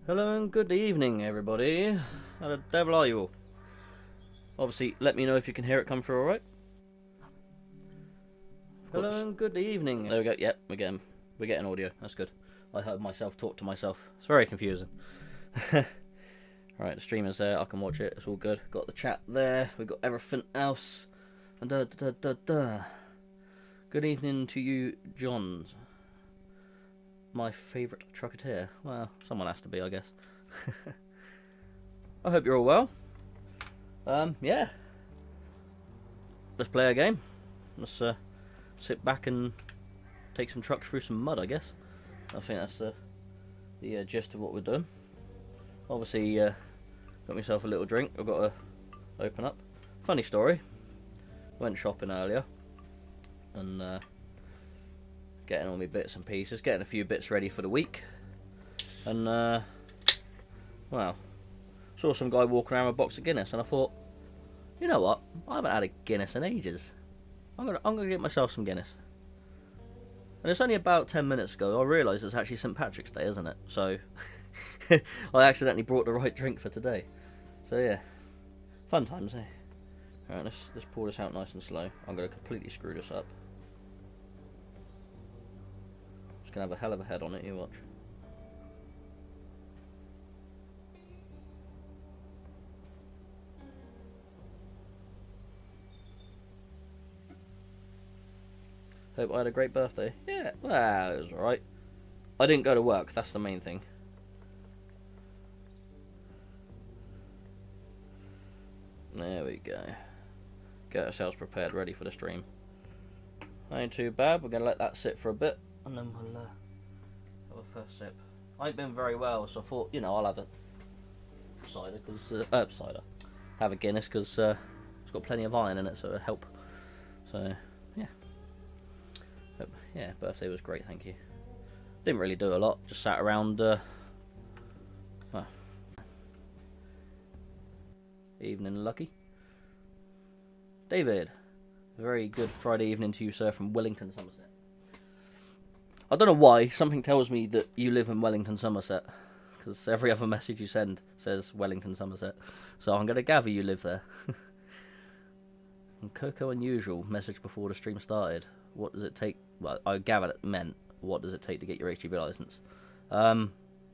Hello and good evening, everybody. How the devil are you all? Obviously, let me know if you can hear it come through alright. Hello and good evening. There we go, yep, we're getting audio, that's good. I heard myself talk to myself. It's very confusing. Right, the stream is there, I can watch it, it's all good. Got the chat there, we've got everything else. And Good evening to you, John. My favourite trucketeer. Well, someone has to be, I guess. I hope you're all well. Yeah. Let's play a game. Let's sit back and take some trucks through some mud, I guess. I think that's the gist of what we're doing. Obviously, got myself a little drink. I've got to open up. Funny story. Went shopping earlier. And getting all my bits and pieces, getting a few bits ready for the week, and well, saw some guy walking around with a box of Guinness, and I thought, you know what, I haven't had a Guinness in ages. I'm gonna get myself some Guinness. And it's only about 10 minutes ago I realised it's actually St. Patrick's Day, isn't it? So I accidentally brought the right drink for today. So yeah, fun times, eh? Alright, let's pour this out nice and slow. I'm gonna completely screw this up. Gonna have a hell of a head on it, you watch. Hope I had a great birthday. Yeah, well, it was alright. I didn't go to work, that's the main thing. There we go. Get ourselves prepared, ready for the stream. Ain't too bad, we're gonna let that sit for a bit. And then we'll have a first sip. I ain't been very well, so I thought, you know, I'll have a cider, have a Guinness, because it's got plenty of iron in it, so it'll help. So, yeah. But, yeah, birthday was great, thank you. Didn't really do a lot, just sat around, well, evening lucky. David, a very good Friday evening to you, sir, from Wellington, Somerset. I don't know why, something tells me that you live in Wellington, Somerset, because every other message you send says Wellington, Somerset, so I'm going to gather you live there. And Coco Unusual, message before the stream started. What does it take? Well, I gather it meant, what does it take to get your HGV licence? About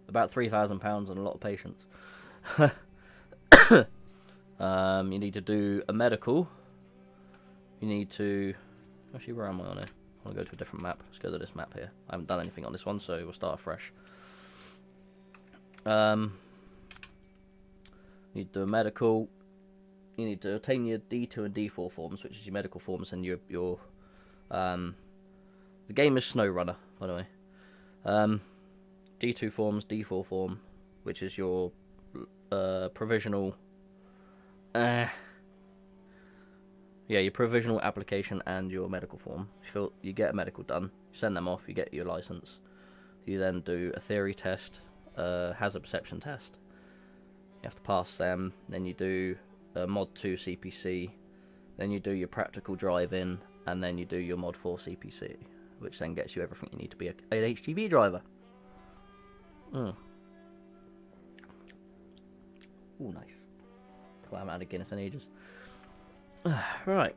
£3,000 and a lot of patience. You need to do a medical. You need to... Actually, where am I on it? I want to go to a different map. Let's go to this map here. I haven't done anything on this one, so we'll start afresh. You need to do a medical. You need to obtain your D2 and D4 forms, which is your medical forms, and your the game is Snowrunner, by the way. D2 forms, D4 form, which is your provisional. Yeah, your provisional application and your medical form. You get a medical done, you send them off, you get your license. You then do a theory test, hazard perception test. You have to pass them. Then you do a Mod 2 CPC. Then you do your practical driving, and then you do your Mod 4 CPC, which then gets you everything you need to be an HGV driver. Ooh, nice. Cool, I haven't had a Guinness in ages. Right,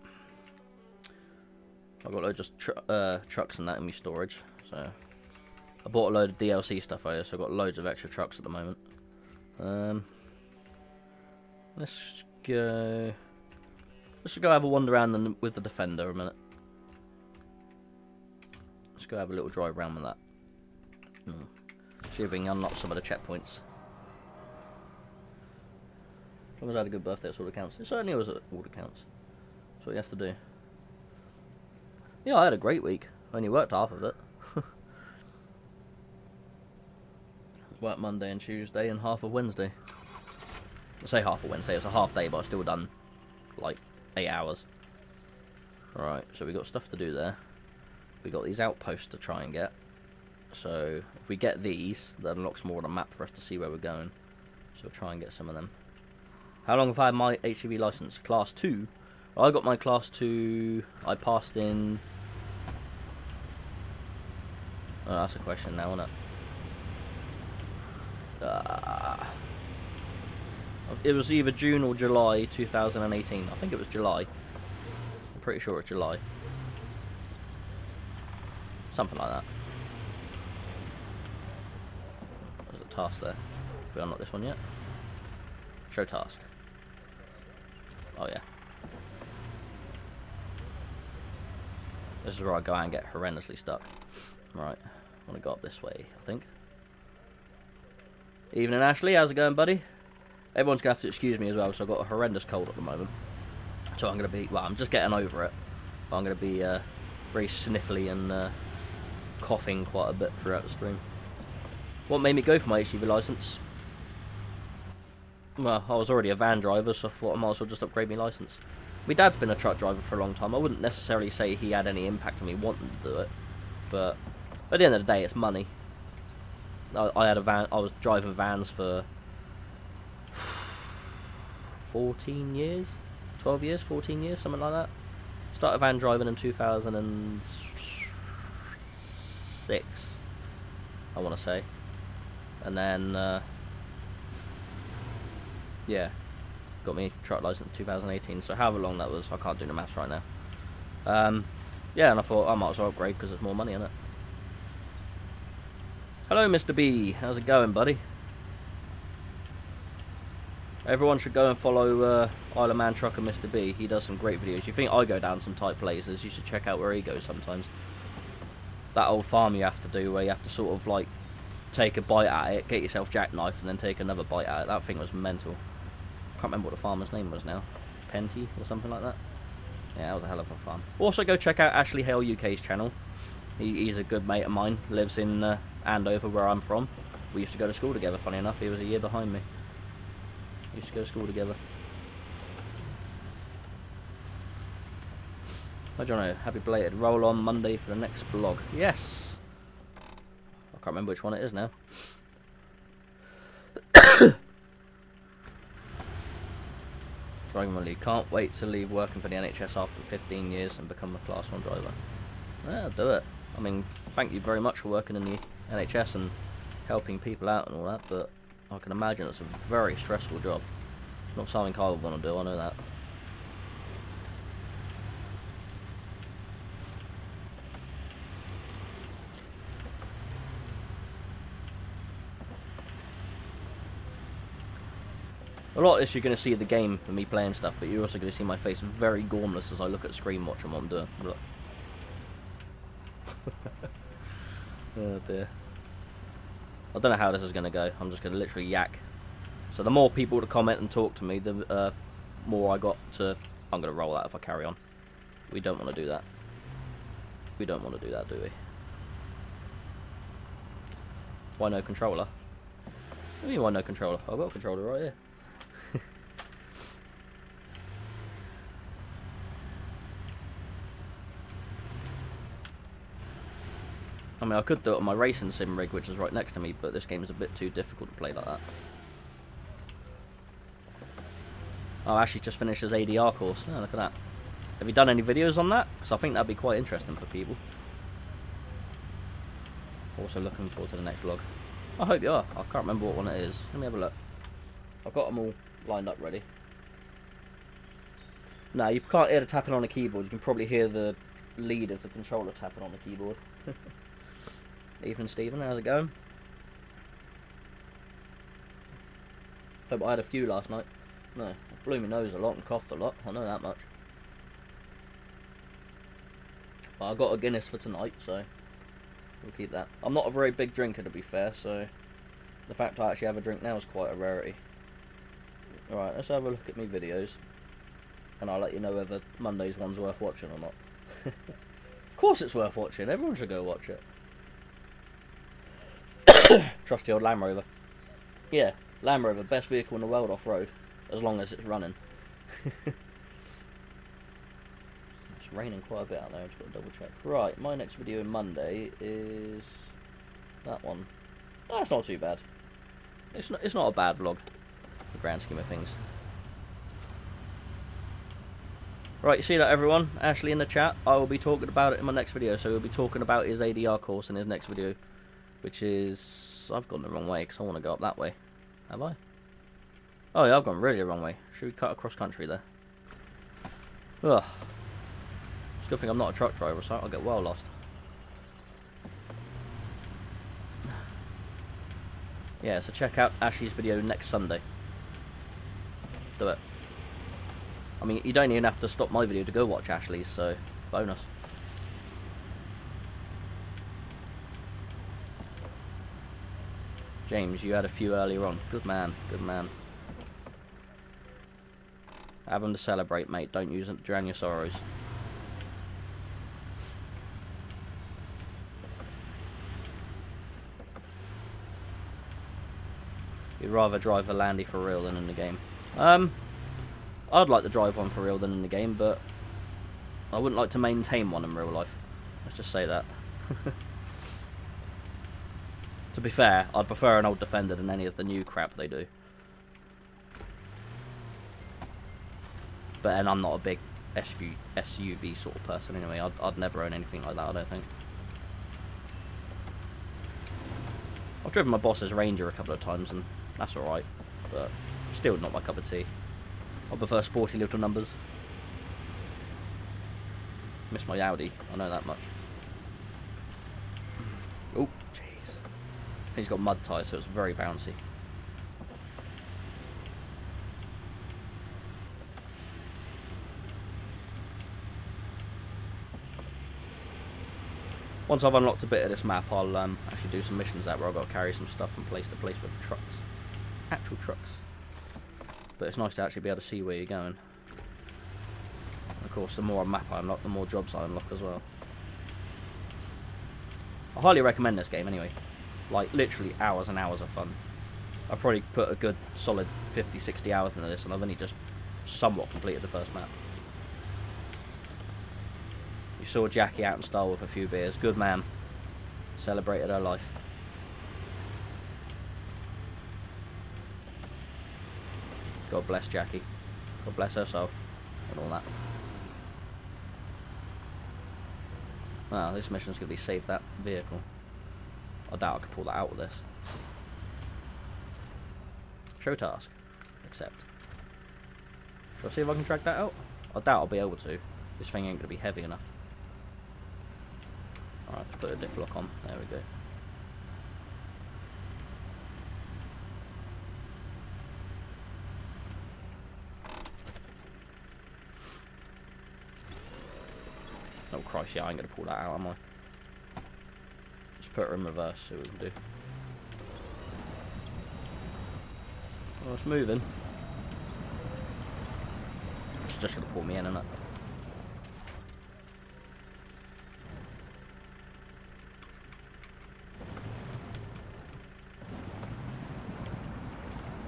I've got loads of trucks and that in my storage, so I bought a load of DLC stuff earlier, so I've got loads of extra trucks at the moment. Let's go have a wander around with the Defender a minute. Let's go have a little drive around with that. See if we can unlock some of the checkpoints. As long as I had a good birthday, that's all that counts. It certainly was all that counts. That's what you have to do. Yeah, I had a great week. I only worked half of it. Worked Monday and Tuesday and half of Wednesday. I say half of Wednesday, it's a half day, but I've still done like 8 hours. Right, so we got stuff to do there. We got these outposts to try and get. So if we get these, that unlocks more on the map for us to see where we're going. So we'll try and get some of them. How long have I had my HGV license? Class 2. I got my Class 2... I passed in... Oh, that's a question now, isn't It was either June or July 2018. I think it was July. I'm pretty sure it's July. Something like that. There's a task there. Have we unlocked this one yet? Show task. Oh yeah. This is where I go out and get horrendously stuck. Right. I want to go up this way, I think. Evening, Ashley. How's it going, buddy? Everyone's going to have to excuse me as well, so I've got a horrendous cold at the moment. So I'm going to be... Well, I'm just getting over it. But I'm going to be very sniffly and coughing quite a bit throughout the stream. What made me go for my HGV licence? Well, I was already a van driver, so I thought I might as well just upgrade my licence. My dad's been a truck driver for a long time. I wouldn't necessarily say he had any impact on me wanting to do it. But at the end of the day, it's money. I had a van. I was driving vans for 14 years, 12 years, 14 years, something like that. Started van driving in 2006, I want to say, and then yeah, got me truck license in 2018. So however long that was, I can't do the maths right now. Yeah, and I thought I might as well upgrade because there's more money in it. Hello, Mr. B. How's it going, buddy? Everyone should go and follow Isle of Man Trucker Mr. B. He does some great videos. You think I go down some tight places, you should check out where he goes sometimes. That old farm you have to do where you have to sort of like take a bite at it, get yourself jackknife, and then take another bite at it. That thing was mental. Can't remember what the farmer's name was now. Penty or something like that. Yeah, that was a hell of a farm. Also go check out Ashley Hale UK's channel. He's a good mate of mine. Lives in Andover, where I'm from. We used to go to school together, funny enough. He was a year behind me. We used to go to school together. Hi Jono, happy belated. Roll on Monday for the next vlog. Yes! I can't remember which one it is now. Driving can't wait to leave working for the NHS after 15 years and become a Class 1 driver. Yeah, I'll do it. I mean, thank you very much for working in the NHS and helping people out and all that, but I can imagine it's a very stressful job. Not something I would want to do, I know that. A lot of this you're going to see the game of me playing stuff, but you're also going to see my face very gormless as I look at the screen watching what I'm doing. Look. Oh dear. I don't know how this is going to go. I'm just going to literally yak. So the more people to comment and talk to me, the more I got to... I'm going to roll that if I carry on. We don't want to do that. We don't want to do that, do we? Why no controller? What do you mean why no controller? I've got a controller right here. I mean, I could do it on my racing sim rig, which is right next to me, but this game is a bit too difficult to play like that. Oh, Ashley just finished his ADR course. Oh, look at that. Have you done any videos on that? Because I think that'd be quite interesting for people. Also looking forward to the next vlog. I hope you are. I can't remember what one it is. Let me have a look. I've got them all lined up ready. No, you can't hear the tapping on the keyboard. You can probably hear the lead of the controller tapping on the keyboard. Evening, Stephen. How's it going? Hope I had a few last night. No, I blew my nose a lot and coughed a lot. I know that much. But I got a Guinness for tonight, so we'll keep that. I'm not a very big drinker, to be fair, so the fact I actually have a drink now is quite a rarity. Alright, let's have a look at my videos, and I'll let you know whether Monday's one's worth watching or not. Of course it's worth watching. Everyone should go watch it. Trusty old Land Rover. Yeah, Land Rover, best vehicle in the world off-road, as long as it's running. It's raining quite a bit out there, I've just got to double check. Right, my next video Monday is that one. No, it's not too bad. It's not a bad vlog, in the grand scheme of things. Right, you see that, everyone? Ashley in the chat. I will be talking about it in my next video, so we'll be talking about his ADR course in his next video. which is... I've gone the wrong way because I want to go up that way. Have I? Oh yeah, I've gone really the wrong way. Should we cut across country there? Ugh. It's a good thing I'm not a truck driver, so I'll get well lost. Yeah, so check out Ashley's video next Sunday. Do it. I mean, you don't even have to stop my video to go watch Ashley's, so bonus. James, you had a few earlier on. Good man, good man. Have them to celebrate, mate. Don't use them to drown your sorrows. You'd rather drive a Landy for real than in the game. I'd like to drive one for real than in the game, but I wouldn't like to maintain one in real life. Let's just say that. To be fair, I'd prefer an old Defender than any of the new crap they do. But and I'm not a big SUV sort of person anyway. I'd never own anything like that, I don't think. I've driven my boss's Ranger a couple of times and that's alright, but still not my cup of tea. I prefer sporty little numbers. Miss my Audi, I know that much. Oh, jeez. I think he's got mud tyres, so it's very bouncy. Once I've unlocked a bit of this map, I'll actually do some missions out where I've got to carry some stuff from place to place with trucks. Actual trucks. But it's nice to actually be able to see where you're going. And of course, the more map I unlock, the more jobs I unlock as well. I highly recommend this game anyway. Like, literally hours and hours of fun. I've probably put a good solid 50-60 hours into this, and I've only just somewhat completed the first map. You saw Jackie out in style with a few beers. Good man. Celebrated her life. God bless Jackie. God bless her soul. And all that. Well, this mission's going to be save that vehicle. I doubt I could pull that out with this. Show task. Accept. Shall I see if I can drag that out? I doubt I'll be able to. This thing ain't going to be heavy enough. Alright, put a diff lock on. There we go. Oh Christ, yeah, I ain't going to pull that out, am I? Just put her in reverse, see what we can do. Oh, it's moving. It's just going to pull me in, isn't it?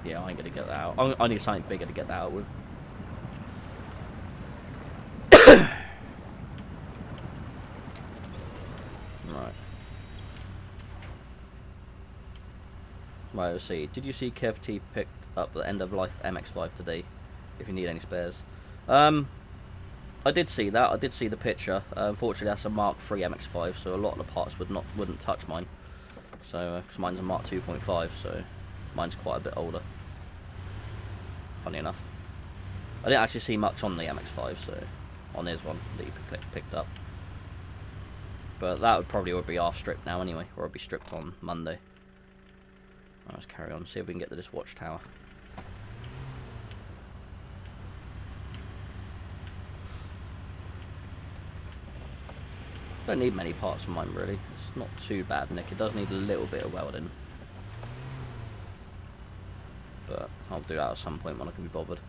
Yeah, I ain't going to get that out. I need something bigger to get that out with. Right, let's see. Did you see Kev T picked up the end of life MX-5 today? If you need any spares. I did see that. I did see the picture. Unfortunately, that's a Mark III MX-5, so a lot of the parts wouldn't touch mine. So, because mine's a Mark 2.5, so mine's quite a bit older. Funny enough. I didn't actually see much on the MX-5, so on his one that he picked up. But that would probably be half stripped now anyway, or it'll be stripped on Monday. Right, let's carry on, see if we can get to this watchtower. Don't need many parts for mine really. It's not too bad, Nick. It does need a little bit of welding. But I'll do that at some point when I can be bothered.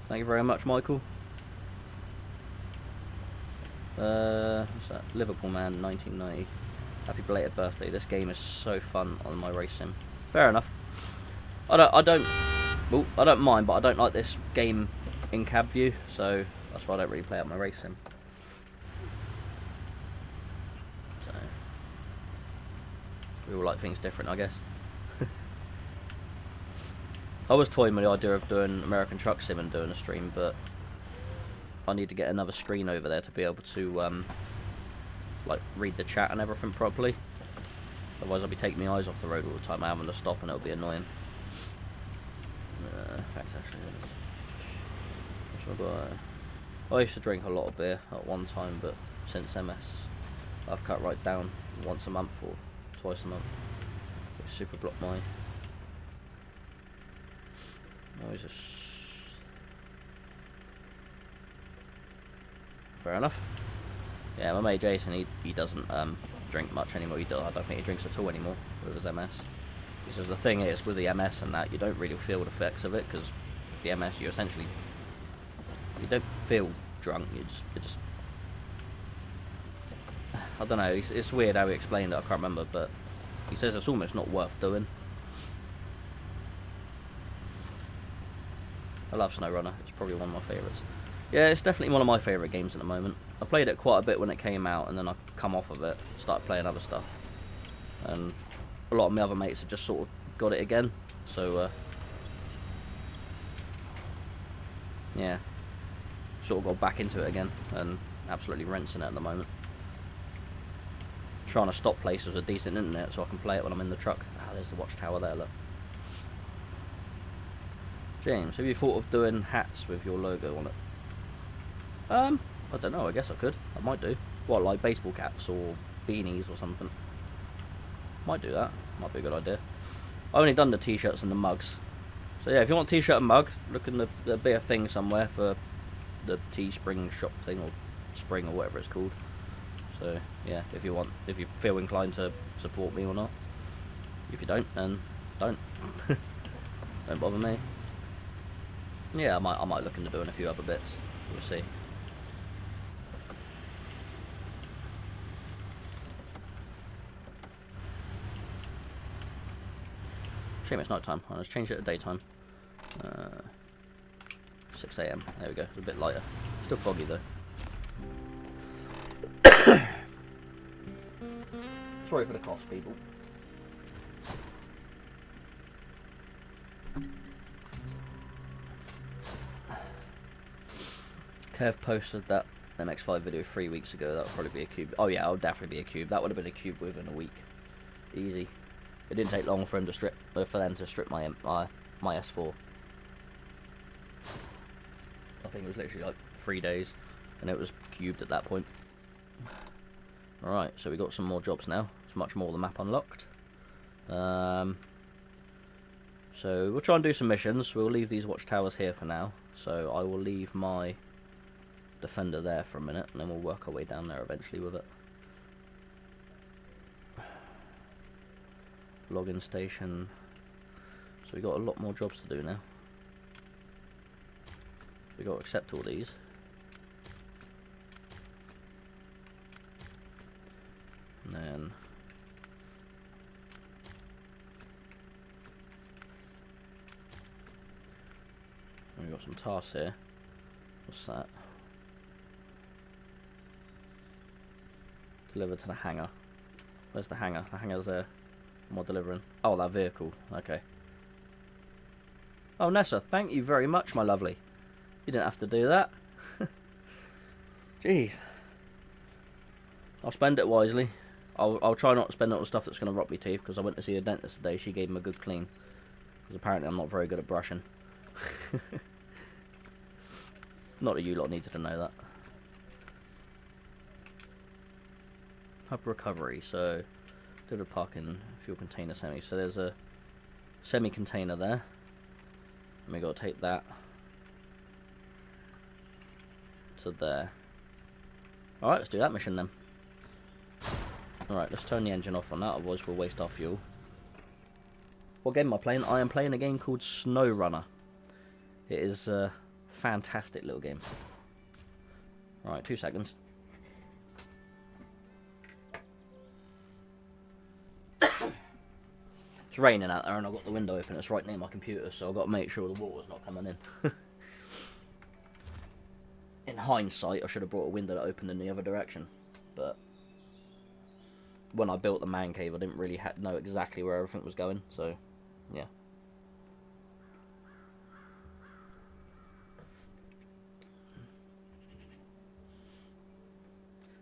Thank you very much, Michael. What's that? Liverpool man, 1990. Happy belated birthday. This game is so fun on my race sim. Fair enough. I don't mind, but I don't like this game in cab view, so that's why I don't really play up my race sim. So we all like things different, I guess. I was toying with the idea of doing American Truck Sim and doing a stream, but I need to get another screen over there to be able to like read the chat and everything properly. Otherwise, I'll be taking my eyes off the road all the time, having to stop, and it'll be annoying. Thanks, actually. I used to drink a lot of beer at one time, but since MS, I've cut right down once a month or twice a month. It's super blocked my. Just fair enough. Yeah, my mate Jason, he doesn't drink much anymore. I don't think he drinks at all anymore with his MS. He says the thing is, with the MS and that, you don't really feel the effects of it, because the MS, you don't feel drunk. You just I don't know. It's weird how he explained it. I can't remember, but he says it's almost not worth doing. I love Snowrunner. It's probably one of my favourites. Yeah, it's definitely one of my favourite games at the moment. I played it quite a bit when it came out, and then I come off of it, started playing other stuff. And a lot of my other mates have just sort of got it again. So, yeah. Sort of got back into it again, and absolutely rinsing it at the moment. Trying to stop places with decent internet so I can play it when I'm in the truck. Ah, there's the watchtower there, look. James, have you thought of doing hats with your logo on it? I don't know, I guess I could. I might do. What, like baseball caps or beanies or something? Might do that. Might be a good idea. I've only done the t-shirts and the mugs. So yeah, if you want a t-shirt and mug, look in there'll be a thing somewhere for the Teespring shop thing, or Spring, or whatever it's called. So yeah, if you feel inclined to support me or not. If you don't, then don't. Don't bother me. Yeah, I might look into doing a few other bits. We'll see. Shame it's night time. Let's change it to daytime. 6 AM. There we go. It's a bit lighter. Still foggy though. Sorry for the cough, people. Kev posted that MX5 video 3 weeks ago. That would probably be a cube. Oh yeah, I'll definitely be a cube. That would have been a cube within a week. Easy. It didn't take long for them to strip my my S4. I think it was literally like 3 days, and it was cubed at that point. Alright, so we got some more jobs now. It's much more of the map unlocked. So we'll try and do some missions. We'll leave these watchtowers here for now. So I will leave my defender there for a minute, and then we'll work our way down there eventually with it. Login station. So we got a lot more jobs to do now. We got to accept all these. And then we got some tasks here. What's that? Deliver to the hangar. Where's the hangar? The hangar's there. What am I delivering? Oh, that vehicle. Okay. Oh, Nessa, thank you very much, my lovely. You didn't have to do that. Jeez. I'll spend it wisely. I'll try not to spend it on stuff that's going to rot my teeth, because I went to see a dentist today. She gave him a good clean. Because apparently I'm not very good at brushing. Not that you lot needed to know that. Hub recovery. So, deliver parking fuel container semi. So there's a semi container there. And we got to take that to there. Alright, let's do that mission then. Alright, let's turn the engine off on that, otherwise we'll waste our fuel. What game am I playing? I am playing a game called Snowrunner. It is a fantastic little game. Alright, 2 seconds. It's raining out there and I've got the window open. It's right near my computer, so I've got to make sure the water's not coming in. In hindsight, I should have brought a window that opened in the other direction. But when I built the man cave, I didn't really know exactly where everything was going, so yeah.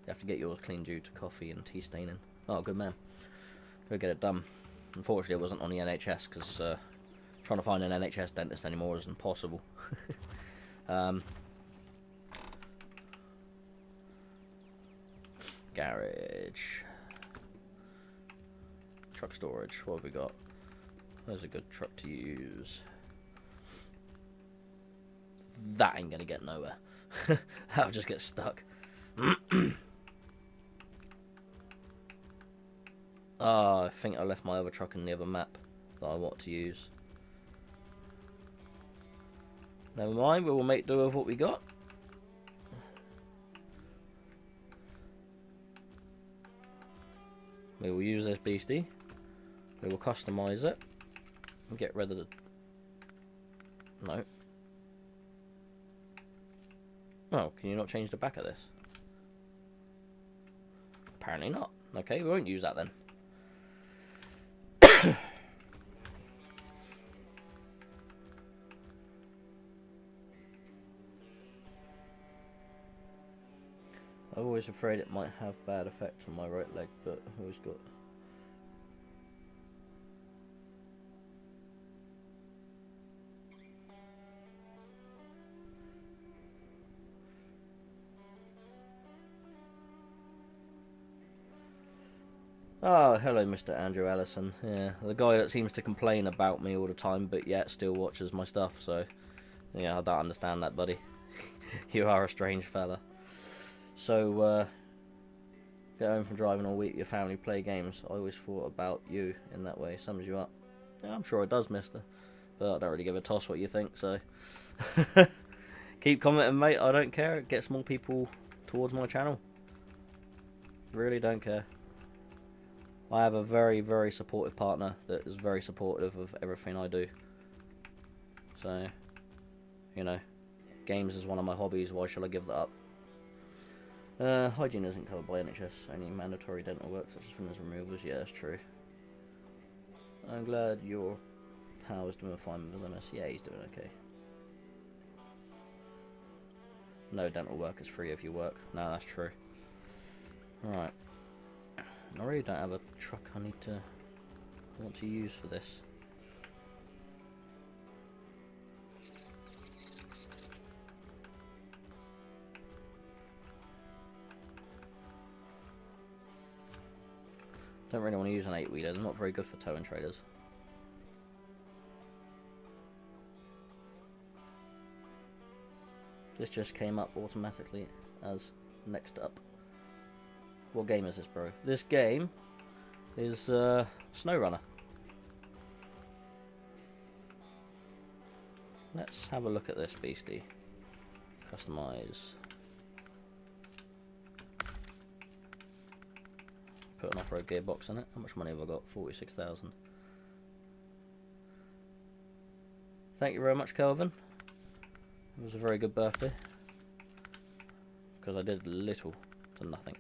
You have to get yours clean due to coffee and tea staining. Oh, good man. Go get it done. Unfortunately, it wasn't on the NHS because trying to find an NHS dentist anymore is impossible. Garage. Truck storage. What have we got? There's a good truck to use. That ain't gonna get nowhere. That'll just get stuck. Ah, I think I left my other truck in the other map that I want to use. Never mind, we will make do with what we got. We will use this beastie. We will customize it. And get rid of the... No. Oh, can you not change the back of this? Apparently not. Okay, we won't use that then. I'm always afraid it might have bad effects on my right leg, but I've always got... Oh, hello Mr. Andrew Allison. Yeah, the guy that seems to complain about me all the time, but yet still watches my stuff, so... Yeah, I don't understand that, buddy. You are a strange fella. So, get home from driving all week, your family play games. I always thought about you in that way. Sums you up. Yeah, I'm sure it does, mister. But I don't really give a toss what you think, so... Keep commenting, mate. I don't care. It gets more people towards my channel. Really don't care. I have a very, very supportive partner that is very supportive of everything I do. So, you know, games is one of my hobbies. Why should I give that up? Hygiene isn't covered by NHS. Only mandatory dental work, such as fillers and removals. Yeah, that's true. I'm glad your pal is doing fine with his MS. Yeah, he's doing okay. No dental work is free if you work. No, that's true. Alright. I really don't have a truck I want to use for this. Don't really want to use an 8-wheeler, they're not very good for towing trailers. This just came up automatically as next up. What game is this, bro? This game is Snowrunner. Let's have a look at this beastie. Customize. Put an off-road gearbox in it. How much money have I got? 46,000. Thank you very much, Kelvin. It was a very good birthday. Because I did little to nothing.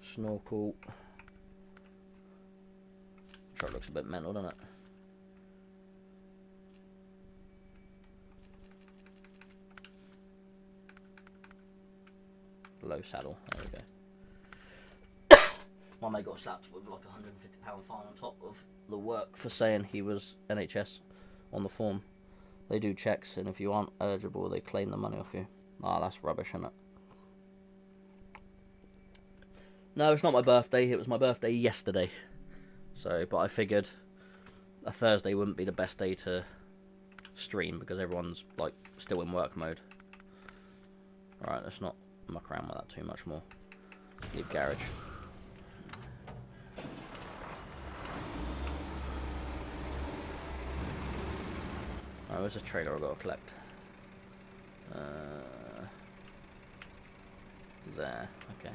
Snorkel. Truck looks a bit mental, doesn't it? Low saddle. There we go. My mate got slapped with like £150 fine on top of the work for saying he was NHS on the form. They do checks, and if you aren't eligible, they claim the money off you. Ah, that's rubbish, isn't it? No, it's not my birthday. It was my birthday yesterday. So, but I figured a Thursday wouldn't be the best day to stream because everyone's like still in work mode. Alright, let's not muck around with that too much more. Leave garage. Alright, where's this trailer I've got to collect? There, okay.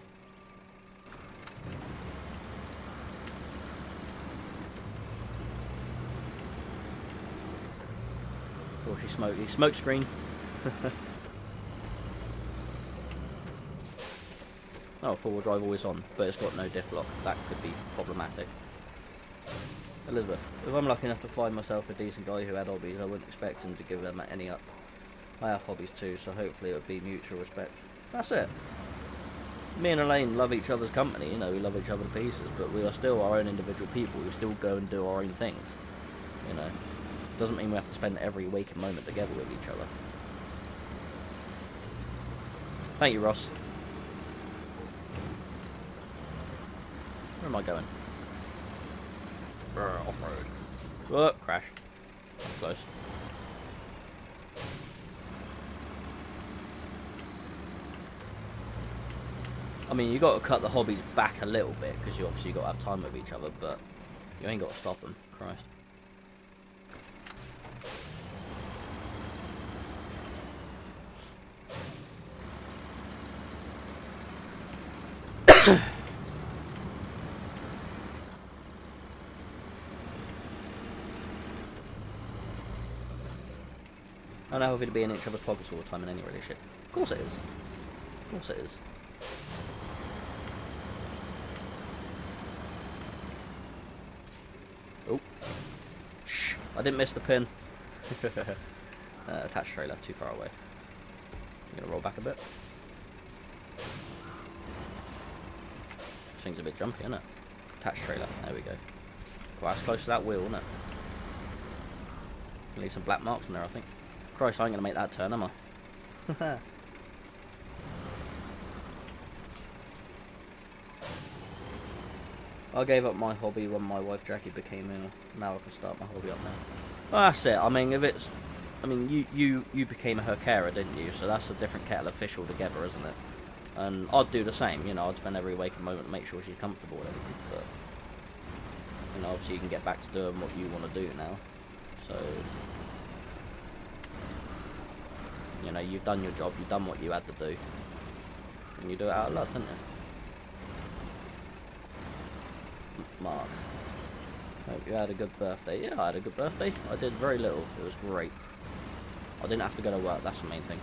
Of course, he smoke screen. Oh, four-wheel drive always on, but it's got no diff lock. That could be problematic. Elizabeth, if I'm lucky enough to find myself a decent guy who had hobbies, I wouldn't expect him to give them any up. I have hobbies too, so hopefully it would be mutual respect. That's it. Me and Elaine love each other's company, you know, we love each other to pieces, but we are still our own individual people. We still go and do our own things, you know. Doesn't mean we have to spend every waking moment together with each other. Thank you, Ross. Where am I going? Off-road. Oh, crash. That's close. I mean, you got to cut the hobbies back a little bit, because you obviously got to have time with each other, but you ain't got to stop them. Christ. I know healthy to be in each other's pockets all the time in any relationship. Of course it is. Of course it is. Oh. Shh. I didn't miss the pin. Attached trailer, too far away. I'm going to roll back a bit. This thing's a bit jumpy, isn't it? Attached trailer. There we go. Quite as close to that wheel, isn't it? Leave some black marks in there, I think. Christ, I ain't going to make that turn, am I? I gave up my hobby when my wife Jackie became ill. Now I can start my hobby up now. Well, that's it. I mean, if it's... I mean, you became her carer, didn't you? So that's a different kettle of fish altogether, isn't it? And I'd do the same, you know. I'd spend every waking moment to make sure she's comfortable and everything. But, you know, obviously you can get back to doing what you want to do now. So... You know, you've done your job, you've done what you had to do. And you do it out of love, don't you? Mark. Hope you had a good birthday. Yeah, I had a good birthday. I did very little. It was great. I didn't have to go to work, that's the main thing.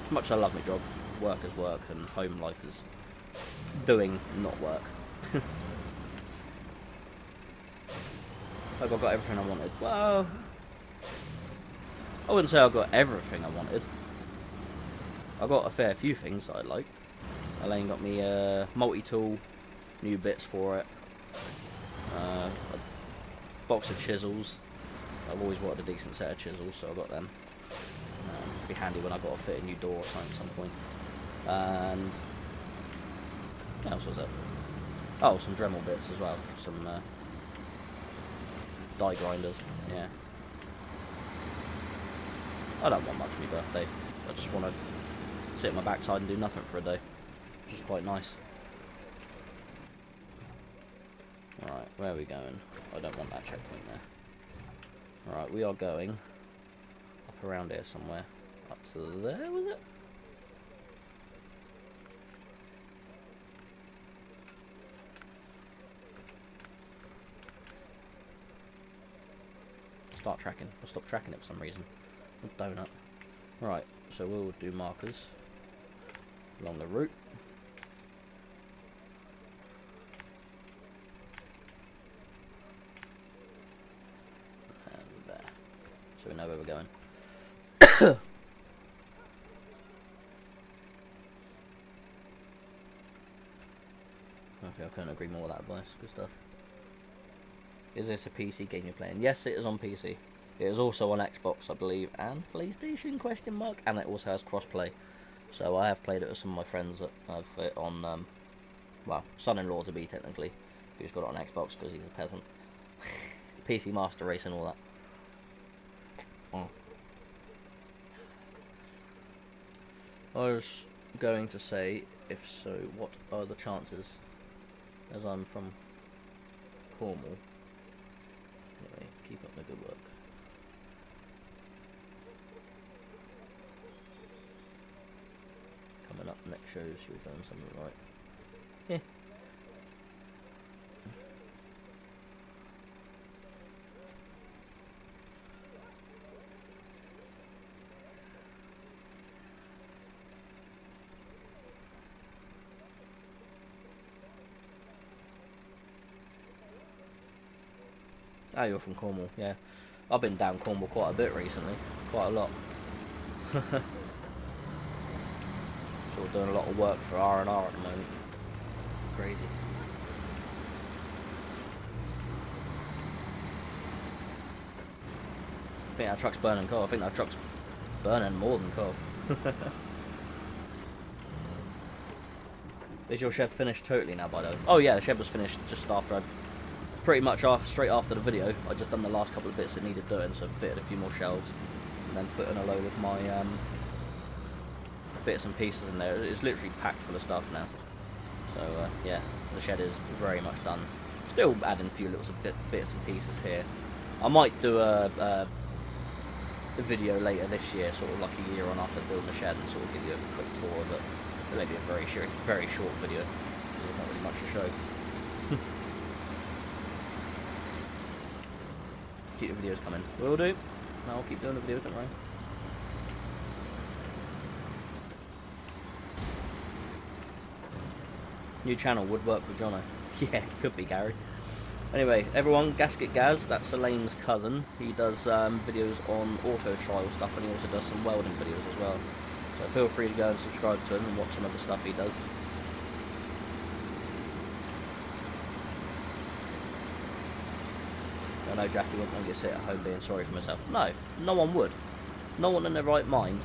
As much as I love my job, work is work and home life is doing, not work. Like I got everything I wanted. Well, I wouldn't say I got everything I wanted. I got a fair few things that I liked. Elaine got me a multi-tool, new bits for it, a box of chisels. I've always wanted a decent set of chisels, so I got them. It'd be handy when I got to fit a new door or something at some point. And what else was it? Oh, some Dremel bits as well. Some die grinders. Yeah. I don't want much for my birthday. I just want to sit on my backside and do nothing for a day, which is quite nice. Alright, where are we going? I don't want that checkpoint there. Alright, we are going up around here somewhere. Up to there, was it? Start tracking. I'll stop tracking it for some reason. Donut. Right, so we'll do markers along the route. And there. So we know where we're going. Okay, I couldn't agree more with that advice. Good stuff. Is this a PC game you're playing? Yes, it is on PC. It is also on Xbox, I believe, and PlayStation, question mark, and it also has crossplay. So I have played it with some of my friends that have it on, well, son-in-law to be technically, who's got it on Xbox because he's a peasant. PC Master Race and all that. Oh. I was going to say, if so, what are the chances, as I'm from Cornwall. Anyway, keep up the good work. Coming up next shows you're doing something right. Yeah. Oh, you're from Cornwall, yeah. I've been down Cornwall quite a bit recently. Quite a lot. Sort of doing a lot of work for R&R at the moment. Crazy. I think that truck's burning coal. I think that truck's burning more than coal. Is your shed finished totally now, by the way? Oh yeah, the shed was finished just after pretty much straight after the video. I just done the last couple of bits that needed doing, so fitted a few more shelves, and then put in a load of my bits and pieces in there. It's literally packed full of stuff now. So yeah, the shed is very much done. Still adding a few little bits and pieces here. I might do a video later this year, sort of like a year on after building the shed, and sort of give you a quick tour of it. It may be a very short video. There's not really much to show. Keep the videos coming. Will do. No, I'll keep doing the videos, don't worry. New channel, Woodwork with Jono. Yeah, could be Gary. Anyway, everyone, Gasket Gaz, that's Elaine's cousin. He does videos on auto trial stuff, and he also does some welding videos as well. So feel free to go and subscribe to him and watch some of the stuff he does. I know Jackie wouldn't want me to sit at home being sorry for myself. No, no one would. No one in their right mind,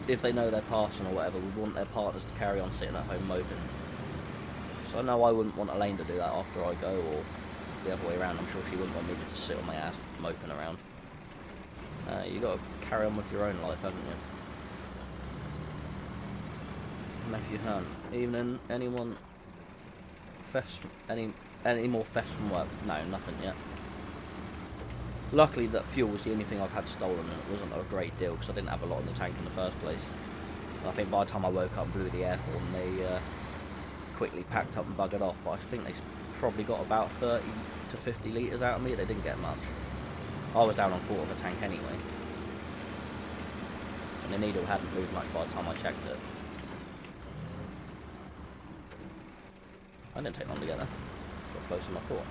if they know they're passing or whatever, would want their partners to carry on sitting at home moping. So I know I wouldn't want Elaine to do that after I go, or the other way around. I'm sure she wouldn't want me to just sit on my ass moping around. You got to carry on with your own life, haven't you? Matthew Hunt. Evening. Anyone? Any more thefts from work? No, nothing yet. Luckily, that fuel was the only thing I've had stolen, and it wasn't a great deal because I didn't have a lot in the tank in the first place. I think by the time I woke up and blew the air horn, they quickly packed up and buggered off. But I think they probably got about 30 to 50 litres out of me. They didn't get much. I was down on a quarter of a tank anyway, and the needle hadn't moved much by the time I checked it. I didn't take long to get there. Got closer than I thought.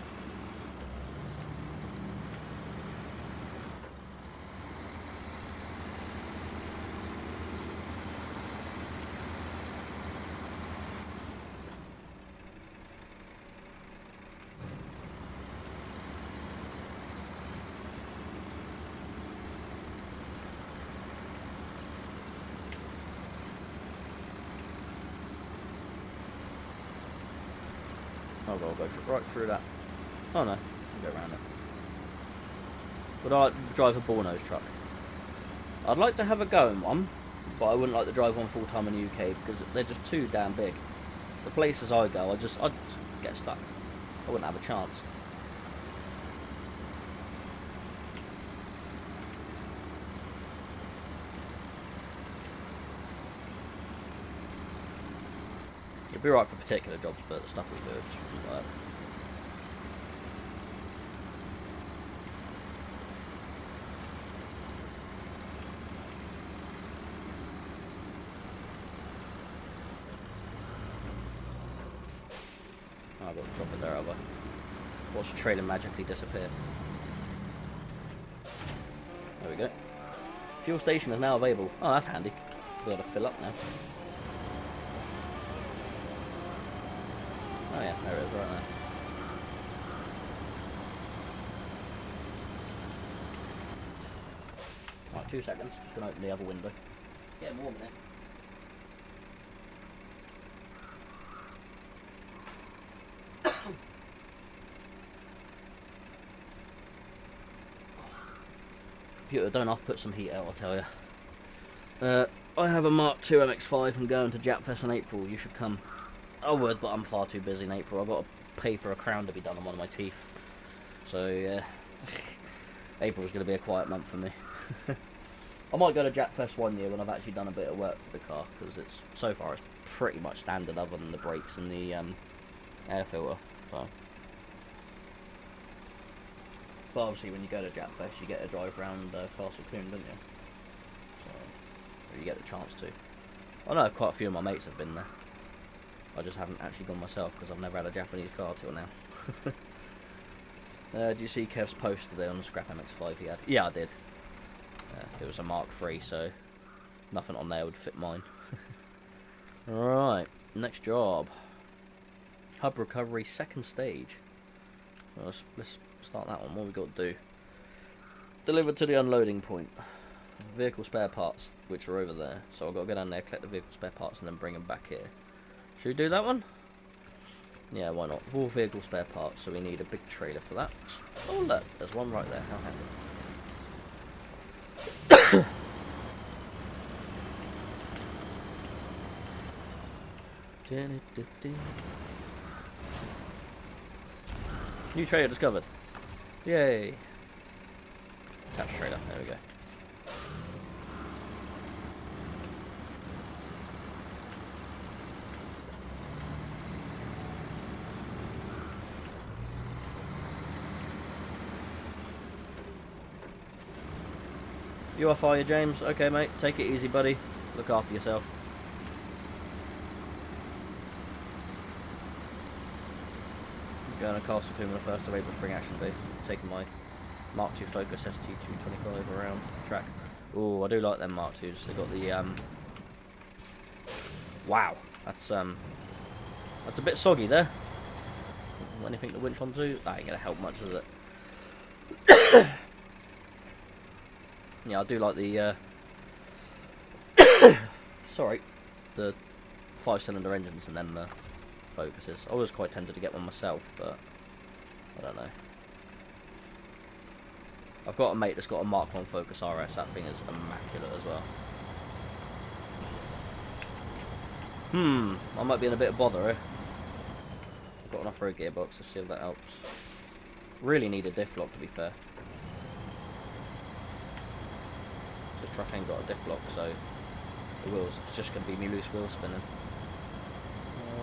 Oh, well, I'll go right through that. Oh no, I'll go around it. Would I drive a Borno's truck? I'd like to have a go in one, but I wouldn't like to drive one full time in the UK because they're just too damn big. The places I go, I'd just get stuck. I wouldn't have a chance. It'd be right for particular jobs, but the stuff we do just wouldn't work. Oh, I've got to drop it there, have I? Watch the trailer magically disappear. There we go. Fuel station is now available. Oh, that's handy. We've got to fill up now. Oh yeah, there it is, right there. Right, 2 seconds. Just gonna open the other window. Get warm in it. Computer, don't have to put some heat out, I'll tell you. I have a Mark II MX-5 and going to Japfest in April. You should come. I would, but I'm far too busy in April. I've got to pay for a crown to be done on one of my teeth. So, yeah. April's going to be a quiet month for me. I might go to Japfest one year when I've actually done a bit of work to the car, because so far it's pretty much standard other than the brakes and the air filter. So. But obviously when you go to Japfest you get to drive around Castle Coombe, don't you? So, or you get the chance to. I know quite a few of my mates have been there. I just haven't actually gone myself because I've never had a Japanese car till now. Do you see Kev's post today on the Scrap MX-5 he had? Yeah, I did. It was a Mark III, so nothing on there would fit mine. Alright, next job. Hub recovery, second stage. Well, let's start that one. What we got to do? Deliver to the unloading point. Vehicle spare parts, which are over there. So I've got to go down there, collect the vehicle spare parts, and then bring them back here. Should we do that one? Yeah, why not? 4 vehicle spare parts, so we need a big trailer for that. Oh look, there's one right there. How handy. New trailer discovered. Yay. Attach trailer. There we go. You off, are you, James? Okay, mate. Take it easy, buddy. Look after yourself. Going to Castle Tomb on the 1st of April Spring Action Day. Taking my Mark II Focus ST225 around the track. Oh, I do like them Mark IIs. They got the wow, that's a bit soggy there. Anything to winch onto? That ain't gonna help much, is it? Yeah, I do like the sorry, the 5-cylinder engines and them Focuses. I was quite tempted to get one myself, but I don't know. I've got a mate that's got a Mark I Focus RS. That thing is immaculate as well. I might be in a bit of bother, eh? I've got an off-road gearbox, let's see if that helps. Really need a diff lock, to be fair. This truck ain't got a diff lock, so the wheels, it's just going to be me loose wheel spinning.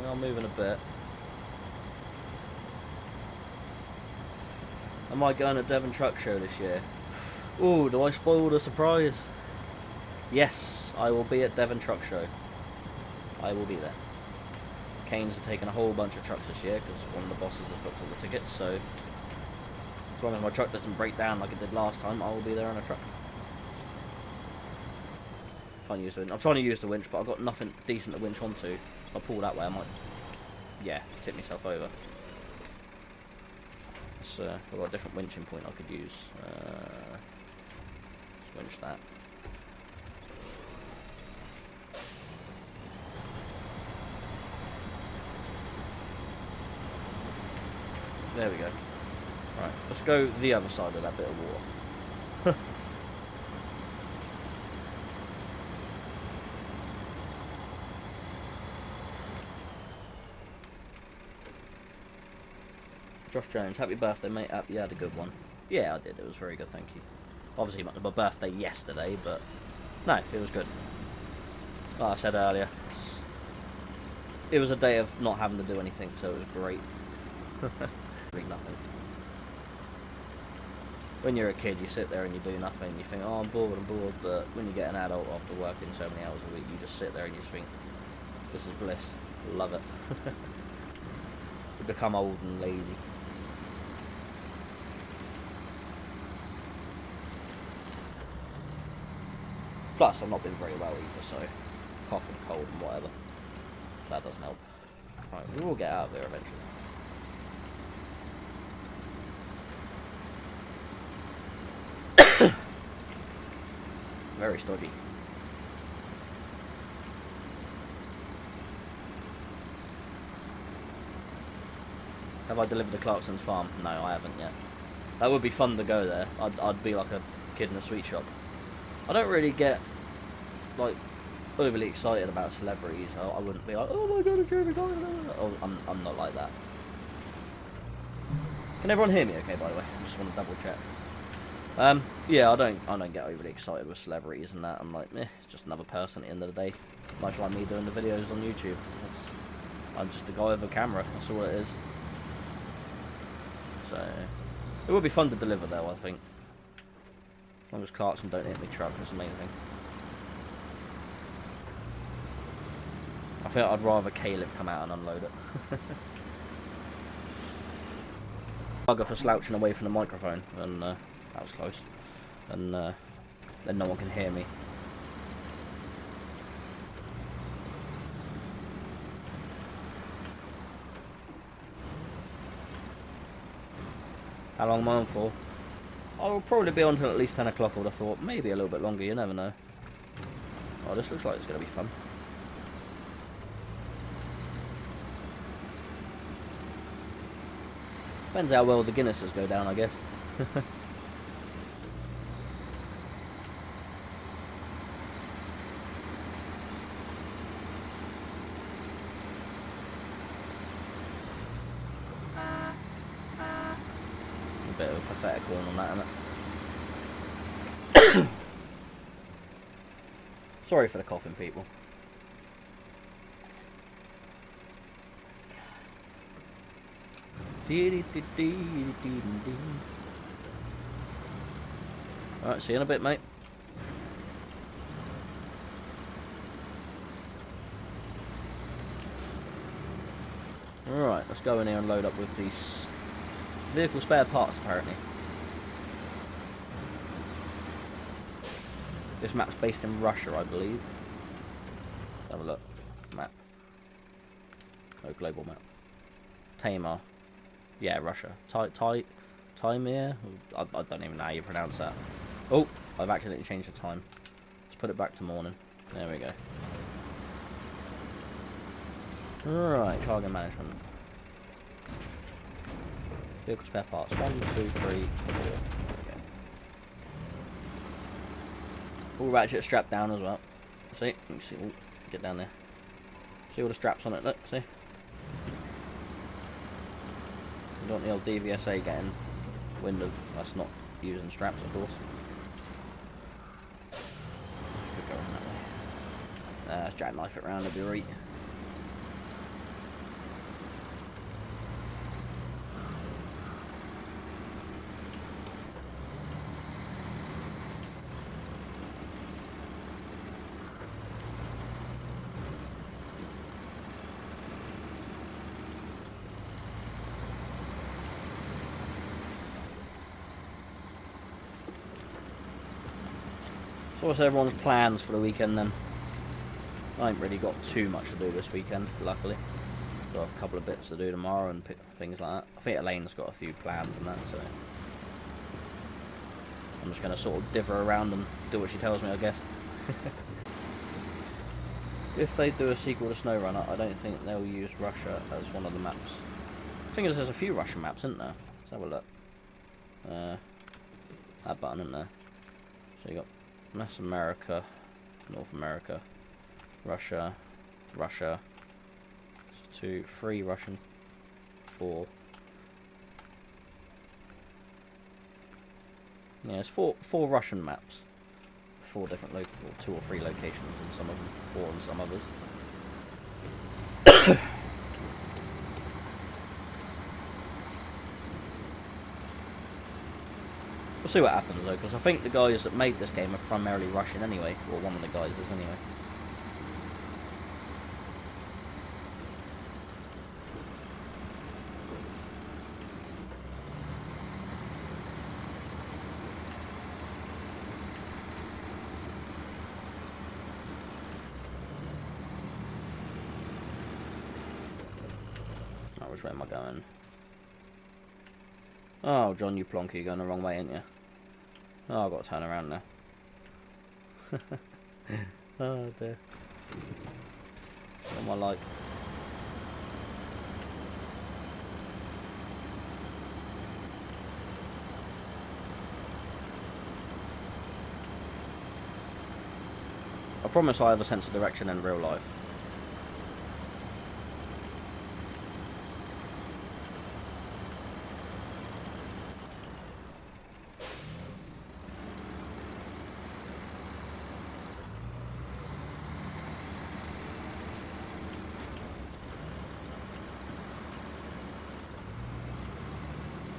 I'm moving a bit. Am I going to Devon Truck Show this year? Ooh, do I spoil the surprise? Yes, I will be at Devon Truck Show. I will be there. Kane's taken a whole bunch of trucks this year because one of the bosses has booked all the tickets, so as long as my truck doesn't break down like it did last time, I will be there on a truck. Can't use the winch. I'm trying to use the winch, but I've got nothing decent to winch onto. If I pull that way, I might, yeah, tip myself over. So I've got a different winching point I could use. Let's winch that. There we go. Right, let's go the other side of that bit of water. Josh Jones, happy birthday, mate. You had a good one. Yeah, I did. It was very good, thank you. Obviously, not my birthday yesterday, but no, it was good. Like I said earlier, it was a day of not having to do anything, so it was great. Doing nothing. When you're a kid, you sit there and you do nothing. You think, oh, I'm bored, but when you get an adult after working so many hours a week, you just sit there and you just think, this is bliss. Love it. You become old and lazy. Plus, I've not been very well either, so cough and cold and whatever. So that doesn't help. Right, we will get out of there eventually. Very stodgy. Have I delivered to Clarkson's farm? No, I haven't yet. That would be fun to go there. I'd be like a kid in a sweet shop. I don't really get like overly excited about celebrities. I wouldn't be like, oh my god, it's Jeremy Clarkson. Oh, I'm not like that. Can everyone hear me okay, by the way? I just want to double check. Yeah, I don't get overly excited with celebrities and that. I'm like, it's just another person at the end of the day. Much like me doing the videos on YouTube. I'm just a guy with a camera, that's all it is. So, it would be fun to deliver though, I think. As long as Clarkson don't hit me truck, that's the main thing. I think I'd rather Caleb come out and unload it. bugger for slouching away from the microphone, and that was close. And then no one can hear me. How long am I on for? I'll probably be on until at least 10 o'clock, I would have thought. Maybe a little bit longer, you never know. Oh, this looks like it's going to be fun. Depends how well the Guinnesses go down, I guess. A bit of a pathetic one on that, isn't it? Sorry for the coughing, people. Alright, see you in a bit, mate. Alright, let's go in here and load up with these vehicle spare parts, apparently. This map's based in Russia, I believe. Let's have a look. Map. No, global map. Tamar. Yeah, Russia. Taimir? I don't even know how you pronounce that. Oh, I've accidentally changed the time. Let's put it back to morning. There we go. Right, cargo management. Vehicle spare parts. 1, 2, 3, 4. There we go. All ratchet strapped down as well. See? Let me see. Ooh, get down there. See all the straps on it, look, see? You don't want the old DVSA getting wind of us not using straps, of course. Could go around that way. Let's jackknife it round, it'll be right. So what's everyone's plans for the weekend then? I ain't really got too much to do this weekend, luckily. Got a couple of bits to do tomorrow and things like that. I think Elaine's got a few plans and that, so I'm just going to sort of dither around and do what she tells me, I guess. If they do a sequel to Snowrunner, I don't think they'll use Russia as one of the maps. The thing is, there's a few Russian maps, isn't there? Let's have a look. That button, isn't there? So you got Mass America, North America, Russia, Russia. So 2, 3 Russian, 4. Yeah, it's four Russian maps. 4 different or 2 or 3 locations in some of them, 4 in some others. We'll see what happens though, because I think the guys that made this game are primarily Russian anyway, or one of the guys is anyway. Oh, which way am I going? Oh, John, you plonker, you're going the wrong way, ain't you? Oh, I've got to turn around now. Oh, dear. What am I like? I promise I have a sense of direction in real life.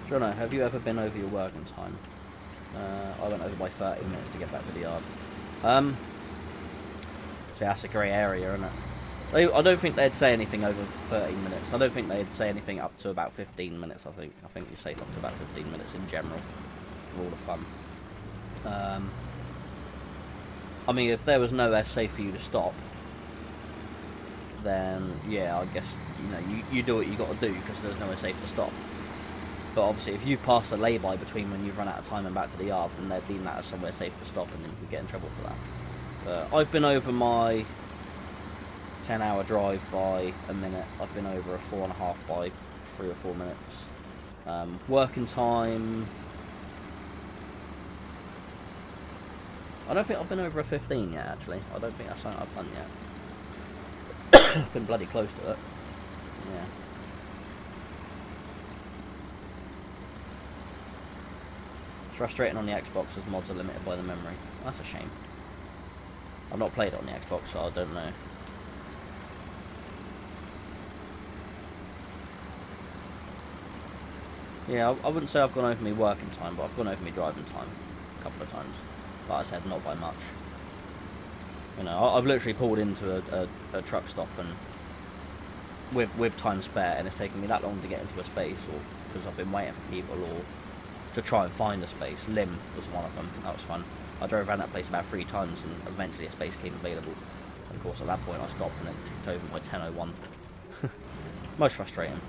Jono, have you ever been over your working time? I went over by 30 minutes to get back to the yard. So that's a grey area, isn't it? I don't think they'd say anything over 13 minutes. I don't think they'd say anything up to about 15 minutes, I think. I think you're safe up to about 15 minutes in general for all the fun. I mean, if there was nowhere safe for you to stop, then, yeah, I guess, you know, you do what you got to do because there's nowhere safe to stop. But obviously, if you've passed a lay-by between when you've run out of time and back to the yard, then they'd deem that as somewhere safe to stop, and then you could get in trouble for that. I've been over my 10-hour drive by a minute. I've been over a 4.5 by 3 or 4 minutes. Working time, I don't think I've been over a 15 yet, actually. I don't think that's something I've done yet. I've been bloody close to it. Yeah. It's frustrating on the Xbox as mods are limited by the memory. That's a shame. I've not played it on the Xbox, so I don't know. Yeah, I wouldn't say I've gone over my working time, but I've gone over my driving time a couple of times. Like I said, not by much. You know, I've literally pulled into a truck stop and with time spare, and it's taken me that long to get into a space, or because I've been waiting for people, or to try and find a space. Lim was one of them. That was fun. I drove around that place about 3 times, and eventually a space came available. And of course, at that point, I stopped, and it ticked over by 10:01. Most frustrating.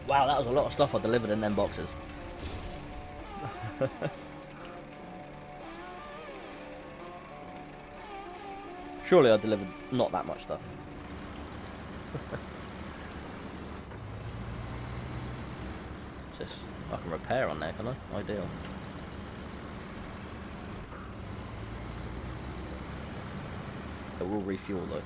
Wow, that was a lot of stuff I delivered in them boxes. Surely I delivered not that much stuff. Just I can repair on there, can I? Ideal. It will refuel though.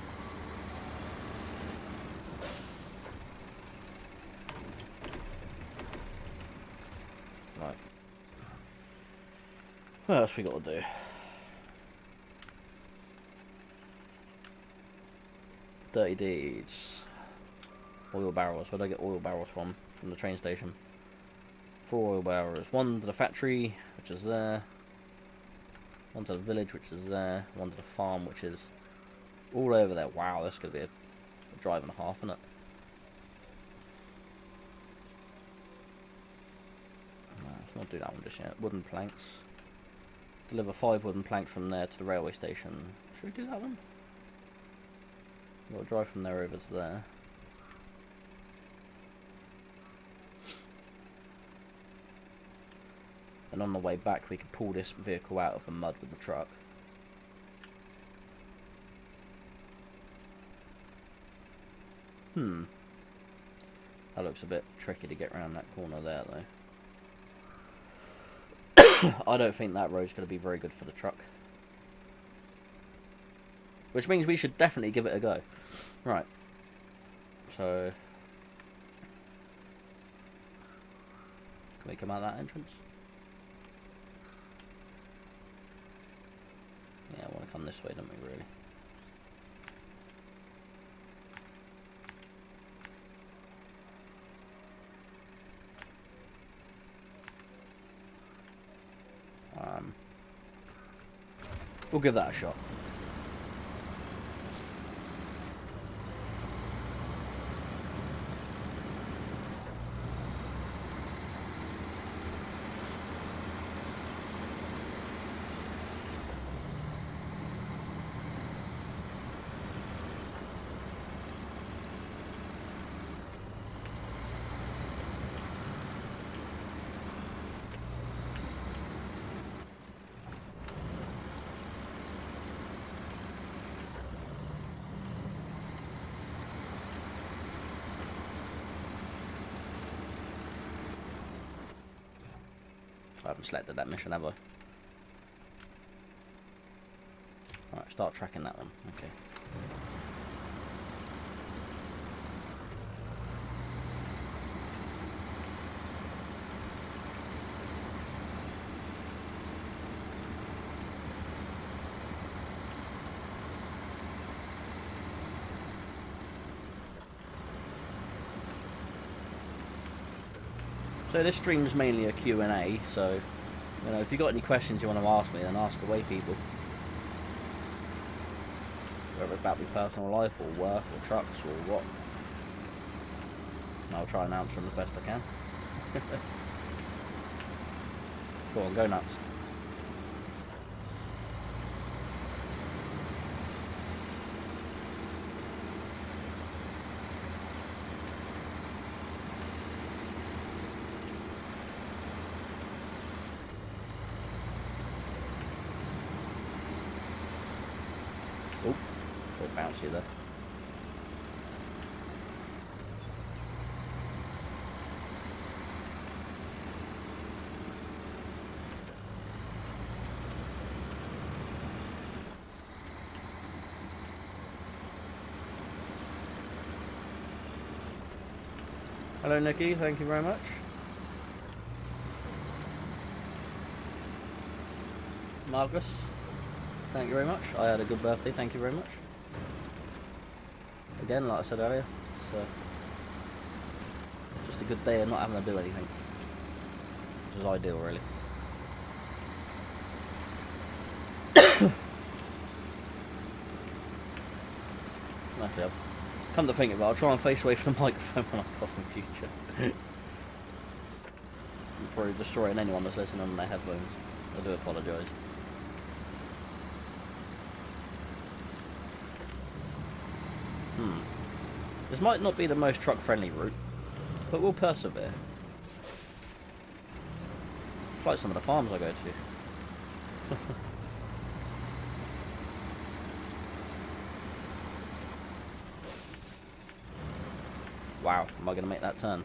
Right. What else we got to do? Dirty deeds. Oil barrels. Where do I get oil barrels from? From the train station. 4 oil barrels. 1 to the factory, which is there. 1 to the village, which is there. 1 to the farm, which is all over there. Wow, this is going to be a drive and a half, isn't it? No, let's not do that one just yet. Wooden planks. Deliver 5 wooden planks from there to the railway station. Should we do that one? We'll drive from there over to there. And on the way back we could pull this vehicle out of the mud with the truck. That looks a bit tricky to get around that corner there though. I don't think that road's going to be very good for the truck. Which means we should definitely give it a go. Right. So can we come out that entrance? Yeah, I want to come this way, don't we, really? We'll give that a shot. I haven't selected that mission, have I? Alright, start tracking that one. Okay. So this stream is mainly a Q&A, so you know, if you've got any questions you want to ask me, then ask away, people. Whether it's about my personal life, or work, or trucks, or what. And I'll try and answer them as best I can. Go on, go nuts. Oh, bit bouncy there. Hello Nikki, thank you very much. Marcus, thank you very much. I had a good birthday, thank you very much. Again, like I said earlier, it's just a good day of not having to do anything. Which is ideal, really. Actually, come to think of it, I'll try and face away from the microphone when I cough in future. I'm probably destroying anyone that's listening on their headphones. I do apologise. This might not be the most truck-friendly route, but we'll persevere. It's like some of the farms I go to. Wow, am I going to make that turn?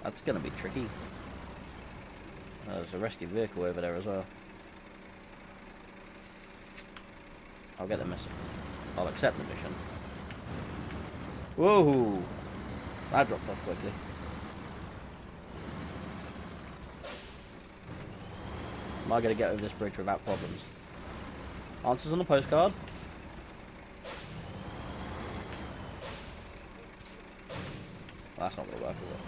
That's going to be tricky. There's a rescue vehicle over there as well. I'll get the mission. I'll accept the mission. Whoa! That dropped off quickly. Am I going to get over this bridge without problems? Answers on the postcard. Well, that's not going to work, is it?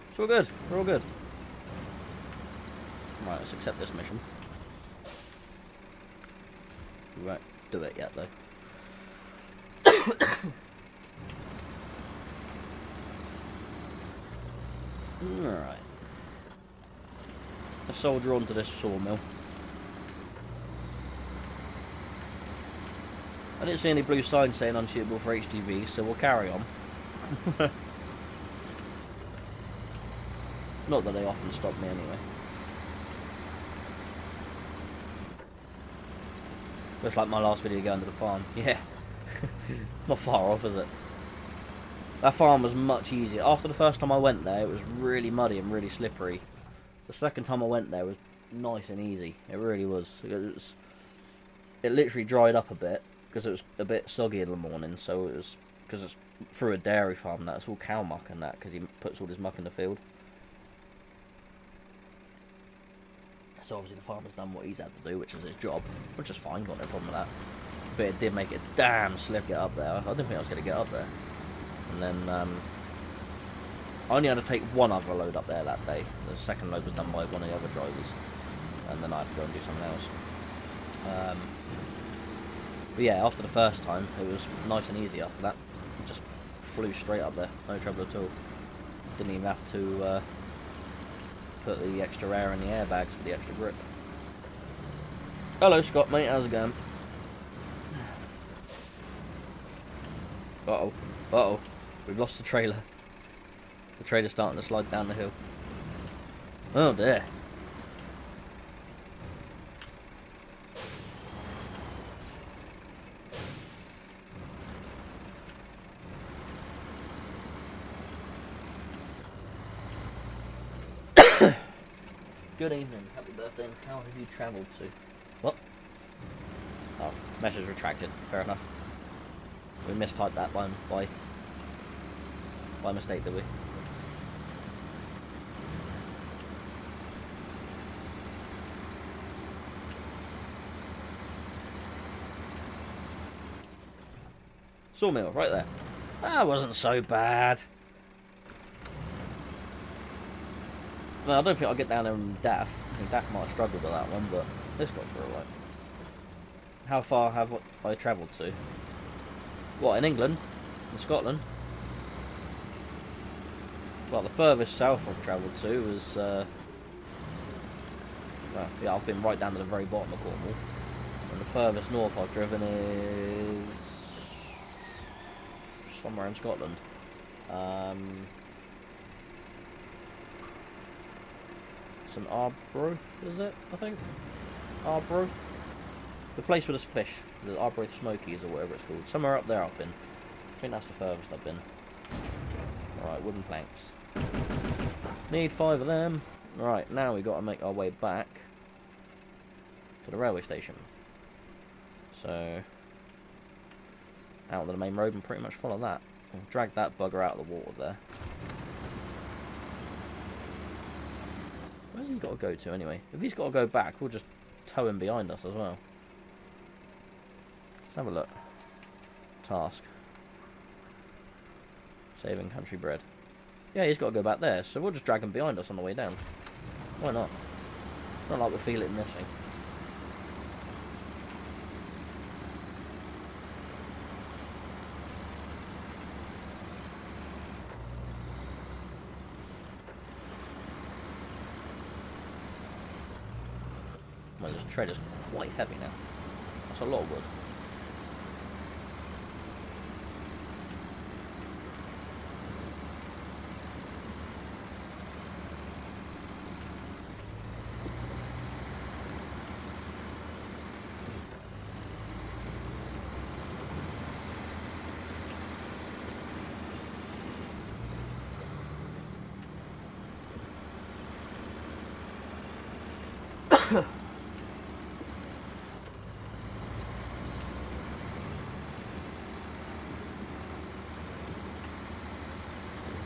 It's all good. We're all good. Right, let's accept this mission. We won't do it yet, though. Alright. Let's soldier onto this sawmill. I didn't see any blue signs saying unsuitable for HGV, so we'll carry on. Not that they often stop me anyway. Just like my last video going to the farm. Yeah. Not far off, is it? That farm was much easier. After the first time I went there, it was really muddy and really slippery. The second time I went there was nice and easy. It really was. It literally dried up a bit because it was a bit soggy in the morning. So it was because it's through a dairy farm. That's all cow muck and that because he puts all his muck in the field. So obviously the farmer's done what he's had to do, which is his job, which is fine, got no problem with that. But it did make it damn slip get up there. I didn't think I was going to get up there. And then I only had to take one other load up there that day. The second load was done by one of the other drivers, and then I had to go and do something else. But yeah, after the first time, it was nice and easy. After that, it just flew straight up there, no trouble at all. Didn't even have to put the extra air in the airbags for the extra grip. Hello Scott, mate, how's it going? Uh-oh, uh-oh, we've lost the trailer. The trailer's starting to slide down the hill. Oh dear. Good evening, happy birthday, and how have you travelled to? What? Oh, message retracted, fair enough. We mistyped that by mistake, did we? Sawmill, right there. That wasn't so bad. Well, I don't think I'll get down there in Daff. I think Daff might have struggled with that one, but this got through alright. How far have I travelled to? What, in England? In Scotland? Well, the furthest south I've travelled to was... well, yeah, I've been right down to the very bottom of Cornwall. And the furthest north I've driven is... somewhere in Scotland. St Arbroath, is it? I think? Arbroath? The place with the fish. The Arbroath Smokies or whatever it's called. Somewhere up there I've been. I think that's the furthest I've been. Alright, wooden planks. Need 5 of them. Right, now we've got to make our way back to the railway station. So, out to the main road and pretty much follow that. We'll drag that bugger out of the water there. Where's he got to go to anyway? If he's got to go back, we'll just tow him behind us as well. Let's have a look. Task. Saving country bread. Yeah, he's got to go back there, so we'll just drag him behind us on the way down. Why not? It's not like we'll feel it in this thing. Well, this tread is quite heavy now. That's a lot of wood.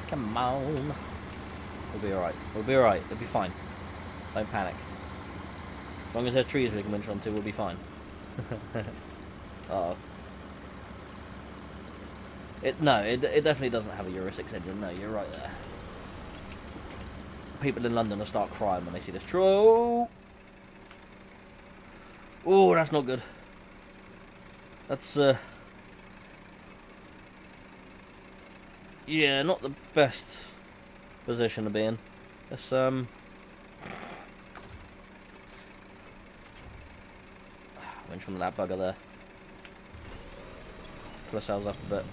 Come on. We'll be alright. We'll be alright. It'll be fine. Don't panic. As long as there's trees we can winch onto, we'll be fine. Uh-oh. It definitely doesn't have a Euro 6 engine. No, you're right there. People in London will start crying when they see this. Oh, that's not good. That's, yeah, not the best position to be in. Let's, winch from that bugger there. Pull ourselves up a bit.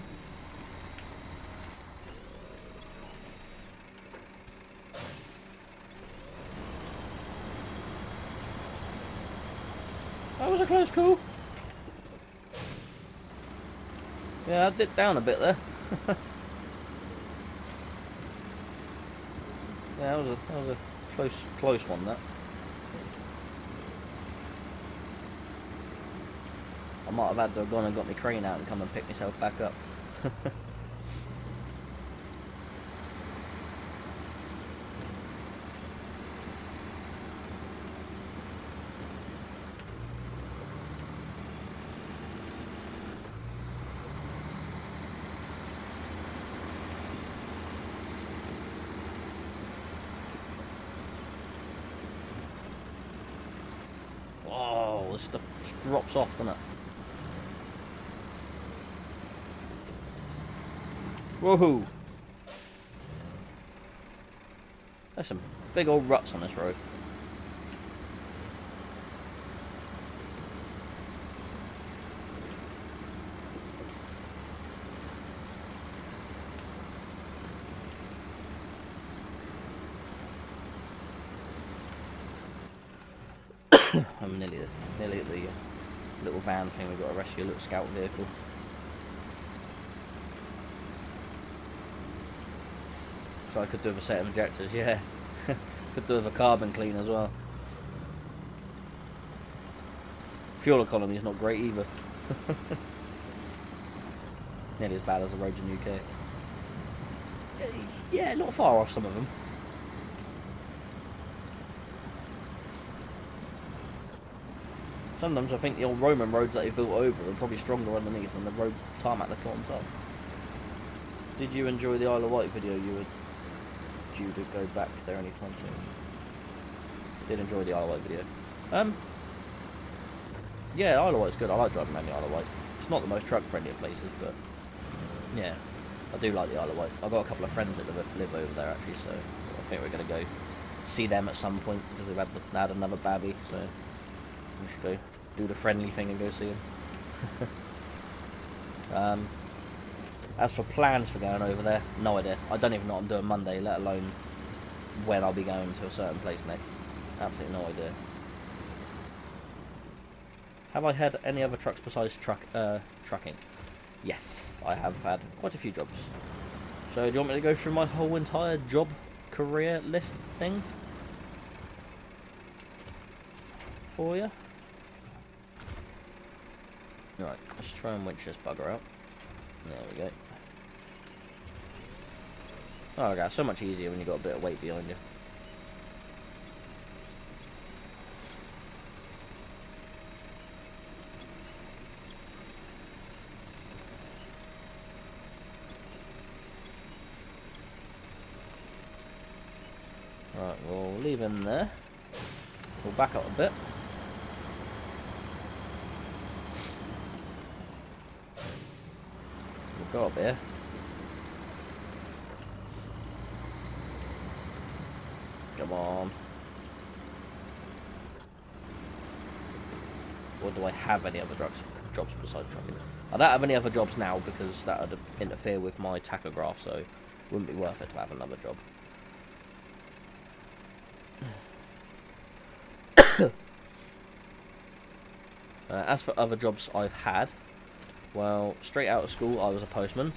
That was a close call. Yeah, I dipped down a bit there. Yeah, that was a close one. That I might have had to have gone and got my crane out and come and pick myself back up. Oh, this stuff just drops off, doesn't it? Woohoo! There's some big old ruts on this road. I'm nearly at the little van thing. We've got to rescue a little scout vehicle. So I could do with a set of injectors, yeah. Could do with a carbon clean as well. Fuel economy is not great either. Nearly as bad as the roads in the UK. Yeah, not far off some of them. Sometimes I think the old Roman roads that they built over are probably stronger underneath than the road tarmac they put on top. Did you enjoy the Isle of Wight video? You were due to go back there anytime soon. Did enjoy the Isle of Wight video. Yeah, Isle of Wight's good. I like driving around the Isle of Wight. It's not the most truck friendly of places, but yeah, I do like the Isle of Wight. I've got a couple of friends that live over there actually, so I think we're going to go see them at some point because they've had another babby, so we should go do the friendly thing and go see them. As for plans for going over there, no idea. I don't even know what I'm doing Monday, let alone when I'll be going to a certain place next. Absolutely no idea. Have I had any other trucks besides trucking? Yes, I have had quite a few jobs. So do you want me to go through my whole entire job career list thing for you? Right, let's try and winch this bugger out. There we go. Oh, okay, so much easier when you've got a bit of weight behind you. Right, we'll leave him there. We'll back up a bit. We'll go up here. Come on. Or do I have any other jobs besides trucking? I don't have any other jobs now because that would interfere with my tachograph, so it wouldn't be worth it to have another job. As for other jobs I've had, well, straight out of school I was a postman.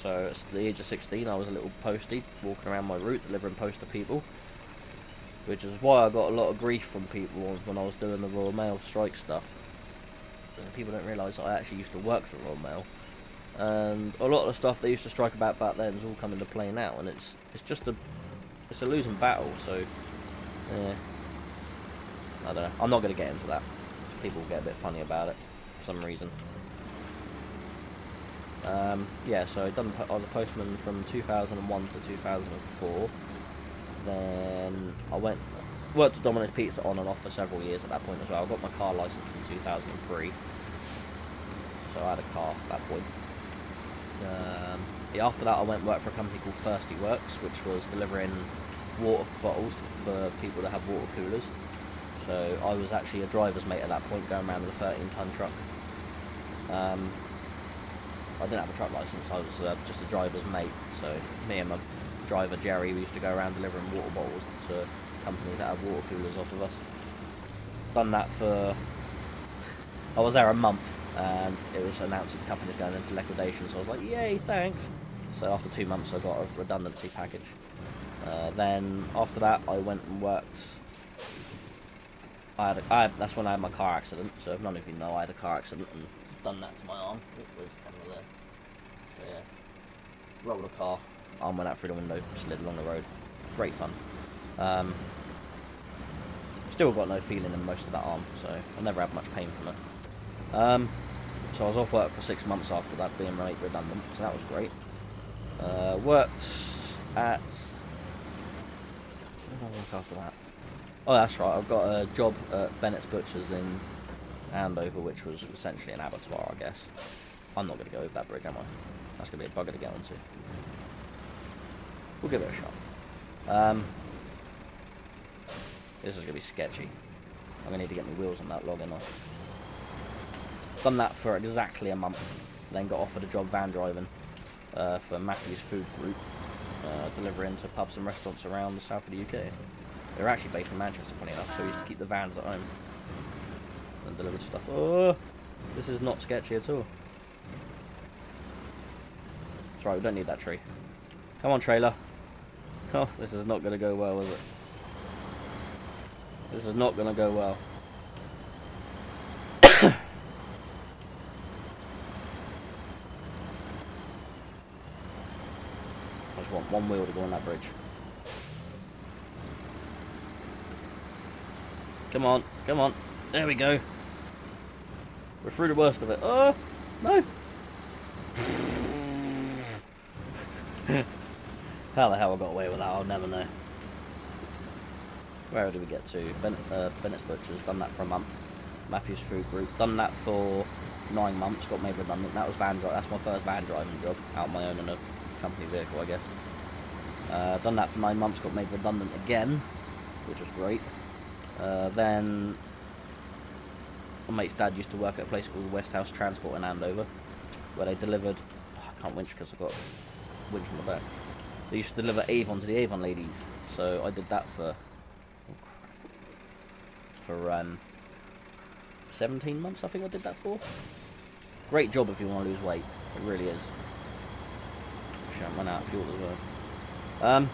So at the age of 16 I was a little postie, walking around my route delivering post to people. Which is why I got a lot of grief from people when I was doing the Royal Mail strike stuff. People don't realise I actually used to work for Royal Mail. And a lot of the stuff they used to strike about back then is all coming to play now, and it's just a losing battle, so yeah. I don't know. I'm not going to get into that. People get a bit funny about it for some reason. Yeah, so I was a postman from 2001 to 2004. Then I worked at Domino's Pizza on and off for several years at that point as well. I got my car license in 2003, so I had a car at that point. Yeah, after that I went and worked for a company called Thirsty Works, which was delivering water bottles for people that have water coolers. So I was actually a driver's mate at that point, going around with a 13-ton truck. I didn't have a truck license, I was just a driver's mate. So me and my driver Jerry, we used to go around delivering water bottles to companies that have water coolers off of us. Done that for... I was there a month, and it was announced that the company was going into liquidation, so I was like, yay, thanks! So after 2 months I got a redundancy package. Then after that I went and worked... that's when I had my car accident, so if none of you know, I had a car accident and done that to my arm. It was kind of there. So yeah, rolled a car, arm went out through the window, slid along the road. Great fun. Still got no feeling in most of that arm, so I never had much pain from it. So I was off work for 6 months after that, being made redundant, so that was great. Worked at... What did I work after that? Oh, that's right, I've got a job at Bennett's Butchers in Andover, which was essentially an abattoir, I guess. I'm not going to go over that bridge, am I? That's going to be a bugger to get onto. We'll give it a shot. This is going to be sketchy. I'm going to need to get my wheels on that login off. Done that for exactly a month. Then got offered a job van driving for Matthew's Food Group, delivering to pubs and restaurants around the south of the UK. They're actually based in Manchester, funny enough, so we used to keep the vans at home and deliver stuff. Oh, this is not sketchy at all. That's right, we don't need that tree. Come on, trailer. Oh, this is not going to go well, is it? This is not going to go well. I just want one wheel to go on that bridge. Come on, come on. There we go. We're through the worst of it. Oh, no. How the hell I got away with that, I'll never know. Where did we get to? Bennett's Butchers, done that for a month. Matthew's Food Group, done that for 9 months, got made redundant. That was that's my first van driving job, out on my own in a company vehicle, I guess. Done that for 9 months, got made redundant again, which was great. Then my mate's dad used to work at a place called West House Transport in Andover, where they delivered, I can't winch because I've got a winch on the back. They used to deliver Avon to the Avon ladies, so I did that for 17 months, I think I did that for. Great job if you want to lose weight, it really is. Shit, I ran out of fuel as well.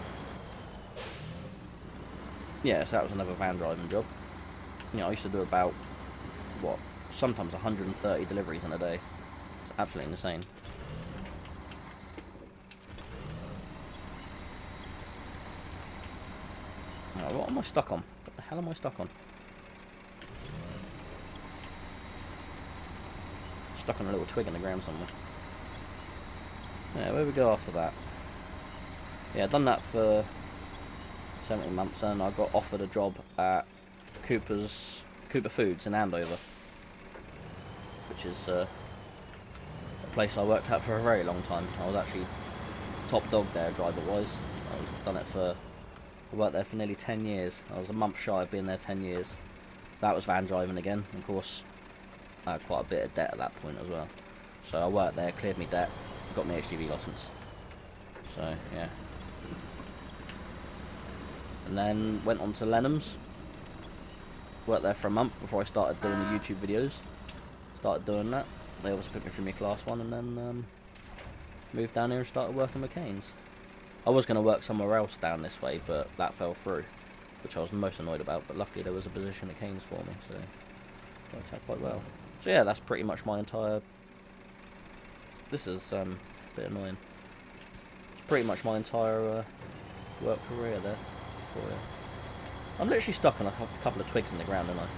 Yeah, so that was another van driving job. You know, I used to do about, what, sometimes 130 deliveries in a day. It's absolutely insane. Oh, what am I stuck on? What the hell am I stuck on? Stuck on a little twig in the ground somewhere. Yeah, where we go after that? Yeah, done that for 17 months, and I got offered a job at Cooper Foods in Andover, which is a place I worked at for a very long time. I was actually top dog there, driver-wise. I worked there for nearly 10 years. I was a month shy of being there 10 years. That was van driving again. Of course, I had quite a bit of debt at that point as well. So I worked there, cleared me debt, got my HGV license. So, yeah. And then went on to Lenham's. Worked there for a month before I started doing the YouTube videos. Started doing that. They obviously put me through my class 1, and then moved down here and started working with Canes. I was going to work somewhere else down this way, but that fell through, which I was most annoyed about. But luckily there was a position at Canes for me, so it worked out quite well. So yeah, that's pretty much my entire... This is a bit annoying. It's pretty much my entire work career there. For you. I'm literally stuck on a couple of twigs in the ground, aren't I?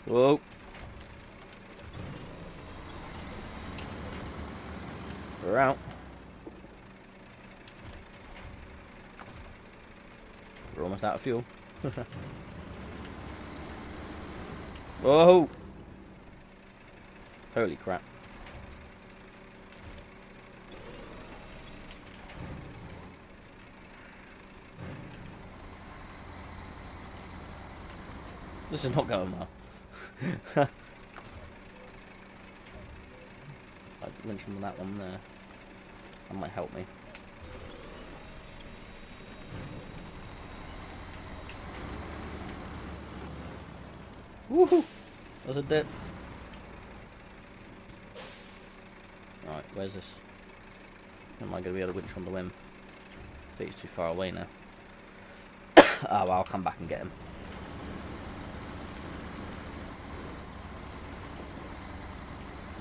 Whoa. We're out. We're almost out of fuel. Whoa! Holy crap. This is not going well. I mentioned that one there. That might help me. Woohoo! There's a dip. Right, where's this? Am I going to be able to winch on the whim? I think he's too far away now. Oh, well, I'll come back and get him.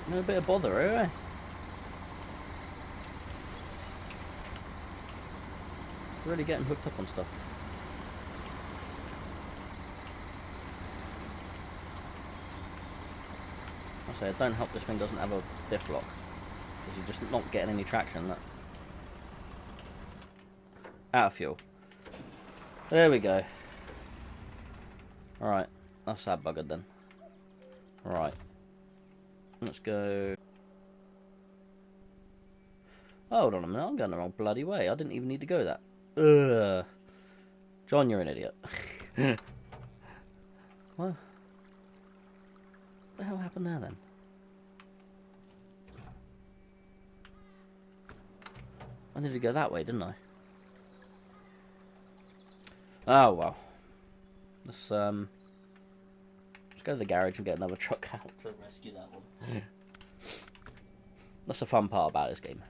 No bit of bother, eh? Really getting hooked up on stuff. I say, it don't help this thing doesn't have a diff lock, because you're just not getting any traction. Look. Out of fuel. There we go. Alright, that's that buggered then. Alright. Let's go. Oh, hold on a minute, I'm going the wrong bloody way. I didn't even need to go that. Ugh. John, you're an idiot. What the hell happened there then? I needed to go that way, didn't I? Oh well. Let's go to the garage and get another truck out to rescue that one. That's the fun part about this game.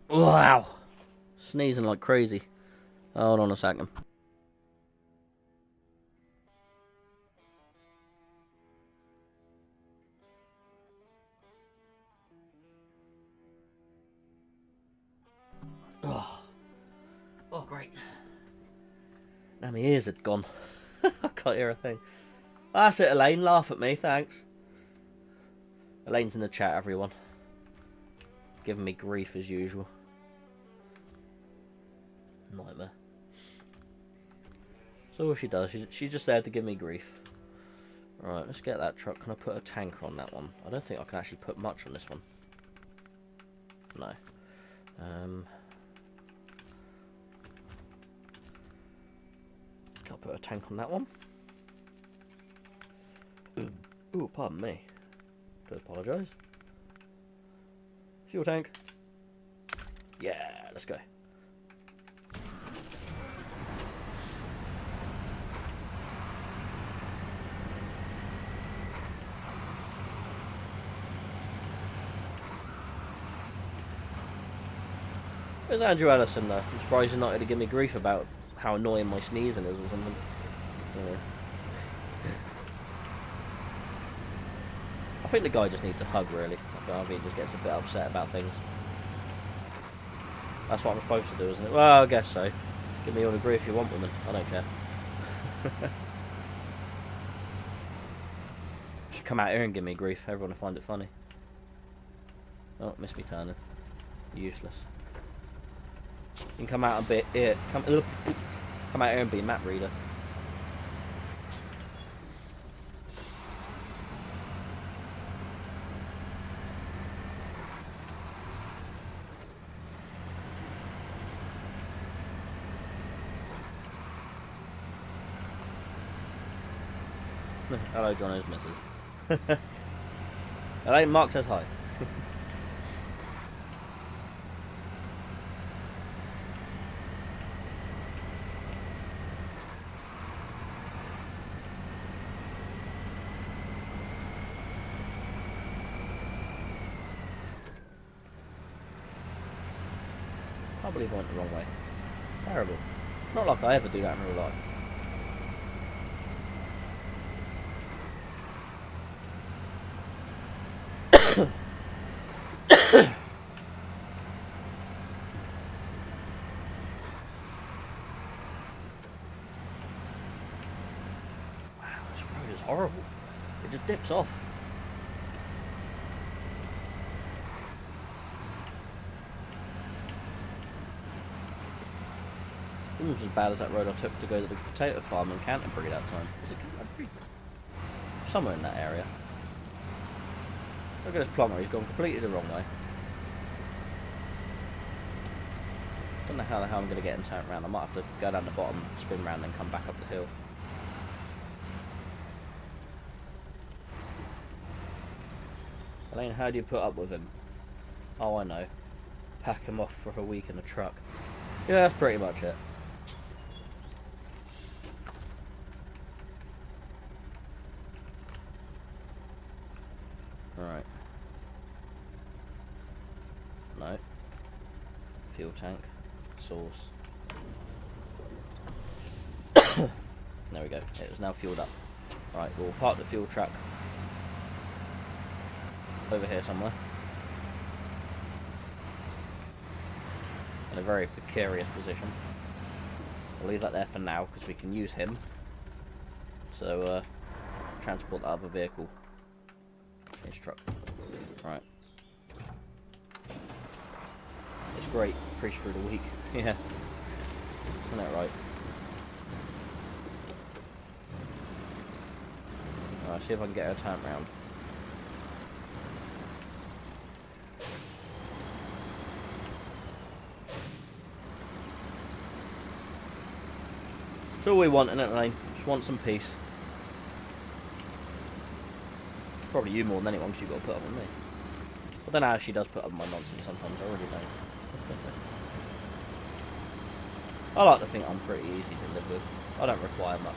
Wow. Sneezing like crazy. Hold on a second. Oh, great. Now my ears had gone. I can't hear a thing. That's it, Elaine. Laugh at me, thanks. Elaine's in the chat, everyone. Giving me grief as usual. Nightmare. So all she does, she's just there to give me grief. Right, let's get that truck. Can I put a tanker on that one? I don't think I can actually put much on this one. No. Can I put a tank on that one? Ooh, pardon me. Do apologise. Fuel tank. Yeah, let's go. Where's Andrew Ellison though? I'm surprised he's not going to give me grief about how annoying my sneezing is or something. Yeah. I think the guy just needs a hug, really. I think he just gets a bit upset about things. That's what I'm supposed to do, isn't it? Well, I guess so. Give me all the grief you want, woman. I don't care. Should come out here and give me grief. Everyone will find it funny. Oh, missed me turning. Useless. You can come out and be here. Come out here and be a map reader. Hello, Jono's missus. Hello, Mark says hi. Can't believe I went the wrong way. Terrible. Not like I ever do that in real life. Wow, this road is horrible. It just dips off. Almost as bad as that road I took to go to the potato farm in Canterbury that time. Was it Canterbury? Somewhere in that area. Look at this plumber, he's gone completely the wrong way. Don't know how the hell I'm going to get him turned around. I might have to go down the bottom, spin round, then come back up the hill. Elaine, how do you put up with him? Oh, I know. Pack him off for a week in a truck. Yeah, that's pretty much it. Right. No. Fuel tank. Source. There we go. It is now fueled up. Right, we'll park the fuel truck over here somewhere. In a very precarious position. We'll leave that there for now because we can use him to transport the other vehicle. Change truck. Right. It's great. Preach through the week. Yeah. Isn't that right? Alright, see if I can get her turned round. That's all we want in it, Lane. Just want some peace. Probably you more than anyone, because you've got to put up with me. I don't know how she does put up with my nonsense sometimes, I really don't. I like to think I'm pretty easy to live with. I don't require much.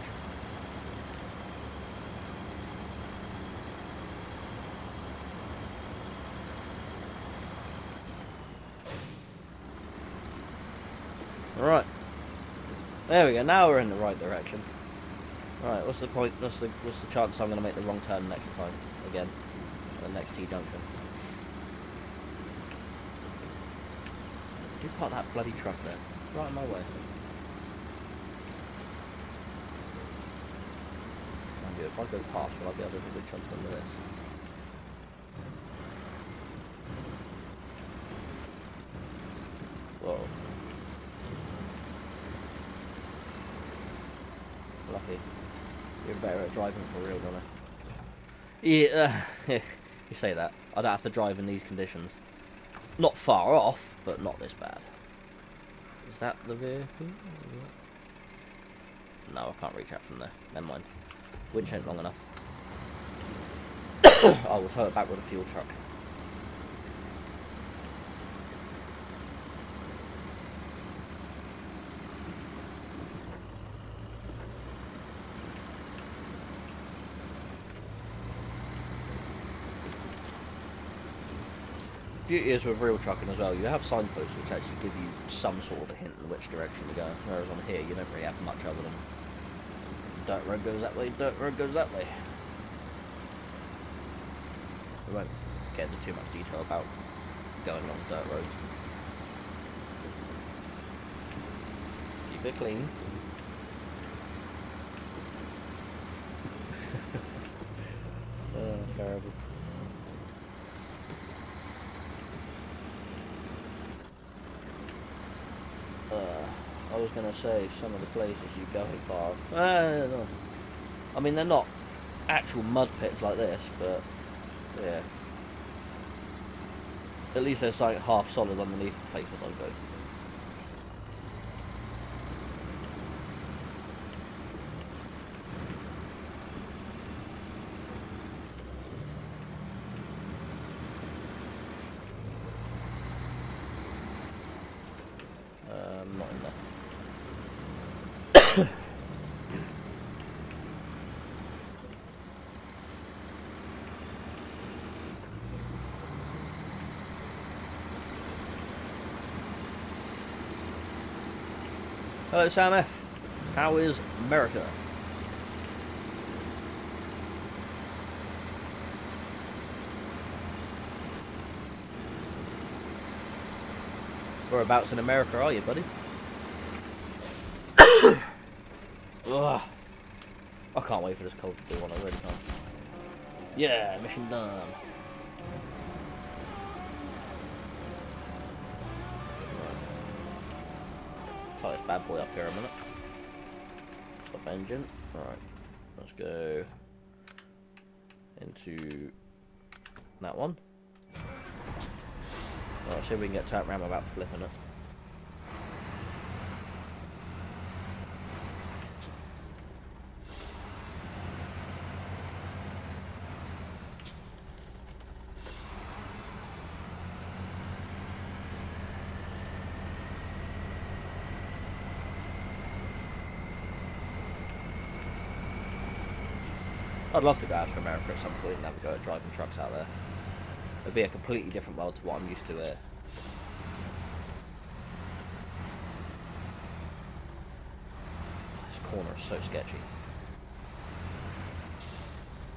Right. There we go. Now we're in the right direction. Right. What's the point? What's the chance I'm going to make the wrong turn next time? Again. At the next T-junction. You park that bloody truck there. Right in my way. Mind you, if I go past, will I be able to do a good chance under this? Whoa. Lucky. You're better at driving for real, Runner. Yeah, you say that. I don't have to drive in these conditions. Not far off, but not this bad. Is that the vehicle? No, I can't reach out from there. Never mind. Winch ain't long enough. I will tow it back with a fuel truck. Beauty is with real trucking as well, you have signposts which actually give you some sort of a hint in which direction to go, whereas on here you don't really have much other than dirt road goes that way, dirt road goes that way. We won't get into too much detail about going along dirt roads. Keep it clean. Terrible. I was going to say some of the places you go far. No. I mean, they're not actual mud pits like this, but yeah. At least there's something half solid underneath the places I go. Not in there. Hello Sam F. How is America? Whereabouts in America are you, buddy? Ugh. I can't wait for this cold to do one, I really can't. Yeah, mission done. Fire this bad boy up here a minute. Stop engine. Alright, let's go into that one. Alright, see if we can get turned around without flipping it. I'd love to go out to America at some point and have a go at driving trucks out there. It'd be a completely different world to what I'm used to here. This corner is so sketchy.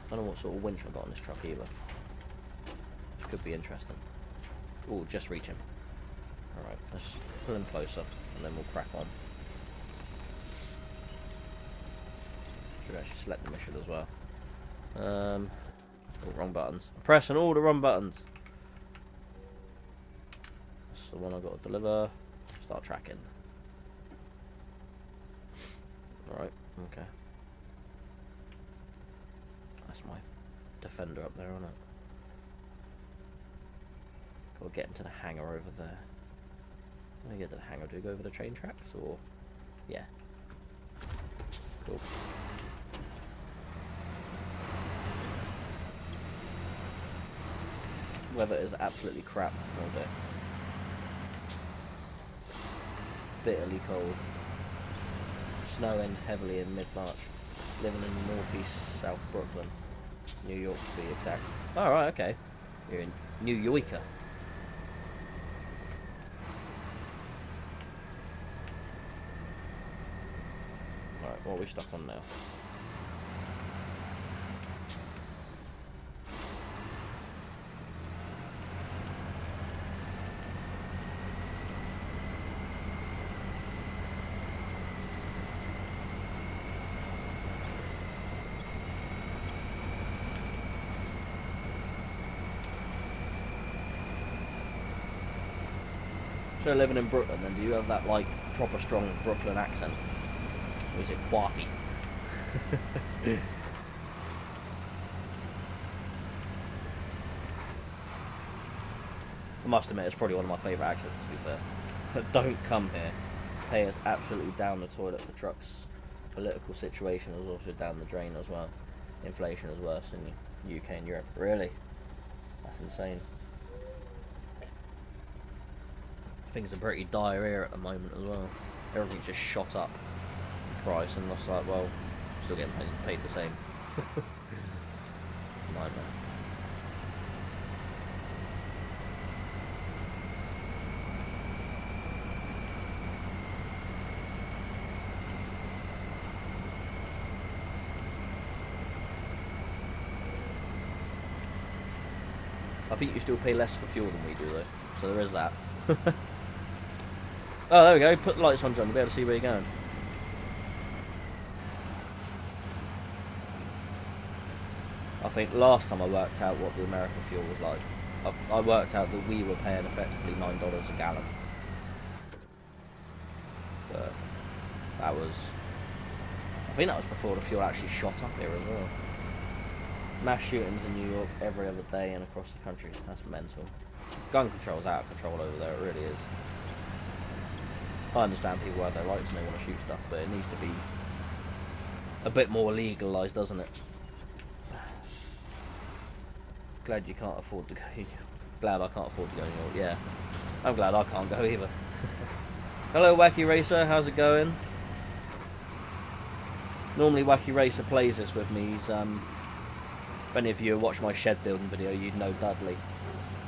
I don't know what sort of winch I've got on this truck either. This could be interesting. Ooh, just reach him. Alright, let's pull him closer and then we'll crack on. Should actually select the mission as well. Oh, wrong buttons. I'm pressing all the wrong buttons. That's the one I've got to deliver. Start tracking. Alright, okay. That's my defender up there, isn't it? Gotta get him to the hangar over there. When I get to the hangar, do we go over the train tracks or? Yeah. Cool. Weather is absolutely crap all day. Bitterly cold. Snowing heavily in mid-March. Living in northeast South Brooklyn, New York to be exact. Oh, right, okay. You're in New Yorker. What are we stuck on now? So living in Brooklyn, then do you have that like proper strong Brooklyn accent? Or is it coffee? I must admit, it's probably one of my favourite accents, to be fair. Don't come here. Pay us absolutely down the toilet for trucks. Political situation is also down the drain as well. Inflation is worse in the UK and Europe. Really? That's insane. Things are pretty dire here at the moment as well. Everything's just shot up in price, and that's like, well, still getting paid the same. Nightmare. I think you still pay less for fuel than we do though, so there is that. Oh, there we go, put the lights on, John, you'll be able to see where you're going. I think last time I worked out what the American fuel was like, I worked out that we were paying effectively $9 a gallon. But that was, I think that was before the fuel actually shot up here as well. Mass shootings in New York every other day and across the country, that's mental. Gun control's out of control over there, it really is. I understand people have their rights and they want to shoot stuff, but it needs to be a bit more legalised, doesn't it? Glad you can't afford to go. Glad I can't afford to go in York, yeah. I'm glad I can't go either. Hello Wacky Racer, how's it going? Normally Wacky Racer plays this with me. He's, if any of you watch my shed building video, you'd know Dudley.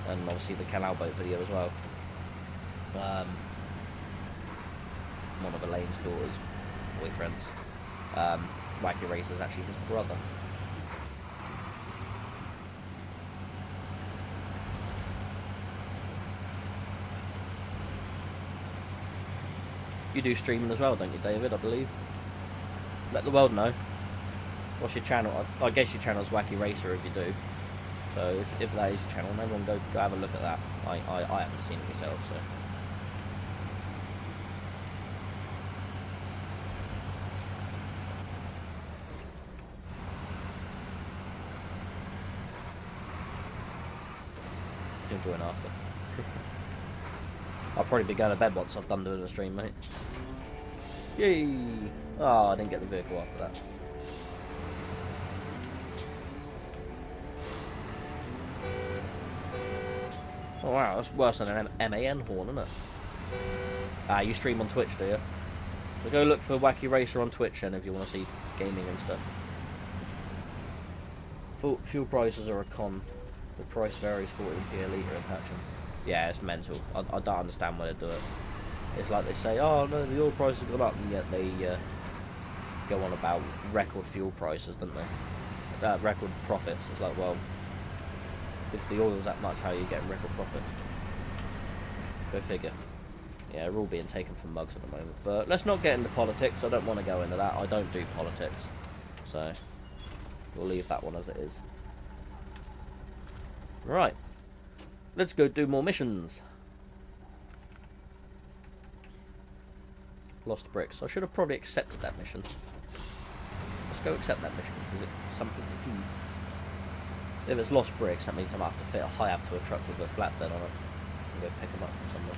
And obviously the canal boat video as well. One of Elaine's daughter's boyfriends. Wacky Racer is actually his brother. You do streaming as well, don't you, David, I believe? Let the world know. What's your channel? I guess your channel's Wacky Racer if you do. So if that is your channel, everyone go have a look at that. I haven't seen it myself, so. You'll join after. I'll probably be going to bed once I've done doing the stream, mate. Yay! Oh, I didn't get the vehicle after that. Oh wow, that's worse than an MAN horn, isn't it? Ah, you stream on Twitch, do you? So go look for Wacky Racer on Twitch then if you want to see gaming and stuff. Fuel prices are a con. The price varies 14p a litre attachment. Yeah, it's mental. I don't understand why they do it. It's like they say, oh no, the oil price has gone up, and yet they go on about record fuel prices, don't they? Record profits. It's like, well, if the oil's that much, how are you getting record profit? Go figure. Yeah, we're all being taken from mugs at the moment. But let's not get into politics. I don't want to go into that. I don't do politics. So, we'll leave that one as it is. Right. Let's go do more missions. Lost bricks. I should have probably accepted that mission. Let's go accept that mission. Is it something to do? If it's lost bricks, that means I'm going to have to fit a high-ab to a truck with a flatbed on it. And go pick them up from somewhere.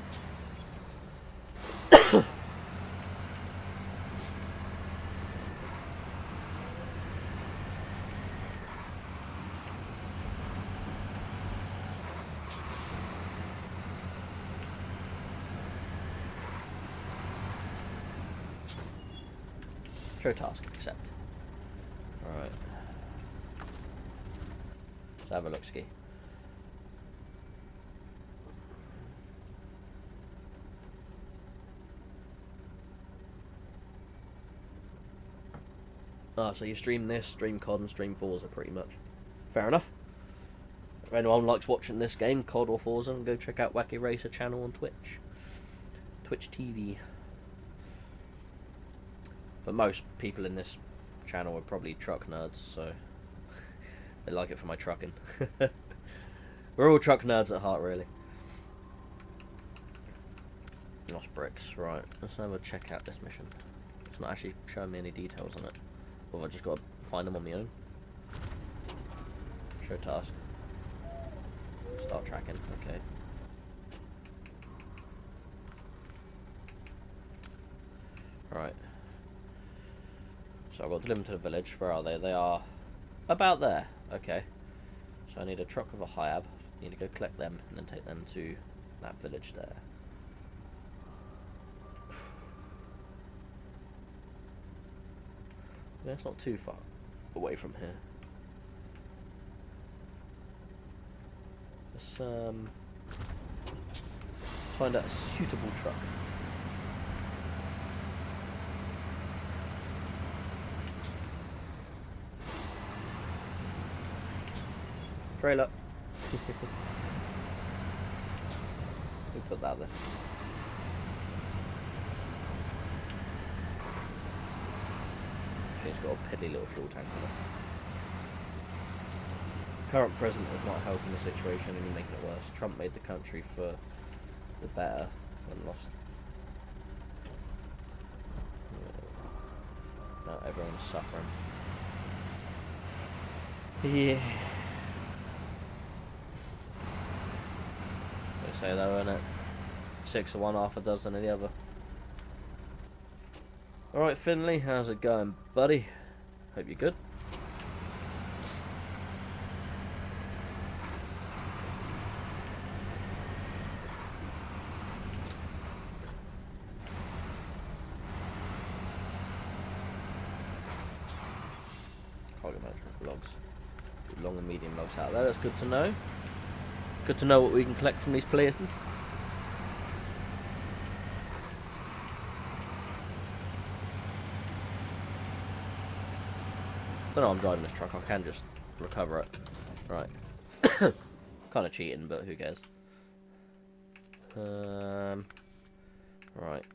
Show task, accept. Alright. Let's have a look, ski. Ah, so you stream this, stream COD, and stream Forza, pretty much. Fair enough. If anyone likes watching this game, COD or Forza, go check out Wacky Racer channel on Twitch. Twitch TV. But most people in this channel are probably truck nerds, so they like it for my trucking. We're all truck nerds at heart, really. Lost bricks, right. Let's have a check out this mission. It's not actually showing me any details on it. Or have I just got to find them on my own? Show task. Start tracking, okay. Right. So I've got to deliver them to the village. Where are they? They are about there. Okay. So I need a truck with a Hiab. Need to go collect them and then take them to that village there. Yeah, it's not too far away from here. Let's find out a suitable truck. Trailer. We put that there. It's got a piddly little fuel tank on it. Current president is not helping the situation, only making it worse. Trump made the country for the better and lost. Now everyone's suffering. Yeah. They say though, isn't it? 6 of one, half a dozen of the other. Alright, Finley, how's it going, buddy? Hope you're good. Cargo management logs. Long and medium logs out there, that's good to know. Good to know what we can collect from these places. I don't know I'm driving this truck, I can just recover it. Right. Kind of cheating, but who cares. Right.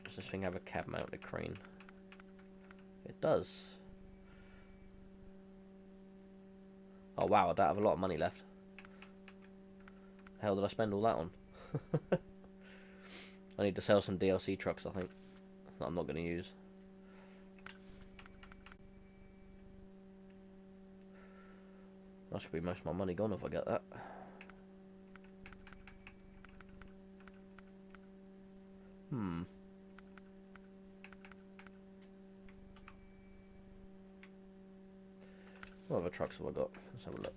Does this thing have a cab mounted crane? It does. Oh wow, I don't have a lot of money left. The hell did I spend all that on? I need to sell some DLC trucks, I think. That I'm not going to use. That's going to be most of my money gone if I get that. What other trucks have I got? Let's have a look.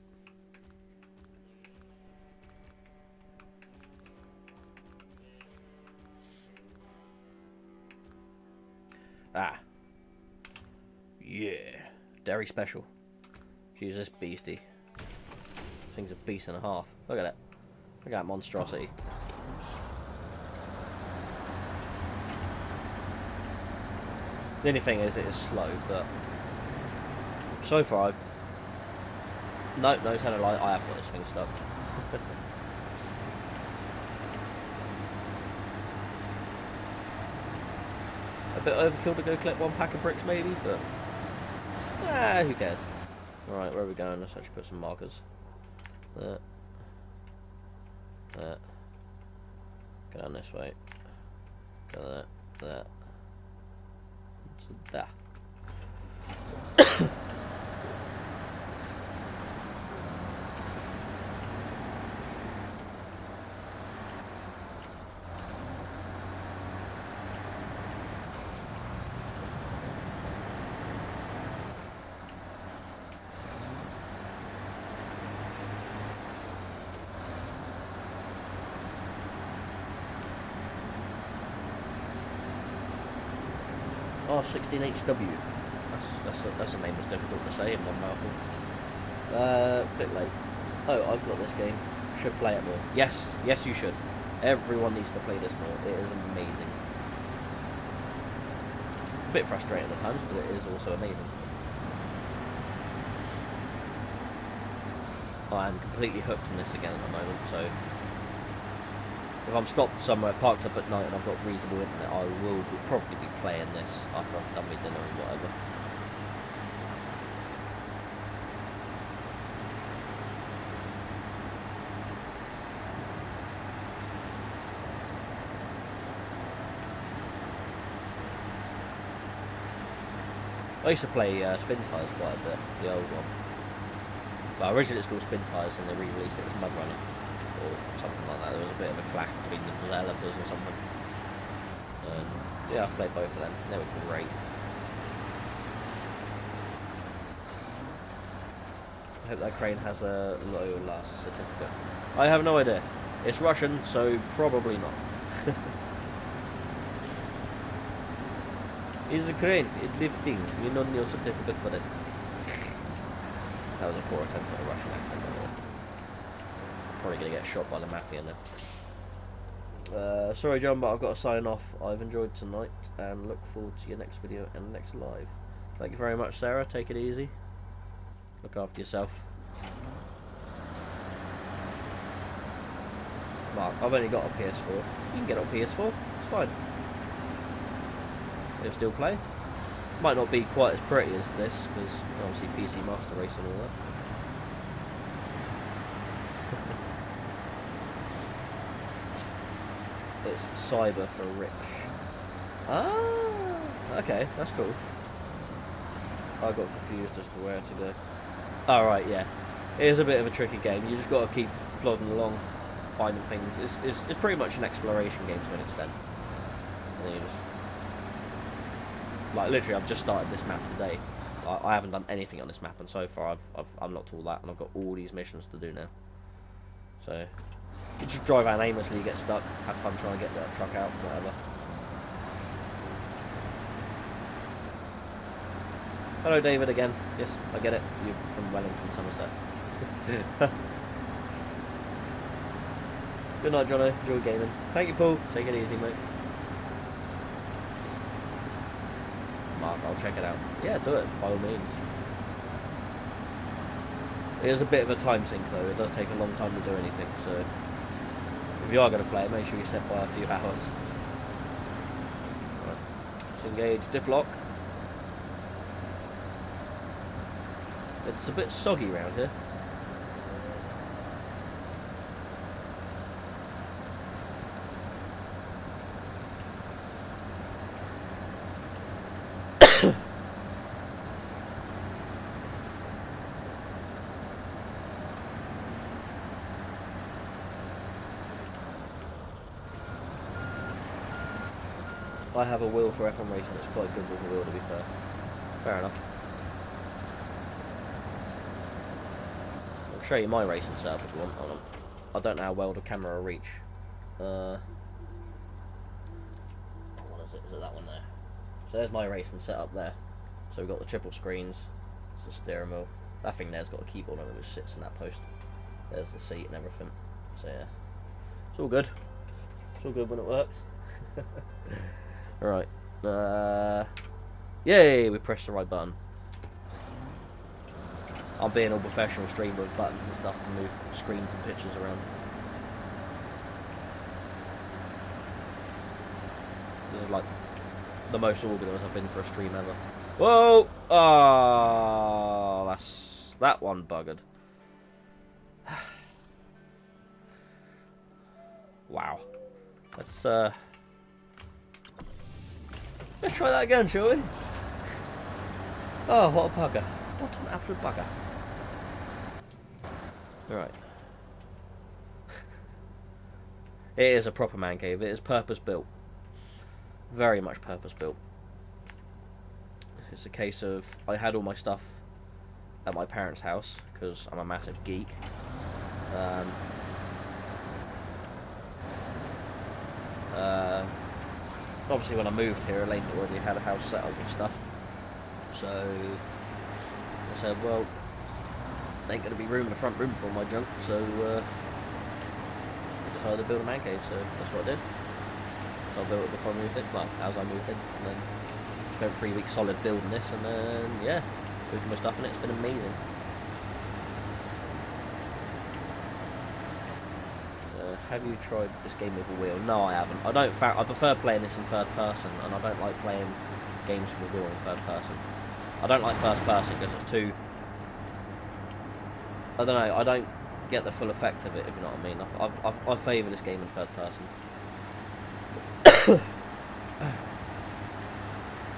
Ah. Yeah. Dairy special. Use this beastie. Thing's a beast and a half. Look at it. Look at that monstrosity. The only thing is it is slow, but so far I've... No, tell a lie, I have got this thing stuck. A bit overkill to go collect one pack of bricks maybe, but... who cares? Alright, where are we going? Let's actually put some markers. There. There. Go down this way. Go there. There. To there. Oh, 16HW. That's a name that's difficult to say in one mouthful. Bit late. Oh, I've got this game. Should play it more. Yes, you should. Everyone needs to play this more. It is amazing. bit frustrating at times, but it is also amazing. I am completely hooked on this again at the moment, so if I'm stopped somewhere, parked up at night, and I've got reasonable internet, I will probably be playing this after I've done my dinner and whatever. I used to play Spin Tires quite a bit, the old one. Well, originally it's called Spin Tires, and they re-released it as Mud Runner, or something like that. There was a bit of a clash between the developers or something. Yeah, I played both of them. They were great. I hope that crane has a low last certificate. I have no idea. It's Russian, so probably not. It's a crane. It lifts things. You don't need a certificate for that. That was a poor attempt at a Russian accent. Probably going to get shot by the mafia now. Sorry, John, but I've got to sign off. I've enjoyed tonight and look forward to your next video and next live. Thank you very much, Sarah. Take it easy. Look after yourself. Mark, I've only got a PS4. You can get it on PS4. It's fine. It'll still play. Might not be quite as pretty as this, because obviously PC Master Race and all that. It's cyber for rich. Ah, okay, that's cool. I got confused as to where to go. Alright, yeah. It is a bit of a tricky game. You just got to keep plodding along, finding things. It's pretty much an exploration game to an extent. And then you just... Like, literally, I've just started this map today. I haven't done anything on this map, and so far I've unlocked all that, and I've got all these missions to do now. So, you just drive around aimlessly, you get stuck, have fun trying to get that truck out, whatever. Hello, David, again. Yes, I get it. You're from Wellington, Somerset. Good night, Jono. Enjoy gaming. Thank you, Paul. Take it easy, mate. Mark, I'll check it out. Yeah, do it, by all means. It is a bit of a time sink, though. It does take a long time to do anything, so... If you are going to play it, make sure you set by a few hours. Right. Let's engage diff lock. It's a bit soggy around here. I have a wheel for F1 racing that's quite good with a wheel, to be fair. Fair enough. I'll show you my racing setup if you want. Hold on. I don't know how well the camera will reach. What is it? Is it that one there? So there's my racing setup there. So we've got the triple screens. It's the steering wheel. That thing there's got a keyboard on it which sits in that post. There's the seat and everything. So yeah. It's all good. It's all good when it works. Right. Yay! We pressed the right button. I'm being all professional streamer with buttons and stuff to move screens and pictures around. This is like the most organised I've been for a stream ever. Whoa! Oh, that's that one buggered. Wow. Let's try that again, shall we? Oh, what a bugger. What an absolute bugger. Right. It is a proper man cave. It is purpose built. Very much purpose built. It's a case of I had all my stuff at my parents' house because I'm a massive geek. Obviously when I moved here, Elaine already had a house set up with stuff. So I said, well, there ain't going to be room in the front room for all my junk, so I decided to build a man cave, so that's what I did. So I built it before I moved in, well, as I moved in, and then spent 3 weeks solid building this, and then yeah, putting my stuff in it. It's been amazing. Have you tried this game with a wheel? No, I haven't. I prefer playing this in third person, and I don't like playing games with a wheel in third person. I don't like first person because it's too. I don't know. I don't get the full effect of it, if you know what I mean. I favour this game in third person.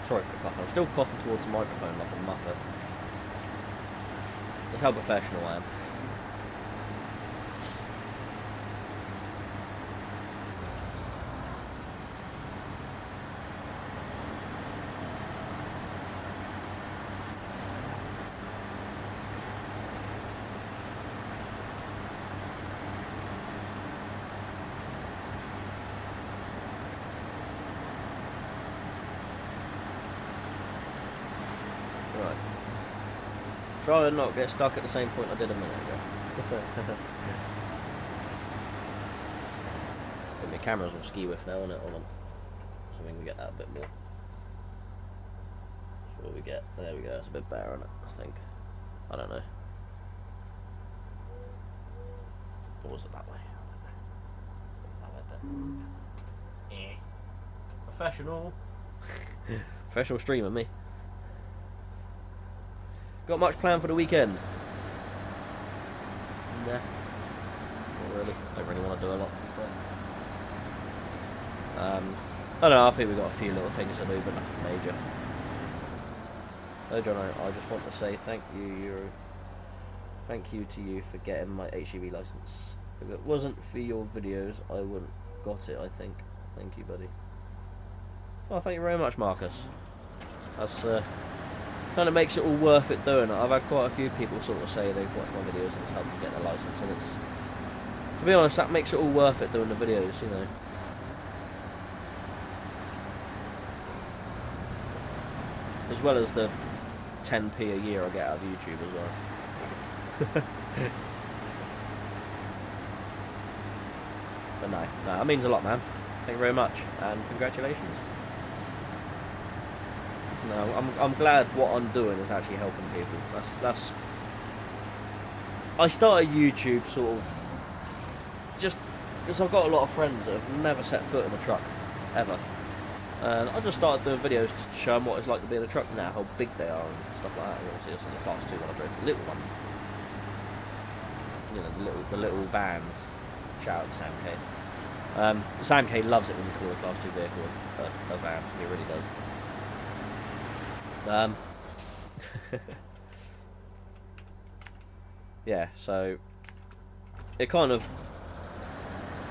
Sorry for the cough. I'm still coughing towards the microphone like a muppet. That's how professional I am. Right. Try and not get stuck at the same point I did a minute ago. My camera's on ski with now, isn't it? Hold on. So we can get that a bit more. So what we get? There we go. It's a bit better, isn't it? I think. I don't know. Or was it that way? I don't know. Yeah. Professional. Professional streamer, me. Got much planned for the weekend? Nah. Not really. Don't really want to do a lot. I don't know, I think we've got a few little things to do, but nothing major. No, John, I just want to say thank you to you for getting my HGV license. If it wasn't for your videos, I wouldn't got it, I think. Thank you, buddy. Oh, thank you very much, Marcus. That's kind of makes it all worth it doing it. I've had quite a few people sort of say they've watched my videos and it's helped them get their license, and it's, to be honest, that makes it all worth it doing the videos, you know. As well as the 10p a year I get out of YouTube as well. But no, that means a lot, man. Thank you very much, and congratulations. No, I'm glad what I'm doing is actually helping people. That's. I started YouTube sort of just because I've got a lot of friends that have never set foot in a truck ever. And I just started doing videos to show them what it's like to be in a truck now, how big they are and stuff like that. You obviously this is the class 2 when I drove the little ones. You know, the little vans. Shout out to Sam K. Sam K loves it when we call a class 2 vehicle a van. He really does. Yeah, so it kind of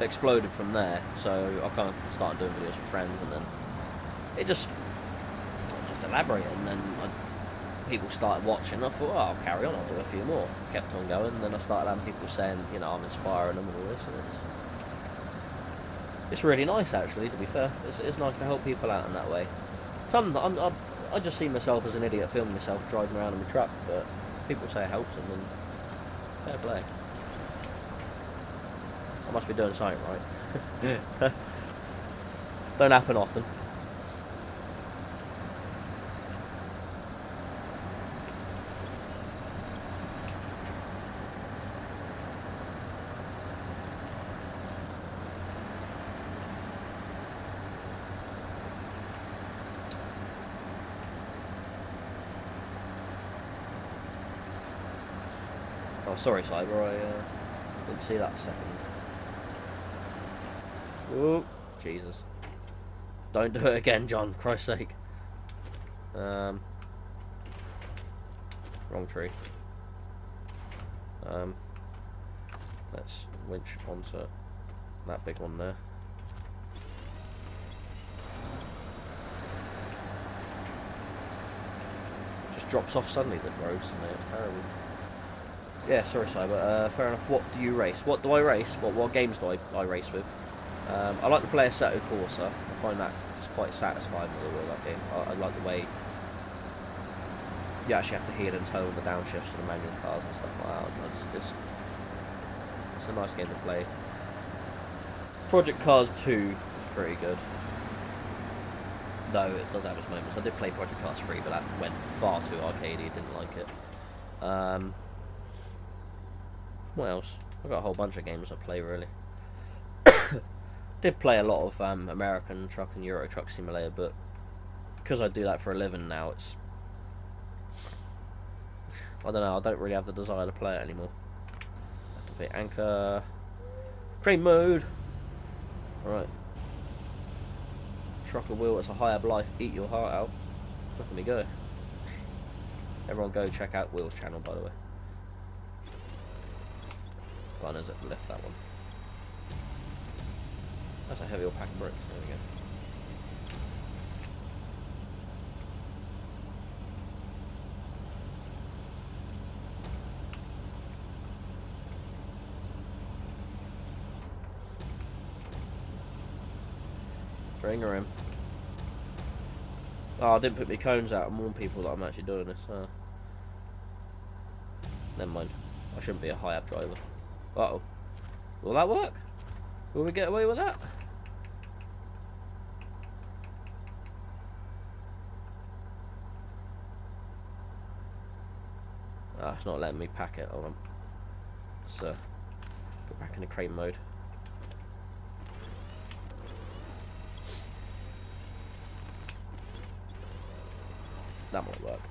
exploded from there. So I kind of started doing videos with friends, and then it just elaborated, and then people started watching. I thought, oh, I'll carry on, I'll do a few more. Kept on going, and then I started having people saying, you know, I'm inspiring them and all this, and it's really nice, actually, to be fair. It's nice to help people out in that way. I just see myself as an idiot filming myself driving around in my truck, but people say it helps them, and fair play. I must be doing something right. Don't happen often. Oh, sorry, Cyber, I didn't see that a second. Oh, Jesus. Don't do it again, John, Christ's sake. Wrong tree. Let's winch onto that big one there. Just drops off suddenly, the roads, and it's terrible. Yeah, sorry, Cyber. Fair enough. What do you race? What do I race? What games do I race with? I like to play Assetto Corsa. I find that it's quite satisfying with the wheel, that game. I like the way you actually have to heel and toe the downshifts for the manual cars and stuff like that. It's a nice game to play. Project Cars 2 is pretty good. Though it does have its moments. I did play Project Cars 3, but that went far too arcadey, didn't like it. What else? I've got a whole bunch of games I play, really. Did play a lot of American Truck and Euro Truck Simulator, but because I do that for a living now, it's... I don't know, I don't really have the desire to play it anymore. Activate anchor. Crane mode! Alright. Truck and Wheel, it's a high up life, eat your heart out. Look at me go. Everyone go check out Will's channel, by the way. Gunners left that one. That's a heavy old pack of bricks, there we go. Bring her in. Oh, I didn't put my cones out and warn people that I'm actually doing this. Never mind. I shouldn't be a high-up driver. Uh-oh. Will that work? Will we get away with that? Ah, it's not letting me pack it. Hold on. Let's go back into crane mode. That might work.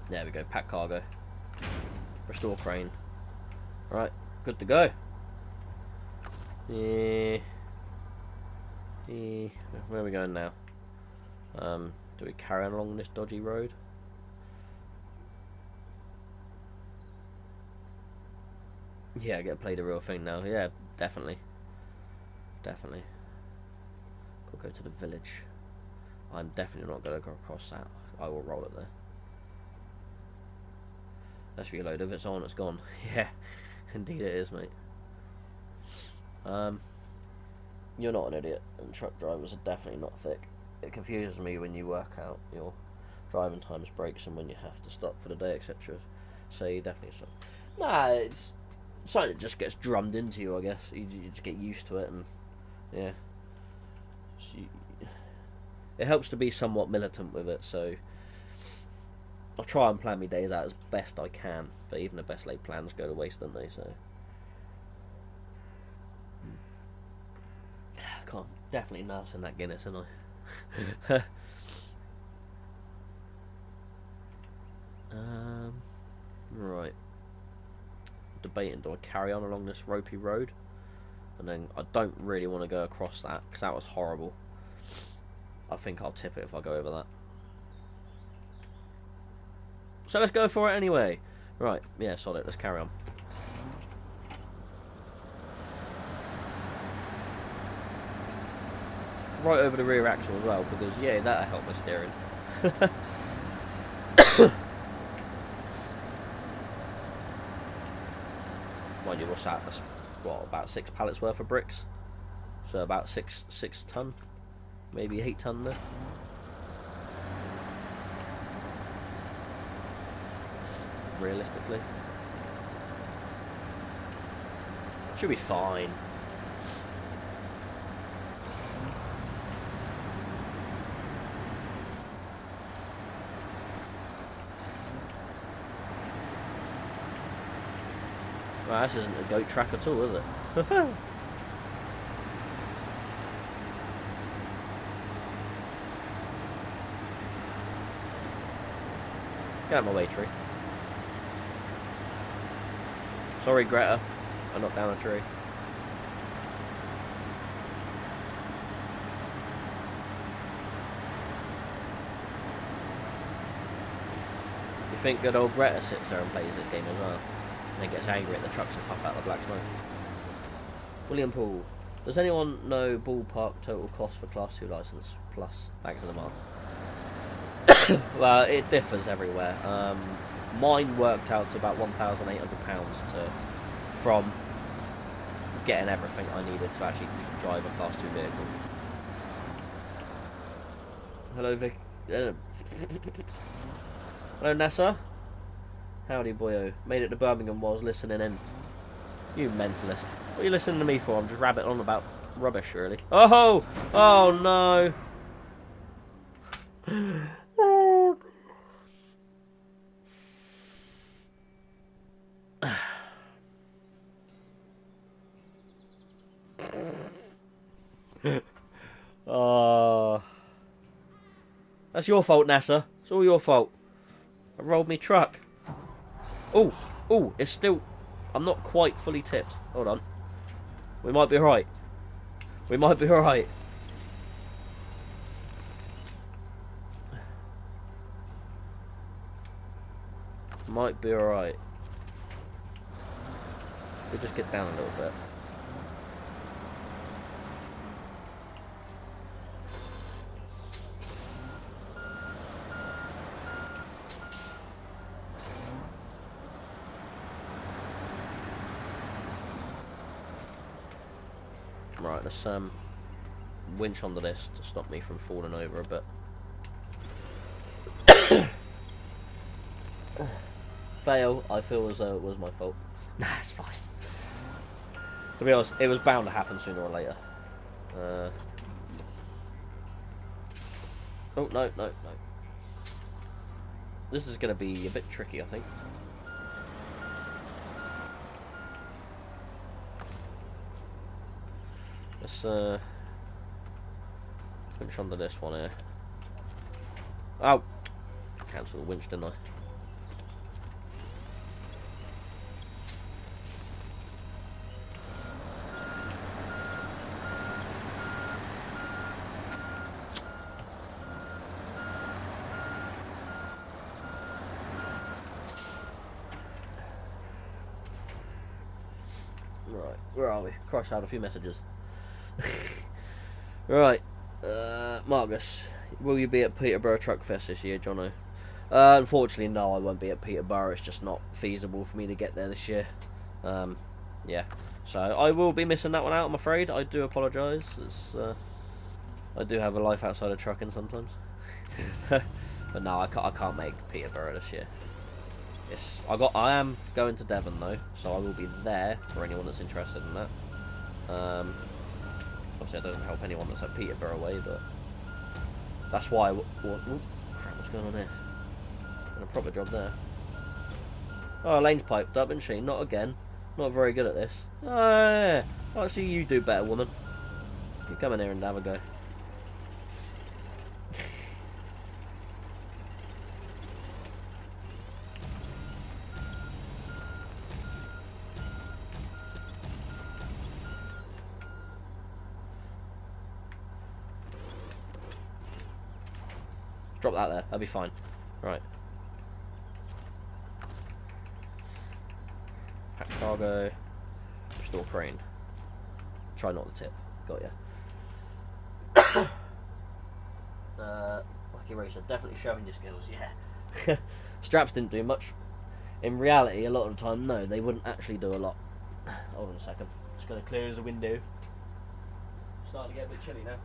There we go, pack cargo. Restore crane. Right, good to go. Yeah. Where are we going now? Do we carry on along this dodgy road? Yeah, I get to play the real thing now. Yeah, definitely. Definitely. Go to the village. I'm definitely not going to go across that. I will roll it there. Let's reload. If it's on, it's gone. Yeah, indeed it is, mate. You're not an idiot, and truck drivers are definitely not thick. It confuses me when you work out your driving times, breaks, and when you have to stop for the day, etc. So you definitely stop. Nah, it's something that just gets drummed into you, I guess. You just get used to it, and yeah. So it helps to be somewhat militant with it, so I'll try and plan my days out as best I can, but even the best laid plans go to waste, don't they? So God, definitely nursing that Guinness, isn't I? Right. Debating, do I carry on along this ropey road? And then I don't really want to go across that, because that was horrible. I think I'll tip it if I go over that. So let's go for it anyway. Right, yeah, solid, let's carry on. Right over the rear axle as well, because yeah, that'll help my steering. Mind you, what's that? That's what, about 6 pallets worth of bricks? So about 6 ton, maybe 8 ton there. Realistically, should be fine. Well, this isn't a goat track at all, is it? Get out of my way, tree. Sorry, Greta. I knocked down a tree. You think good old Greta sits there and plays this game as well? And then gets angry at the trucks and puff out the black smoke. William Poole. Does anyone know ballpark total cost for Class 2 licence? Plus, thanks in advance. Well, it differs everywhere. Mine worked out to about £1,800 from getting everything I needed to actually drive a Class 2 vehicle. Hello, Vic. Hello, Nessa. Howdy, boyo. Made it to Birmingham while I was listening in. You mentalist. What are you listening to me for? I'm just rabbiting on about rubbish, really. Oh! Oh, no! Oh. Oh. That's your fault, NASA. It's all your fault. I rolled me truck. Oh, oh, it's still... I'm not quite fully tipped. Hold on. We might be alright. We might be alright. Might be alright. We just get down a little bit. Right, let's winch onto this to stop me from falling over a bit. Fail, I feel as though it was my fault. Nah, it's fine. To be honest, it was bound to happen sooner or later. Oh, no, no, no. This is going to be a bit tricky, I think. Let's winch onto this one here. Oh! Cancel the winch, didn't I? Right, where are we? Crossed out a few messages. Right, Marcus, will you be at Peterborough Truck Fest this year, Jono? Unfortunately, no, I won't be at Peterborough. It's just not feasible for me to get there this year. Yeah, so I will be missing that one out, I'm afraid. I do apologise. I do have a life outside of trucking sometimes. But no, I can't make Peterborough this year. I am going to Devon though, so I will be there for anyone that's interested in that. Obviously, it doesn't help anyone that's at Peterborough way, but that's why. Oh, crap! What's going on here? Done a proper job there. Oh, Elaine's piped up, isn't she? Not again. Not very good at this. Oh, yeah. I see you do better, woman. You come in here and have a go. Drop that there. That'll be fine. Right. Pack cargo. Restore crane. Try not to tip. Got ya. Lucky Racer. Definitely showing your skills. Yeah. Straps didn't do much. In reality, a lot of the time, no, they wouldn't actually do a lot. Hold on a second. Just going to clear the window. Starting to get a bit chilly now.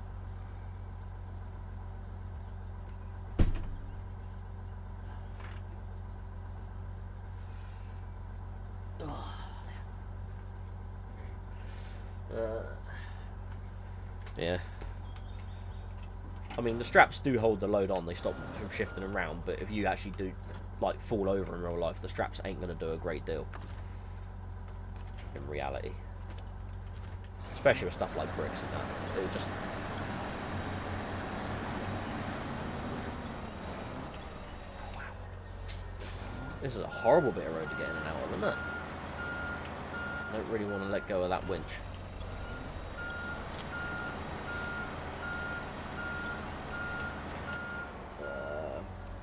Yeah. I mean, the straps do hold the load on. They stop from shifting around. But if you actually do, like, fall over in real life, the straps ain't going to do a great deal. In reality. Especially with stuff like bricks and that. It'll just... Wow. This is a horrible bit of road to get in and out of, isn't it? I don't really want to let go of that winch.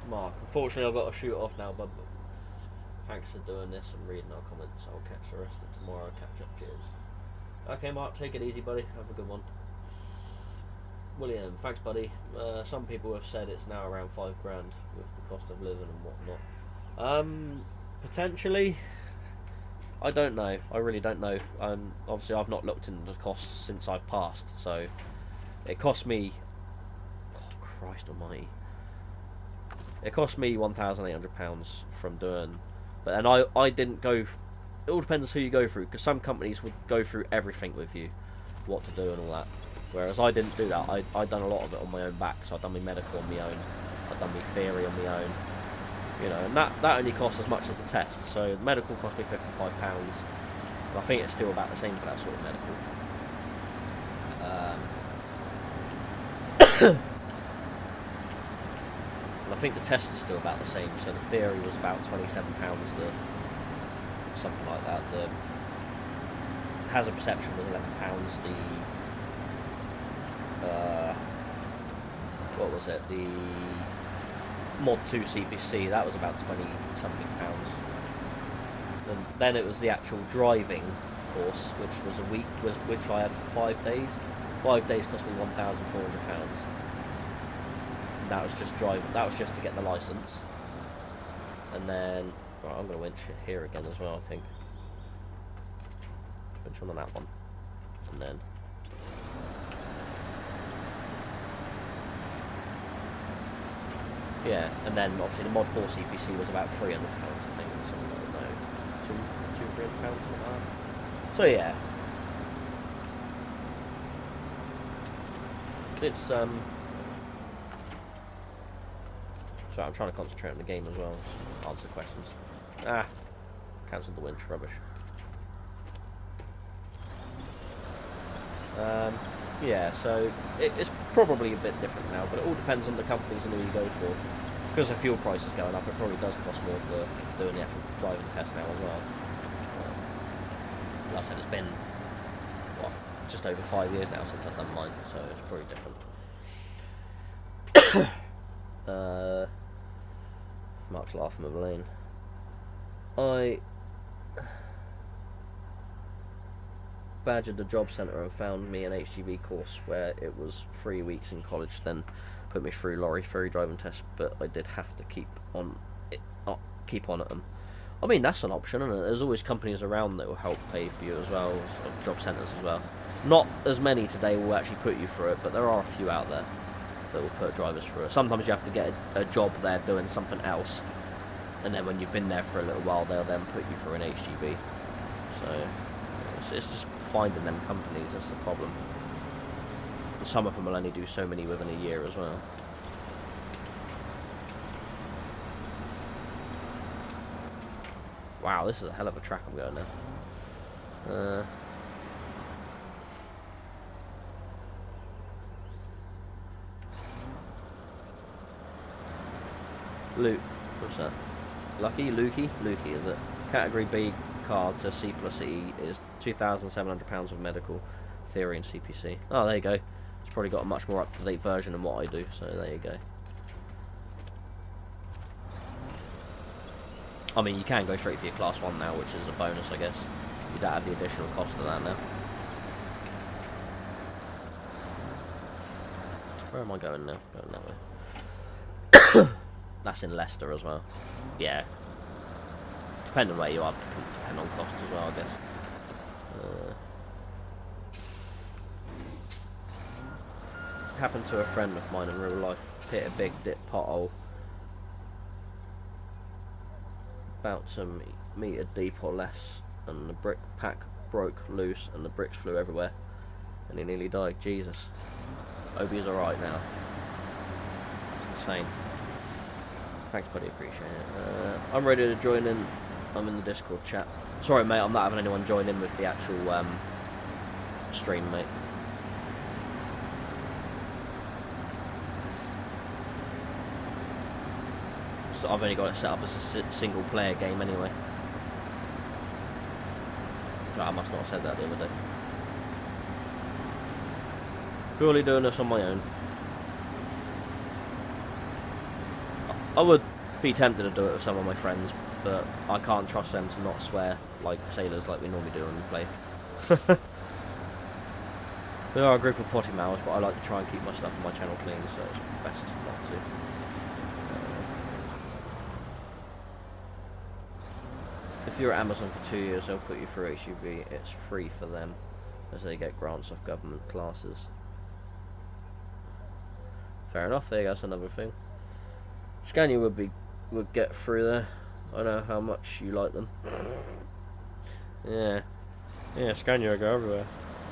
Mark, unfortunately I've got to shoot off now, but thanks for doing this and reading our comments. I'll catch the rest of tomorrow. Catch up. Cheers. Okay, Mark, take it easy, buddy. Have a good one. William, thanks, buddy. Some people have said it's now around £5 grand with the cost of living and whatnot. Potentially. I don't know. I really don't know. Obviously, I've not looked into the costs since I've passed, so it cost me. Oh, Christ Almighty! It cost me £1,800 from doing, but and I didn't go. It all depends who you go through, because some companies would go through everything with you, what to do and all that. Whereas I didn't do that. I'd done a lot of it on my own back. So I'd done my medical on my own. I'd done my theory on my own. You know, and that only cost as much as the test. So the medical cost me £55. But I think it's still about the same for that sort of medical. And I think the test is still about the same. So the theory was about £27. Something like that. The hazard perception was £11. What was it? The Mod 2 CPC, that was about 20 something pounds. And then it was the actual driving course, which was which I had for 5 days. 5 days cost me £1,400. That was just driving. That was just to get the license. And then, right, I'm going to winch it here again as well. I think winch on that one, and then. Yeah, and then obviously the Mod 4 CPC was about £300, I think, or something like that. No, £300, something like that. So yeah, it's Sorry, I'm trying to concentrate on the game as well. Answer questions. Cancelled the winch. Rubbish. Yeah, so it's probably a bit different now, but it all depends on the companies and who you go for. Because the fuel price is going up, it probably does cost more for doing the actual driving test now as well. Like I said, it's been, what, just over 5 years now since I've done mine, so it's probably different. Mark's laughing with Elaine. I badgered the job centre and found me an HGV course where it was 3 weeks in college, then put me through lorry ferry driving tests, but I did have to keep on at them. I mean, that's an option, isn't it? There's always companies around that will help pay for you as well, or job centres as well. Not as many today will actually put you through it, but there are a few out there that will put drivers through it. Sometimes you have to get a job there doing something else, and then when you've been there for a little while, they'll then put you through an HGV. So it's just finding them companies that's the problem. And some of them will only do so many within a year as well. Wow, this is a hell of a track I'm going now. Luke, what's that? Lukey, is it? Category B car to C plus E is £2,700 of medical, theory and CPC. Oh, there you go. It's probably got a much more up-to-date version than what I do, so there you go. I mean, you can go straight for your class 1 now, which is a bonus, I guess. You don't have the additional cost of that now. Where am I going now? Going that way. That's in Leicester as well. Yeah. Depending on where you are, depend on cost as well, I guess. Happened to a friend of mine in real life. Hit a big dip pothole. About some metre deep or less, and the brick pack broke loose and the bricks flew everywhere, and he nearly died. Jesus. Hope he's alright now. It's insane. Thanks buddy, appreciate it. I'm ready to join in. I'm in the Discord chat. Sorry mate, I'm not having anyone join in with the actual stream, mate. So I've only got it set up as a single player game anyway. I must not have said that the other day. Purely doing this on my own. I would be tempted to do it with some of my friends, but I can't trust them to not swear like sailors like we normally do when we play. We are a group of potty mouths, but I like to try and keep my stuff on my channel clean, so it's best not to. If you're at Amazon for 2 years, they'll put you through HUV. It's free for them, as they get grants off government classes. Fair enough. There you go. That's another thing. Scania would get through there. I know how much you like them. Yeah, Scania go everywhere.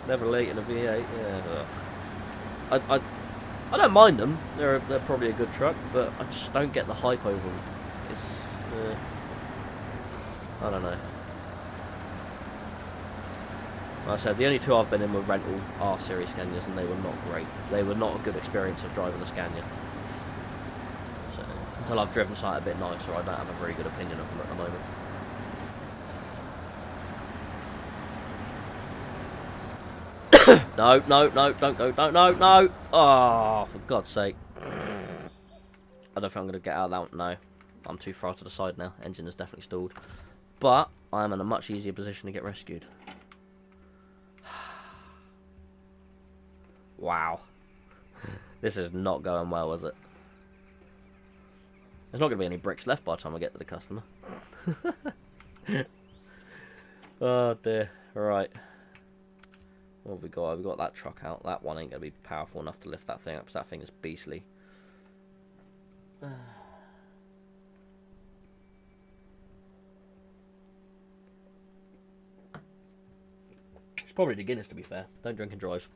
Never late in a V8. Yeah. I don't mind them. They're probably a good truck, but I just don't get the hype over them. It's I don't know. Like I said, the only two I've been in with rental are series Scanias, and they were not great. They were not a good experience of driving a Scania. So until I've driven something a bit nicer, I don't have a very good opinion of them at the moment. No, don't go, no! Oh, for God's sake. I don't think I'm going to get out of that one, no. I'm too far to the side now. Engine is definitely stalled. But I am in a much easier position to get rescued. Wow. This is not going well, is it? There's not going to be any bricks left by the time I get to the customer. Oh dear. Right. What have we got? We've got that truck out. That one ain't going to be powerful enough to lift that thing up, because that thing is beastly. It's probably the Guinness, to be fair. Don't drink and drive.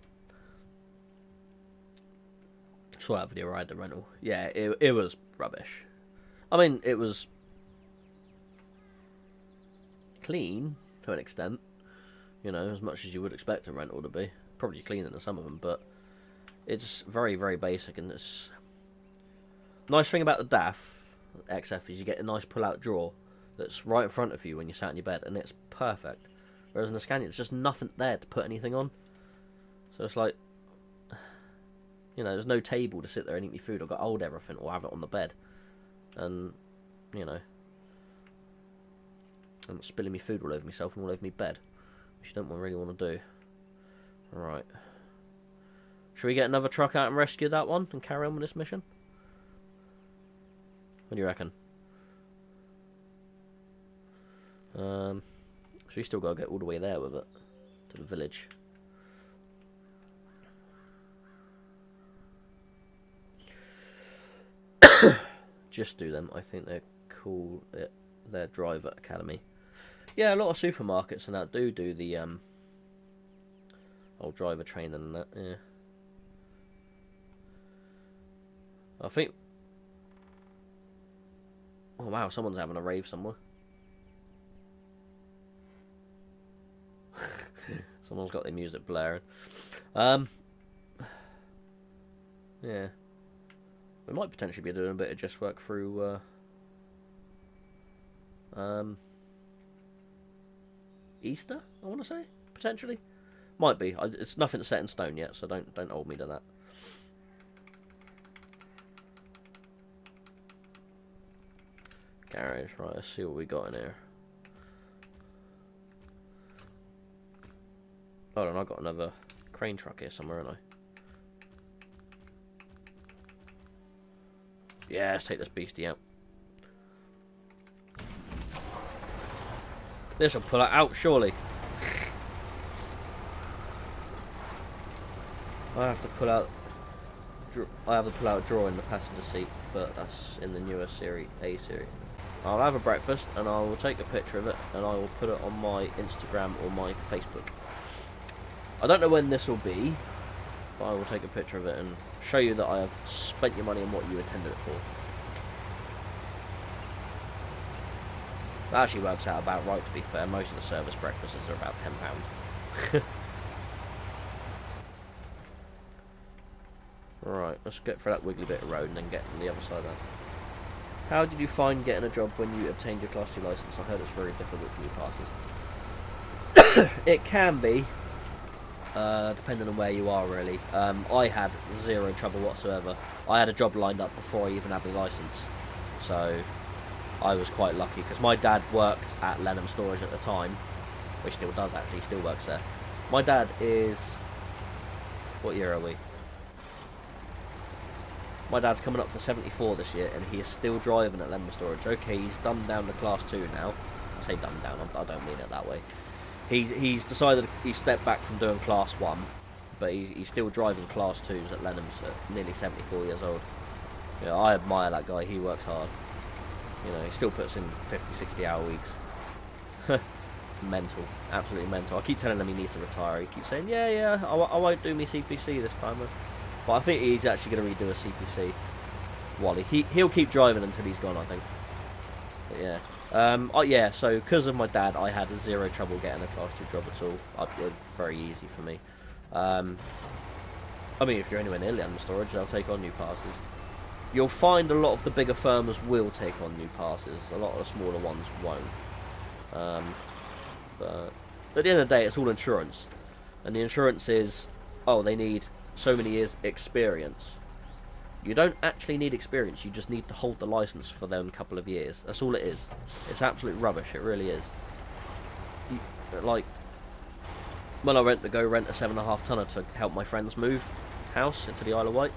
Saw that video where I had the rental. Yeah, it was rubbish. I mean, it was clean to an extent. You know, as much as you would expect a rental to be. Probably cleaner than some of them, but it's very, very basic. And it's nice thing about the DAF XF is you get a nice pull-out drawer that's right in front of you when you're sat in your bed, and it's perfect. Whereas in the Scania, there's just nothing there to put anything on. So it's like, you know, there's no table to sit there and eat my food. I've got to hold everything or have it on the bed. And, you know, I'm spilling my food all over myself and all over my bed, which you don't really want to do. Right. Should we get another truck out and rescue that one and carry on with this mission? What do you reckon? So we still got to get all the way there with it. To the village. Just do them. I think they're cool. Their driver academy. Yeah, a lot of supermarkets and that do the old driver training and that. Yeah. I think. Oh wow, someone's having a rave somewhere. Someone's got their music blaring. Yeah. We might potentially be doing a bit of just work through Easter, I want to say, potentially. Might be. It's nothing set in stone yet, so don't hold me to that. Garage, right, let's see what we got in here. Hold on, I've got another crane truck here somewhere, haven't I? Yeah, let's take this beastie out. This will pull it out, surely. I have to pull out a drawer in the passenger seat, but that's in the newer series, A series. I'll have a breakfast and I will take a picture of it and I will put it on my Instagram or my Facebook. I don't know when this will be, but I will take a picture of it and show you that I have spent your money on what you intended it for. That actually works out about right, to be fair. Most of the service breakfasts are about £10. Right, let's get through that wiggly bit of road and then get on the other side of that. How did you find getting a job when you obtained your Class 2 licence? I heard it's very difficult for new passes. It can be, depending on where you are, really. I had zero trouble whatsoever. I had a job lined up before I even had my licence, so I was quite lucky, because my dad worked at Lenham Storage at the time, which still does actually, still works there. My dad is... what year are we? My dad's coming up for 74 this year, and he is still driving at Lenham Storage. Okay, he's dumbed down to Class 2 now. I say dumbed down, I don't mean it that way. He's decided he stepped back from doing Class 1, but he's still driving Class 2s at Lenham's at nearly 74 years old. You know, I admire that guy, he works hard. You know, he still puts in 50, 60 hour weeks. mental, absolutely mental. I keep telling him he needs to retire. He keeps saying, yeah, I won't do me CPC this time. But I think he's actually going to redo a CPC. Wally, he'll keep driving until he's gone, I think. But yeah. Yeah, so because of my dad, I had zero trouble getting a Class 2 job at all. Very easy for me. I mean, if you're anywhere near London Storage, they'll take on new passes. You'll find a lot of the bigger firms will take on new passes. A lot of the smaller ones won't. But at the end of the day, it's all insurance. And the insurance is, oh, they need so many years experience. You don't actually need experience, you just need to hold the license for them couple of years. That's all it is. It's absolute rubbish, it really is. Like, when I went to go rent a 7.5 tonner to help my friends move house into the Isle of Wight,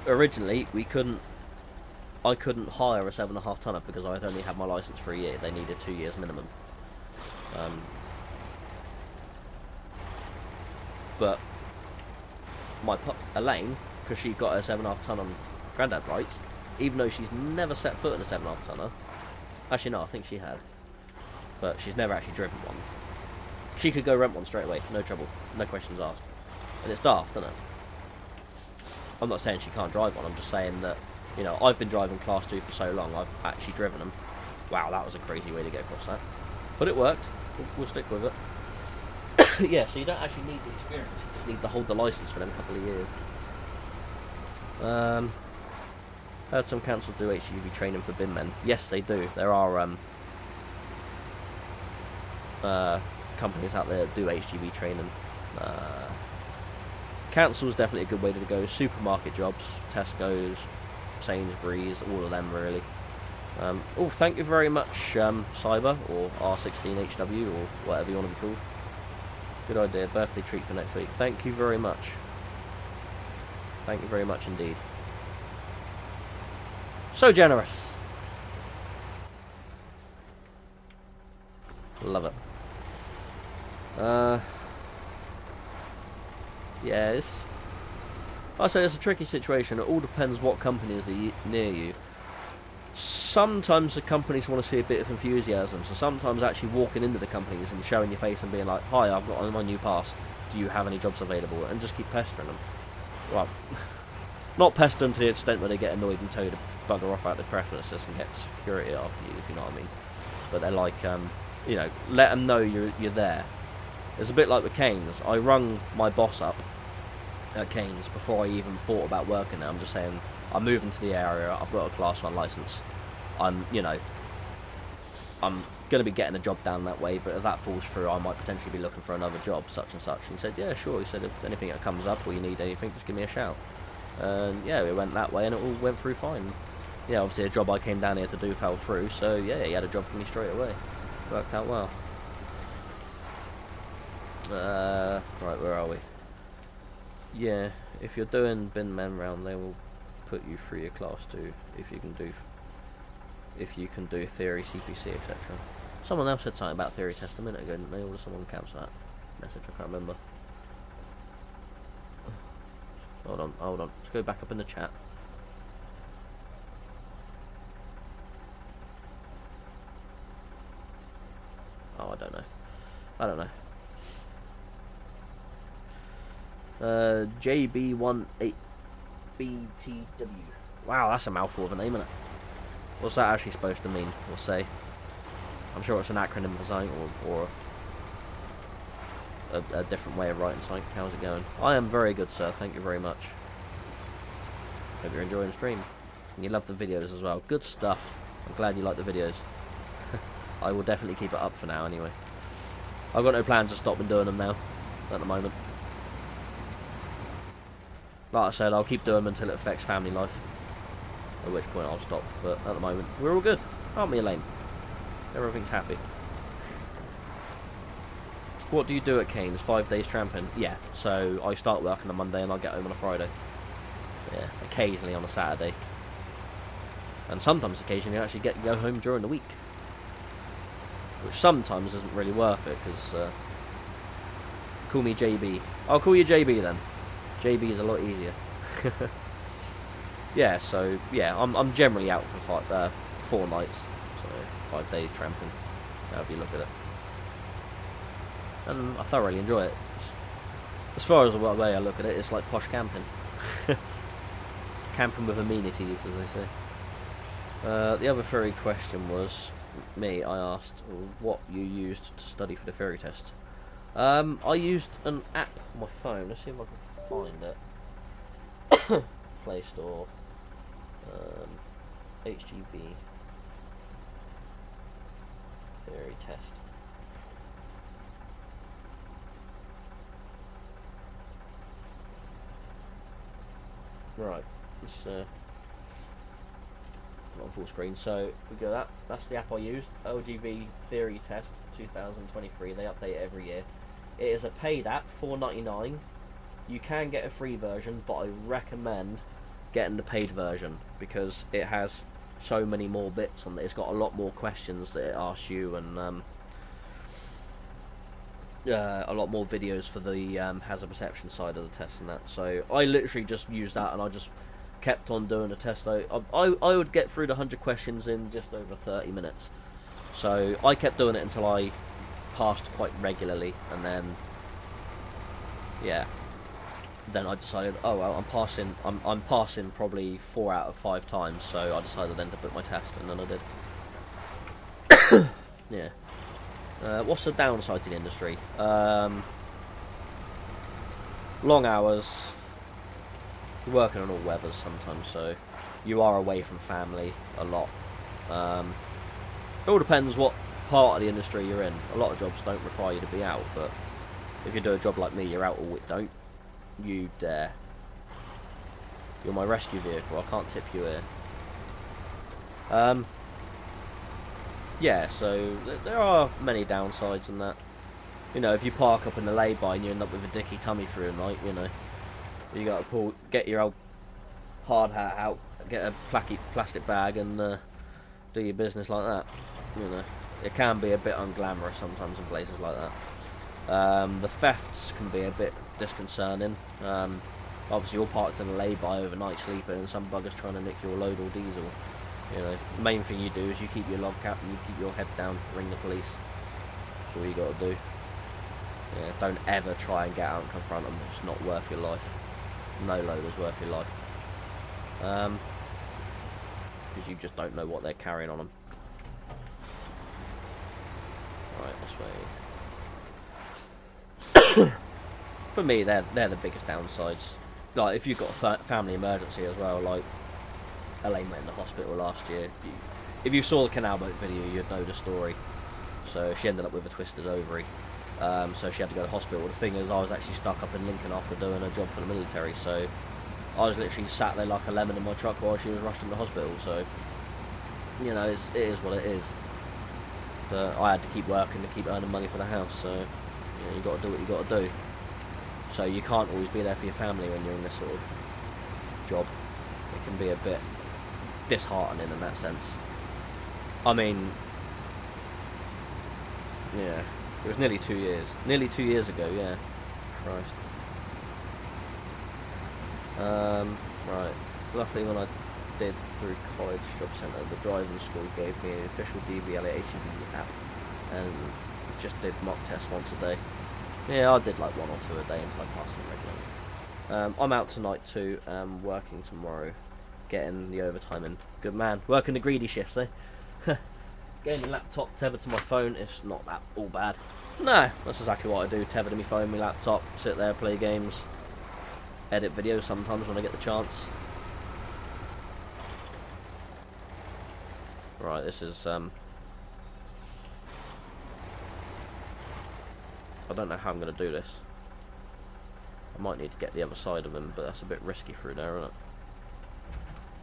originally I couldn't hire a 7.5 tonner because I had only had my license for a year. They needed 2 years minimum. But my Elaine, because she got her 7.5 tonne on Grandad rights, even though she's never set foot in a 7.5 tonner. Actually, no, I think she had, but she's never actually driven one. She could go rent one straight away, no trouble, no questions asked. And it's daft, isn't it? I'm not saying she can't drive one. I'm just saying that, you know, I've been driving Class 2 for so long. I've actually driven them. Wow, that was a crazy way to get across that, but it worked. We'll stick with it. Yeah, so you don't actually need the experience. You just need to hold the license for them couple of years. Heard some councils do HGV training for bin men. Yes, they do. There are companies out there that do HGV training. Council is definitely a good way to go. Supermarket jobs, Tesco's, Sainsbury's, all of them really. Oh, thank you very much, Cyber, or R16HW, or whatever you want to be called. Good idea, birthday treat for next week. Thank you very much. Thank you very much indeed. So generous. Love it. Yeah, I say it's a tricky situation. It all depends what company is near you. Sometimes the companies want to see a bit of enthusiasm, so sometimes actually walking into the companies and showing your face and being like, hi, I've got my new pass, do you have any jobs available? And just keep pestering them. Well, not pester them to the extent where they get annoyed and tell you to bugger off out the premises and get security after you, if you know what I mean. But they're like, you know, let them know you're there. It's a bit like with Canes. I rung my boss up at Canes before I even thought about working there. I'm just saying, I'm moving to the area, I've got a Class 1 licence. I'm going to be getting a job down that way, but if that falls through, I might potentially be looking for another job, such and such. And he said, yeah, sure. He said, if anything that comes up or you need anything, just give me a shout. And yeah, we went that way and it all went through fine. Yeah, obviously a job I came down here to do fell through, so yeah, he had a job for me straight away. Worked out well. Right, where are we? Yeah, if you're doing bin men round, they will put you through your Class 2 if you can do theory, CPC, etc. Someone else said something about theory test a minute ago, didn't they? Or did someone cancel that message? I can't remember. Hold on. Let's go back up in the chat. Oh, I don't know. JB18BTW. Wow, that's a mouthful of a name, isn't it? What's that actually supposed to mean? We'll say. I'm sure it's an acronym for something, or a different way of writing something. How's it going? I am very good, sir. Thank you very much. Hope you're enjoying the stream. And you love the videos as well. Good stuff. I'm glad you like the videos. I will definitely keep it up for now, anyway. I've got no plans to stop and doing them now, at the moment. Like I said, I'll keep doing them until it affects family life. At which point I'll stop, but at the moment, we're all good. Aren't we, Elaine? Everything's happy. What do you do at Canes? 5 days tramping? Yeah, so I start work on a Monday and I'll get home on a Friday. Yeah, occasionally on a Saturday. And sometimes occasionally I actually get to go home during the week. Which sometimes isn't really worth it, because... call me JB. I'll call you JB then. JB is a lot easier. Yeah, so, yeah, I'm generally out for 4 nights. So, 5 days tramping. However you look at it. and I thoroughly enjoy it. As far as the way I look at it, it's like posh camping. Camping with amenities, as they say. The other ferry question was, I asked what you used to study for the ferry test. I used an app on my phone. Let's see if I can find it. Play Store. HGV. Theory test. Right, it's not on full screen. So if we go that's the app I used. LGV Theory Test 2023. They update it every year. It is a paid app, $4.99. You can get a free version, but I recommend getting the paid version because it has so many more bits on it. It's got a lot more questions that it asks you, and a lot more videos for the hazard perception side of the test and that. So I literally just used that, and I just kept on doing the test. I would get through the 100 questions in just over 30 minutes. So I kept doing it until I passed quite regularly, and then then I decided, oh well, I'm passing probably 4 out of 5 times, so I decided then to book my test, and then I did. What's the downside to the industry? Long hours. You're working on all weathers sometimes, so you are away from family a lot. It all depends what part of the industry you're in. A lot of jobs don't require you to be out, but if you do a job like me, you're out all week. Don't you dare. You're my rescue vehicle. I can't tip you here. So there are many downsides in that. You know, if you park up in the lay-by and you end up with a dicky tummy through the night, you know, you got to get your old hard hat out, get a plastic bag, and do your business like that. You know, it can be a bit unglamorous sometimes in places like that. The thefts can be a bit disconcerting. Obviously, you're parked in a lay-by overnight sleeping, and some bugger's trying to nick your load or diesel. You know, the main thing you do is you keep your log cap and you keep your head down, ring the police. That's all you got to do. Yeah, don't ever try and get out and confront them. It's not worth your life. No load is worth your life. Because you just don't know what they're carrying on them. Right, this way. For me, they're the biggest downsides. Like, if you've got a family emergency as well, like Elaine went in the hospital last year. If you saw the canal boat video, you'd know the story. So she ended up with a twisted ovary. So she had to go to hospital. The thing is, I was actually stuck up in Lincoln after doing a job for the military, so I was literally sat there like a lemon in my truck while she was rushed in the hospital. So, you know, it is what it is. But I had to keep working to keep earning money for the house, so you know, you got to do what you got to do. So you can't always be there for your family when you're in this sort of job. It can be a bit disheartening in that sense. I mean, yeah, it was nearly 2 years. Nearly 2 years ago, yeah. Christ. Right. Luckily, when I did through college job centre, the driving school gave me an official DVLA HGV app, and just did mock tests once a day. Yeah, I did like 1 or 2 a day until I passed them regularly. I'm out tonight too, working tomorrow, getting the overtime in. Good man. Working the greedy shifts, eh? Getting the laptop tethered to my phone, it's not that all bad. No, that's exactly what I do. Tethered to my phone, my laptop, sit there, play games, edit videos sometimes when I get the chance. Right, this is I don't know how I'm going to do this. I might need to get the other side of him, but that's a bit risky through there, isn't it?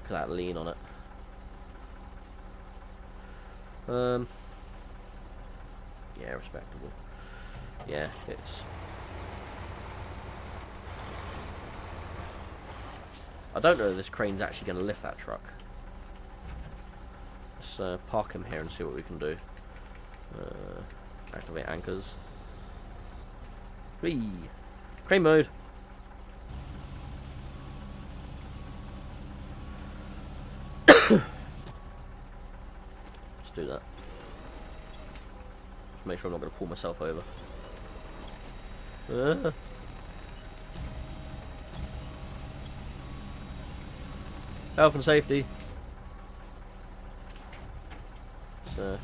Look at that lean on it. Yeah, respectable. Yeah, it's... I don't know if this crane's actually going to lift that truck. Let's park him here and see what we can do. Activate anchors. Whee! Crane mode! Let's do that. Just make sure I'm not going to pull myself over. Health and safety. So.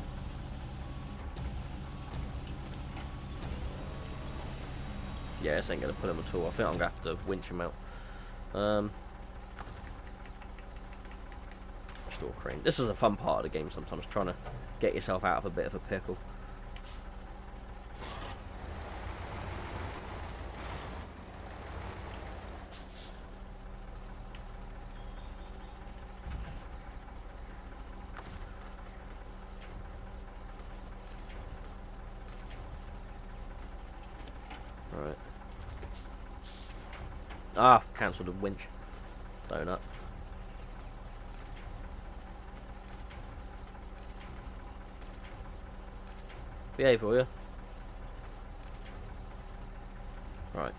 Yeah, this ain't gonna put him at all. I think I'm gonna have to winch him out. Store crane. This is a fun part of the game sometimes, trying to get yourself out of a bit of a pickle. Right. Ah, cancelled the winch. Donut. Behave, will you? Right.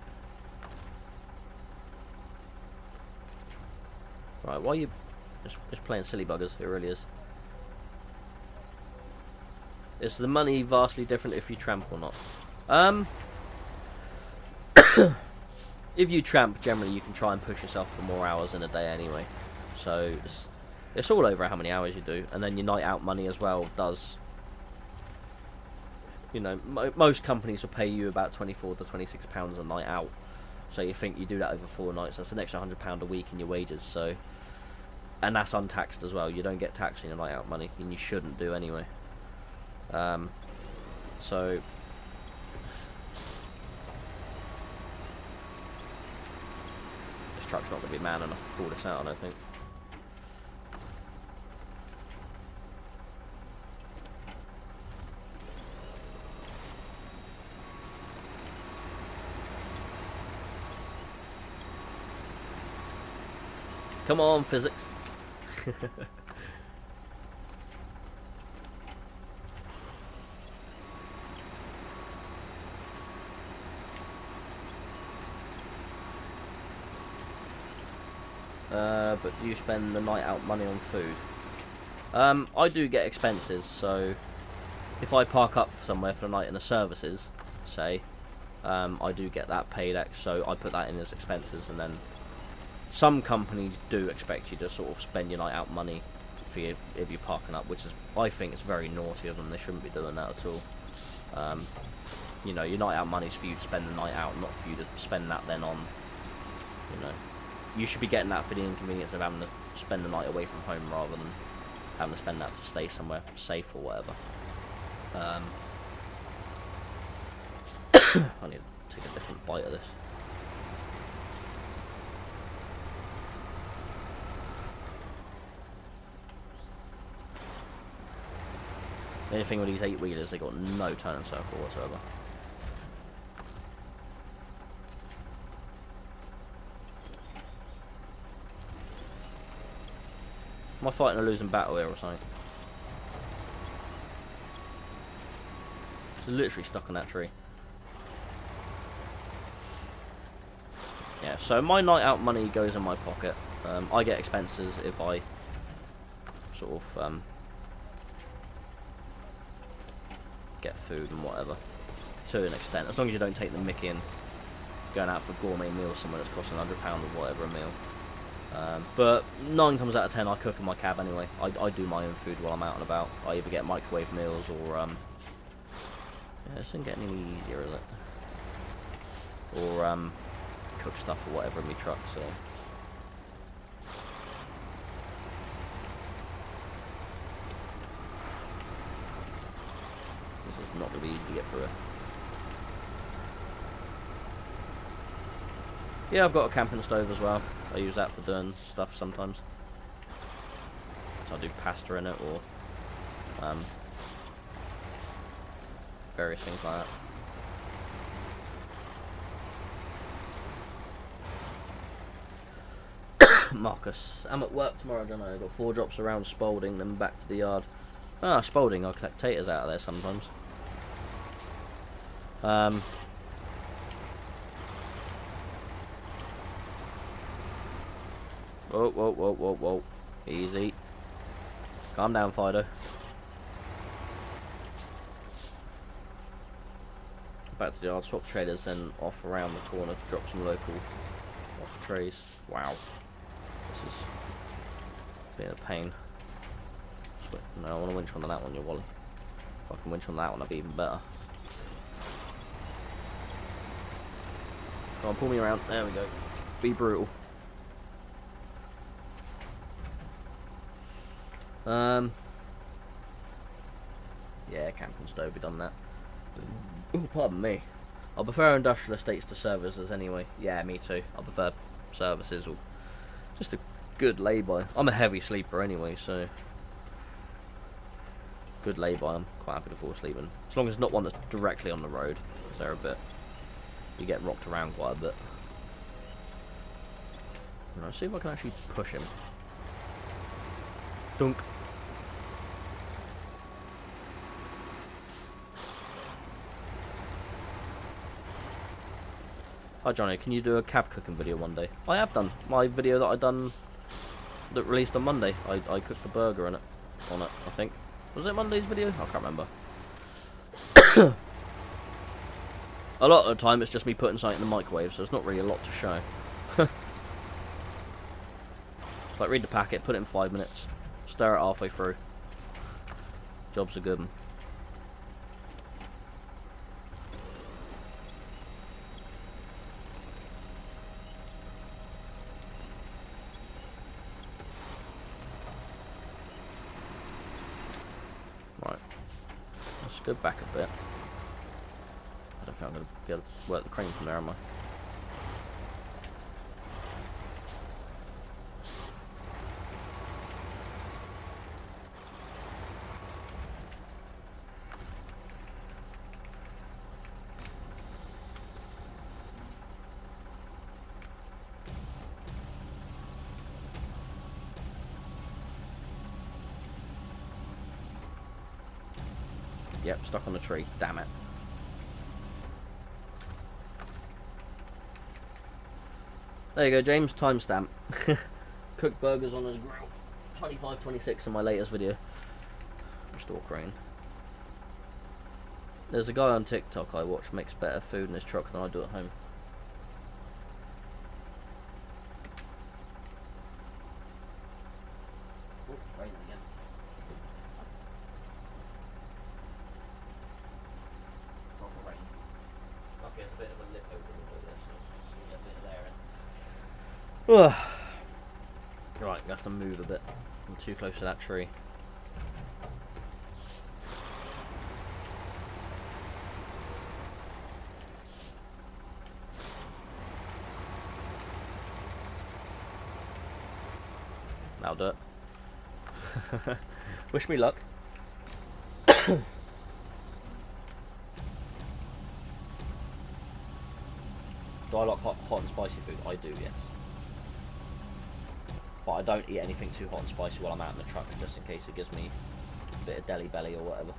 Right, why are you just playing silly buggers? It really is. Is the money vastly different if you tramp or not? If you tramp, generally you can try and push yourself for more hours in a day anyway. So it's all over how many hours you do, and then your night out money as well does. You know, most companies will pay you about £24 to £26 a night out. So you think you do that over 4 nights, that's an extra £100 a week in your wages. So, and that's untaxed as well. You don't get taxed on your night out money, and you shouldn't do anyway. So this truck's not going to be man enough to pull this out, I don't think. Come on, physics. But do you spend the night out money on food? I do get expenses, so if I park up somewhere for the night in the services, say, I do get that paid extra, so I put that in as expenses, and then some companies do expect you to sort of spend your night out money for you if you're parking up, which is, I think, it's very naughty of them. They shouldn't be doing that at all. You know, your night out money's for you to spend the night out, not for you to spend that then on, you know. You should be getting that for the inconvenience of having to spend the night away from home rather than having to spend that to stay somewhere safe or whatever. I need to take a different bite of this. The only thing with these 8-wheelers, they got no turn circle whatsoever. Am I fighting a losing battle here or something? It's literally stuck on that tree. Yeah, so my night out money goes in my pocket. I get expenses if I sort of get food and whatever, to an extent, as long as you don't take the mickey and going out for gourmet meals somewhere that's costing £100 or whatever a meal. But 9 times out of 10 I cook in my cab anyway. I do my own food while I'm out and about. I either get microwave meals or yeah, this isn't getting any easier, is it? Or cook stuff or whatever in my truck, so this is not going to be easy to get through it. Yeah, I've got a camping stove as well. I use that for doing stuff sometimes. So I do pasta in it or various things like that. Marcus, I'm at work tomorrow, don't I? I've got 4 drops around Spalding, then back to the yard. Ah, Spalding, I'll collect taters out of there sometimes. Whoa, whoa, whoa, whoa, whoa. Easy. Calm down, Fido. back to the yard, swap traders, then off around the corner to drop some local off trays. Wow, this is being a pain. No, I want to winch onto that one, you Wally. If I can winch on that one, that'd be even better. Come on, pull me around. There we go. Be brutal. Yeah, camping stove, we done that. Ooh, pardon me. I prefer industrial estates to services anyway. Yeah, me too. I prefer services or just a good lay-by. I'm a heavy sleeper anyway, so good lay-by. I'm quite happy to fall asleep in. As long as it's not one that's directly on the road, because they're a bit, you get rocked around quite a bit. Let's see if I can actually push him. Dunk. Hi Johnny, can you do a cab cooking video one day? I have done. My video that I done that released on Monday. I cooked a burger on it, I think. Was it Monday's video? I can't remember. A lot of the time it's just me putting something in the microwave, so it's not really a lot to show. It's like read the packet, put it in 5 minutes, stir it halfway through. Job's a good one. Right, let's go back a bit. I don't think I'm going to be able to work the crane from there, am I? Yep, stuck on the tree. Damn it. There you go, James. Timestamp. Cooked burgers on his grill. 25:26 in my latest video. Restore crane. There's a guy on TikTok I watch makes better food in his truck than I do at home. Oh, it's raining again. Okay, it's a bit of a lip open there, so just give me a bit of air in. Right, I have to move a bit. I'm too close to that tree. That'll do it. Wish me luck. Do I like hot and spicy food? I do, yes. But I don't eat anything too hot and spicy while I'm out in the truck, just in case it gives me a bit of deli belly or whatever.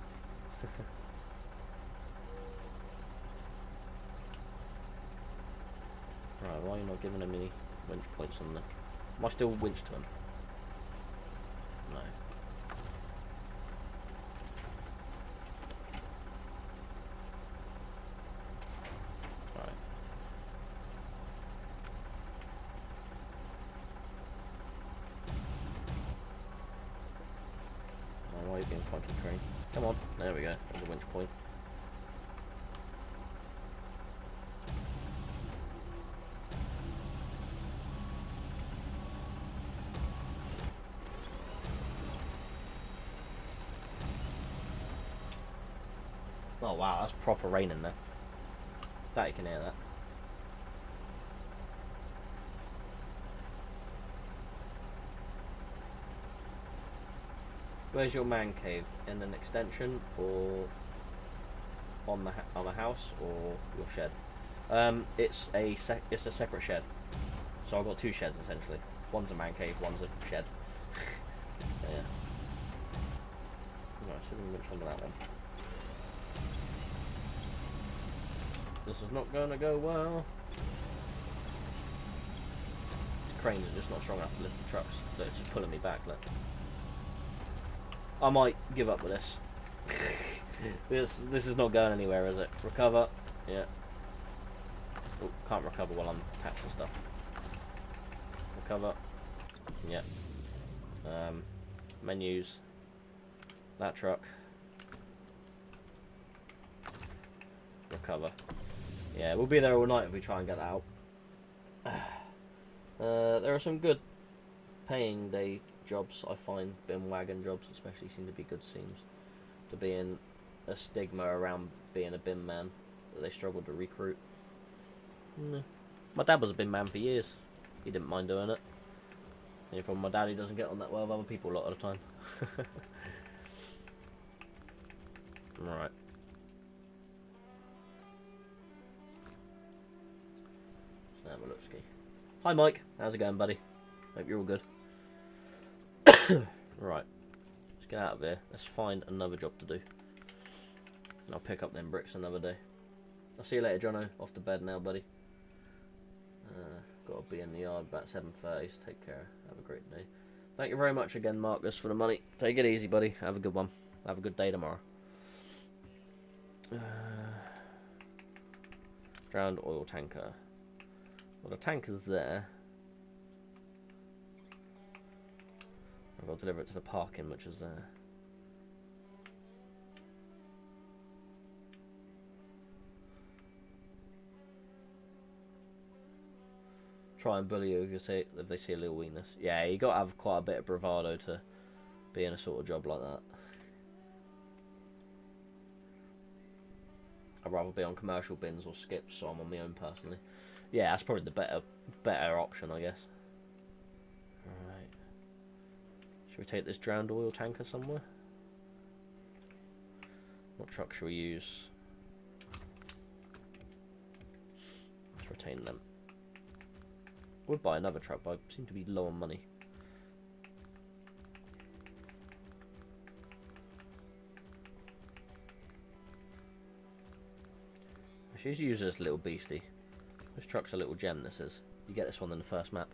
Right, why are you not giving him any winch points on the... Am I still winch to him? No. Why are you being funky crane? Come on, there we go, there's a winch point. Oh wow, that's proper rain in there. That you can hear that. Where's your man cave? In an extension or on a house or your shed? It's a separate shed. So I've got two sheds essentially. One's a man cave, one's a shed. Yeah. Right, so we winch onto that one. This is not gonna go well. The cranes are just not strong enough to lift the trucks. So it's just pulling me back, look. I might give up with this. This is not going anywhere, is it? Recover. Yeah. Oh, can't recover while I'm patching stuff. Recover. Yep. Menus. That truck. Recover. Yeah, we'll be there all night if we try and get that out. There are some good paying day jobs, I find. Bin wagon jobs especially seem to be good, seems to be in a stigma around being a bin man that they struggle to recruit. My dad was a bin man for years. He didn't mind doing it. The only problem, my dad, he doesn't get on that well with other people a lot of the time. Right. Let's have a look, ski. Hi Mike, how's it going, buddy? Hope you're all good. Right. Let's get out of here. Let's find another job to do. I'll pick up them bricks another day. I'll see you later, Jono. Off to bed now, buddy. Got to be in the yard about 7:30, so take care. Have a great day. Thank you very much again, Marcus, for the money. Take it easy, buddy. Have a good one. Have a good day tomorrow. Drowned oil tanker. Well, the tanker's there. I've got to deliver it to the parking, which is there. Try and bully you if they see a little weakness. Yeah, you got to have quite a bit of bravado to be in a sort of job like that. I'd rather be on commercial bins or skips, so I'm on my own personally. Yeah, that's probably the better option, I guess. Alright. Should we take this drowned oil tanker somewhere? What truck should we use? Let's retain them. Would buy another truck, but I seem to be low on money. I should use this little beastie. This truck's a little gem, this is. You get this one in the first map.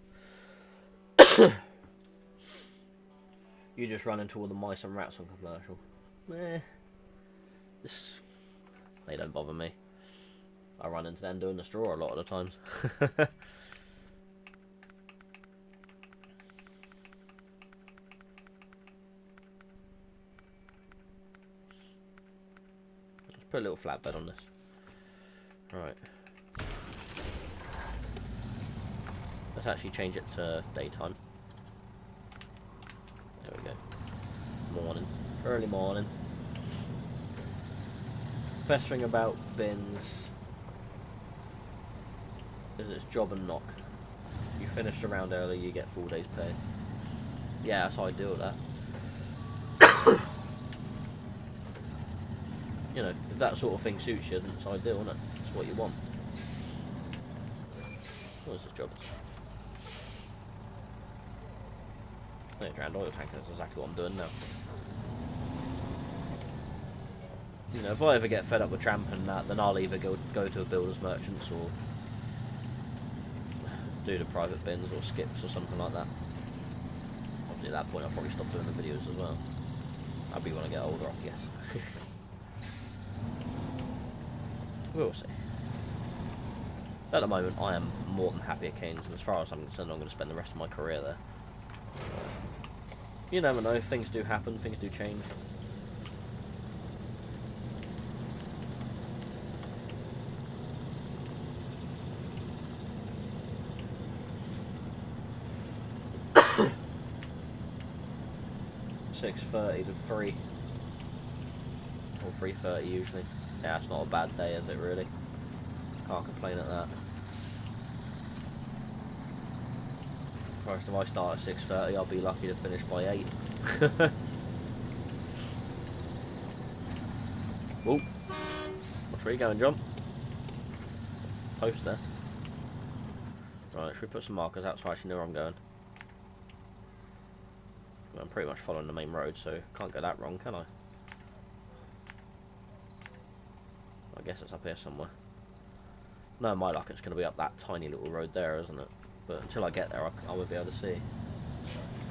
You just run into all the mice and rats on commercial. They don't bother me. I run into them doing the straw a lot of the times. Let's put a little flatbed on this. Right. Let's actually change it to daytime. There we go. Morning. Early morning. Best thing about bins is it's job and knock. You finished around early, you get 4 days pay. Yeah, that's how I deal with that. You know, if that sort of thing suits you, then it's ideal, isn't it? It's what you want. What is this job? Hey, drowned oil tanker, that's exactly what I'm doing now. You know, if I ever get fed up with tramping that, then I'll either go to a builder's merchants or do the private bins or skips or something like that. Obviously at that point I'll probably stop doing the videos as well. I'll be when I get older, I guess. We'll see. At the moment I am more than happy at Keynes, and as far as I'm concerned I'm going to spend the rest of my career there. You never know, things do happen, things do change. $6.30 to 3 or 3:30 usually. Yeah, it's not a bad day, is it really? Can't complain at that. Christ, if I start at 6:30, I'll be lucky to finish by 8. Oh, watch where you going, John? Post there. Right, should we put some markers out so I actually know where I'm going? I'm pretty much following the main road, so can't go that wrong, can I? I guess it's up here somewhere. No, my luck, it's going to be up that tiny little road there, isn't it? But until I get there, I won't be able to see.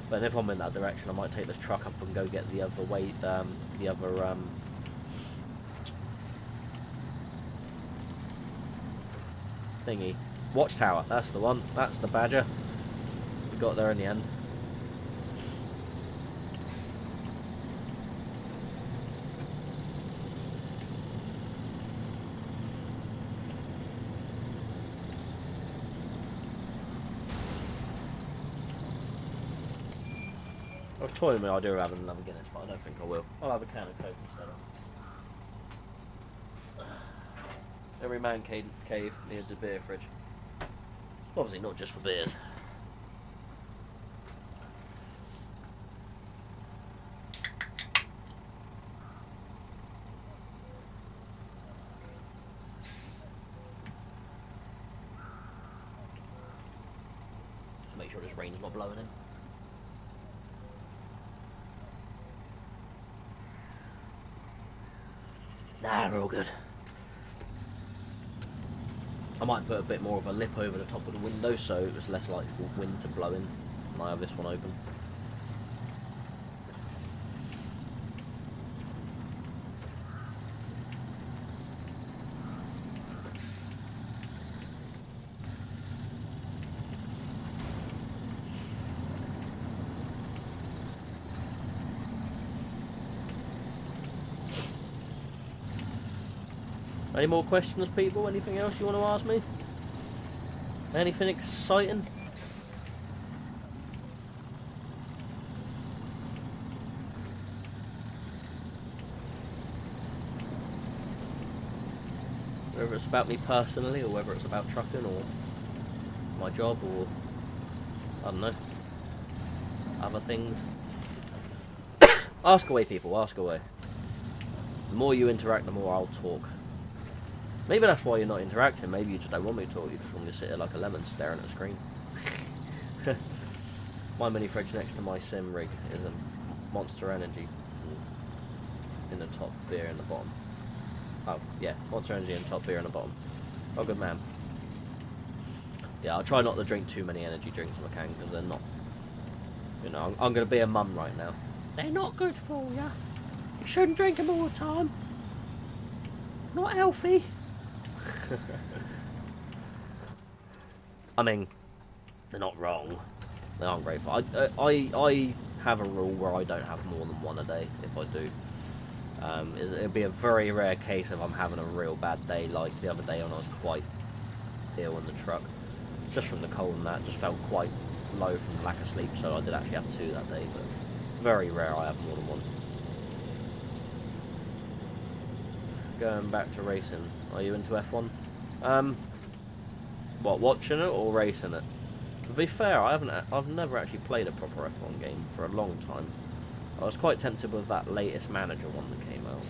But if I'm in that direction, I might take this truck up and go get the other way, thingy. Watchtower, that's the one. That's the badger. We got there in the end. I was toying with the idea of having another Guinness, but I don't think I will. I'll have a can of Coke instead. Every man cave needs a beer fridge. Obviously not just for beers. Just make sure this rain's not blowing in. Nah, we're all good. I might put a bit more of a lip over the top of the window so it's less likely for wind to blow in when I have this one open. Any more questions, people? Anything else you want to ask me? Anything exciting? Whether it's about me personally, or whether it's about trucking, or my job, or I don't know, other things. Ask away, people. Ask away. The more you interact, the more I'll talk. Maybe that's why you're not interacting. Maybe you just don't want me to talk. You just want me to sit here like a lemon staring at a screen. My mini fridge next to my sim rig is a Monster Energy in the top, beer in the bottom. Oh, yeah, Monster Energy in the top, beer in the bottom. Oh, good man. Yeah, I'll try not to drink too many energy drinks if I can, because they're not... You know, I'm going to be a mum right now. They're not good for you. You shouldn't drink them all the time. Not healthy. I mean, they're not wrong. They aren't great for. I have a rule where I don't have more than one a day. If I do, it'd be a very rare case if I'm having a real bad day, like the other day when I was quite ill in the truck, just from the cold and that. Just felt quite low from lack of sleep, so I did actually have two that day. But very rare I have more than one. Going back to racing, are you into F1? What, watching it or racing it? To be fair, I've never actually played a proper F1 game for a long time. I was quite tempted with that latest manager one that came out.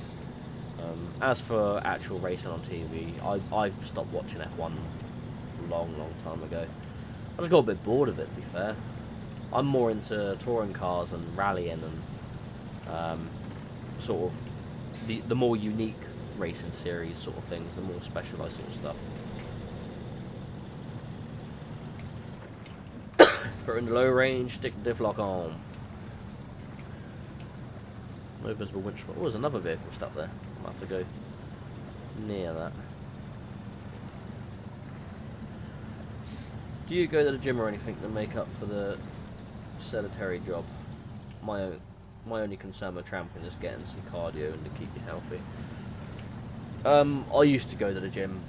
As for actual racing on TV, I've stopped watching F1 a long time ago. I just got a bit bored of it, to be fair. I'm more into touring cars and rallying and sort of the more unique racing series sort of things, the more specialised sort of stuff. Put her in the low range, stick the diff lock on. No visible winch. Oh, there's another vehicle stuck there. I'll have to go near that. Do you go to the gym or anything to make up for the sedentary job? My only concern with tramping is getting some cardio and to keep you healthy. I used to go to the gym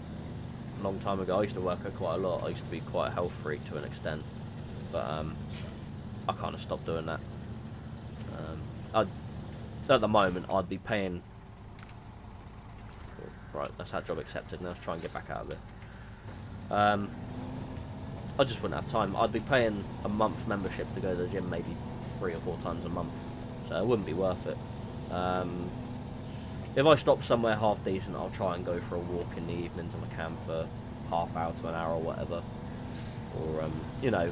a long time ago. I used to work out quite a lot. I used to be quite a health freak to an extent. But I kind of stopped doing that. At the moment, I'd be paying... Right, that's that job accepted. Now let's try and get back out of it. I just wouldn't have time. I'd be paying a month membership to go to the gym maybe 3 or 4 times a month. So it wouldn't be worth it. If I stop somewhere half decent, I'll try and go for a walk in the evenings if I can for half hour to an hour or whatever. Or, you know,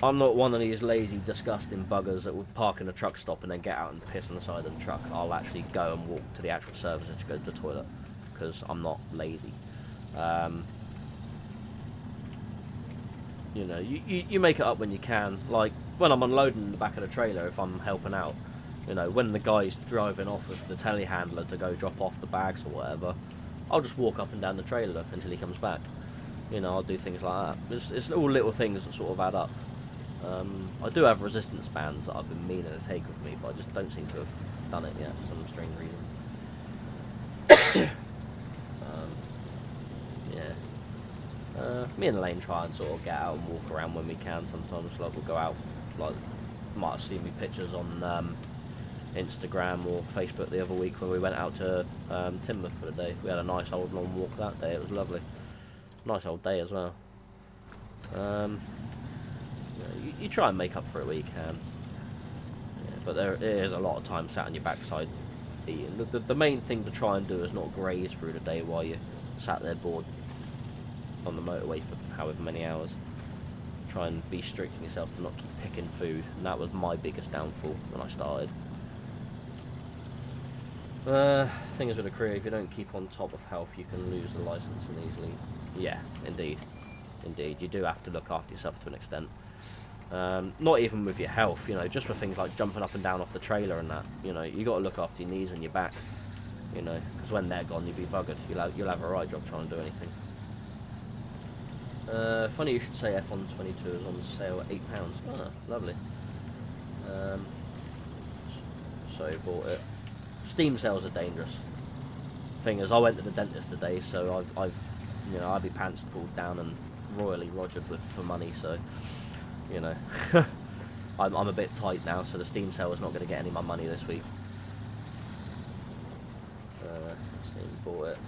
I'm not one of these lazy, disgusting buggers that would park in a truck stop and then get out and piss on the side of the truck. I'll actually go and walk to the actual services to go to the toilet, because I'm not lazy. You know, you make it up when you can. Like, when I'm unloading in the back of the trailer, if I'm helping out, you know, when the guy's driving off with the telehandler to go drop off the bags or whatever, I'll just walk up and down the trailer until he comes back. You know, I'll do things like that. It's all little things that sort of add up. I do have resistance bands that I've been meaning to take with me, but I just don't seem to have done it yet for some strange reason. Yeah. Me and Elaine try and sort of get out and walk around when we can sometimes. Like, we'll go out, like, might have seen me pictures on Instagram or Facebook the other week when we went out to Timber for the day. We had a nice old long walk that day. It was lovely. Nice old day as well. You try and make up for it where you can. Yeah, but there is a lot of time sat on your backside eating. The main thing to try and do is not graze through the day while you're sat there bored on the motorway for however many hours. Try and be strict on yourself to not keep picking food, and that was my biggest downfall when I started. Thing is with a career, if you don't keep on top of health, you can lose the license and easily. Yeah, indeed. Indeed, you do have to look after yourself to an extent. Not even with your health, you know, just for things like jumping up and down off the trailer and that. You know, you got to look after your knees and your back. You know, because when they're gone, you'll be buggered. You'll have a right job trying to do anything. Funny you should say F122 is on sale at £8. Oh, lovely. So bought it. Steam sales are dangerous. Thing is, I went to the dentist today, so I've you know, I'd be pants pulled down and royally rogered for money. So, you know, I'm a bit tight now. So the Steam sale is not going to get any of my money this week. Steam bought it.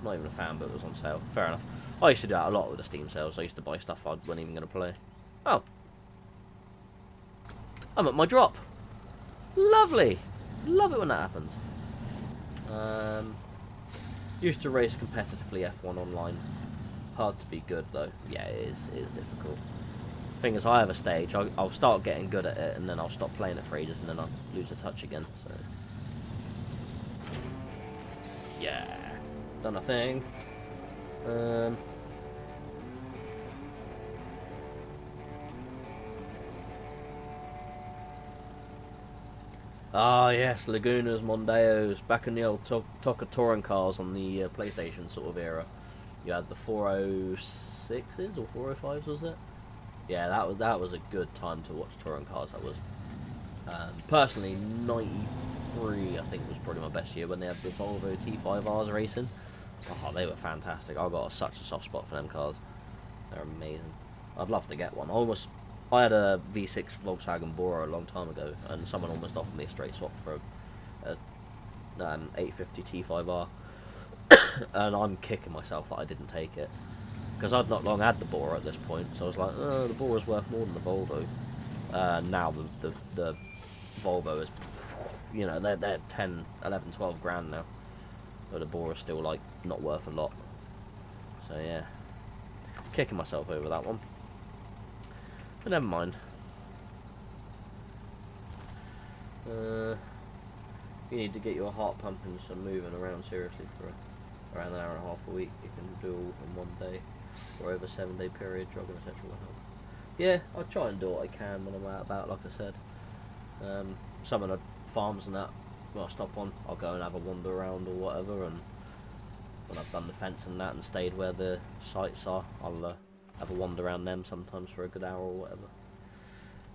Not even a fan, but it was on sale. Fair enough. I used to do that a lot with the Steam sales. I used to buy stuff I wasn't even going to play. Oh. I'm at my drop. Lovely. Love it when that happens. Used to race competitively F1 online. Hard to be good though. Yeah, it is difficult. Thing is, I have a stage. I'll start getting good at it, and then I'll stop playing it for ages, and then I'll lose the touch again. So yeah, done a thing. Ah yes, Lagunas, Mondeos, back in the old Toca Touring cars on the PlayStation sort of era. You had the 406s or 405s, was it? Yeah, that was a good time to watch touring cars. That was personally '93, I think, was probably my best year when they had the Volvo T5Rs racing. Oh, they were fantastic. I got such a soft spot for them cars. They're amazing. I'd love to get one. I had a V6 Volkswagen Bora a long time ago, and someone almost offered me a straight swap for a 850 T5R, and I'm kicking myself that I didn't take it, because I'd not long had the Bora at this point, so I was like, oh, the Bora's worth more than the Volvo. Now the Volvo is, you know, they're 10, 11, 12 grand now, but the Bora's still, like, not worth a lot. So yeah, kicking myself over that one. But never mind. You need to get your heart pumping and moving around seriously for around an hour and a half a week. You can do all in one day or over a 7-day period. Jogging, etc. will help. Yeah, I try and do what I can when I'm out about. Like I said, some of the farms and that, when I stop on, I'll go and have a wander around or whatever. And when I've done the fence and that and stayed where the sites are, I'll have a wander around them sometimes for a good hour or whatever.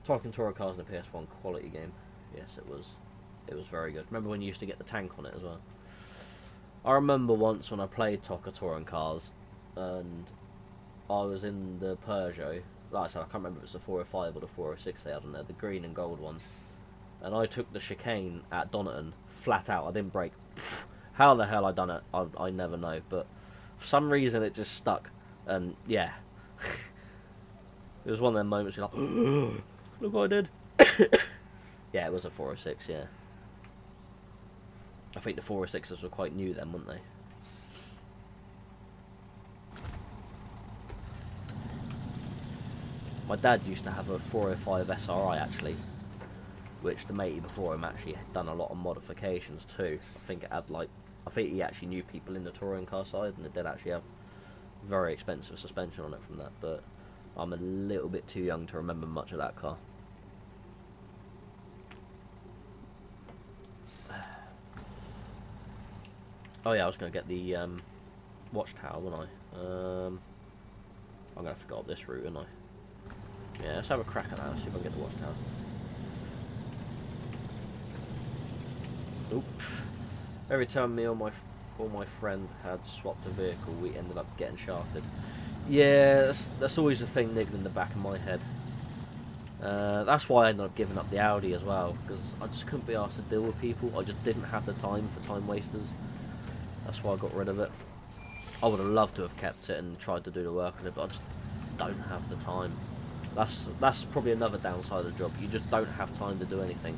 Talking Touring Cars in the PS1, quality game. Yes, it was very good. Remember when you used to get the tank on it as well? I remember once when I played Toca Touring Cars, and I was in the Peugeot. Like I said, I can't remember if it's the 405 or the 406 they had on there, the green and gold ones. And I took the chicane at Donington flat out. I didn't brake. How the hell I done it, I never know. But for some reason it just stuck. And yeah. It was one of them moments you're like, look what I did. Yeah, it was a 406, yeah. I think the 406s were quite new then, weren't they? My dad used to have a 405 SRI actually, which the matey before him actually had done a lot of modifications too. I think it had I think he actually knew people in the touring car side, and it did actually have very expensive suspension on it from that, but I'm a little bit too young to remember much of that car. Oh yeah, I was going to get the watchtower, wasn't I? I'm going to have to go up this route, aren't I? Yeah, let's have a crack at that, see if I can get the watchtower. Oop. Every time me or my friend had swapped a vehicle, we ended up getting shafted. Yeah, that's always a thing niggling in the back of my head. That's why I ended up giving up the Audi as well, because I just couldn't be asked to deal with people. I just didn't have the time for time wasters. That's why I got rid of it. I would have loved to have kept it and tried to do the work on it, but I just don't have the time. That's probably another downside of the job. You just don't have time to do anything.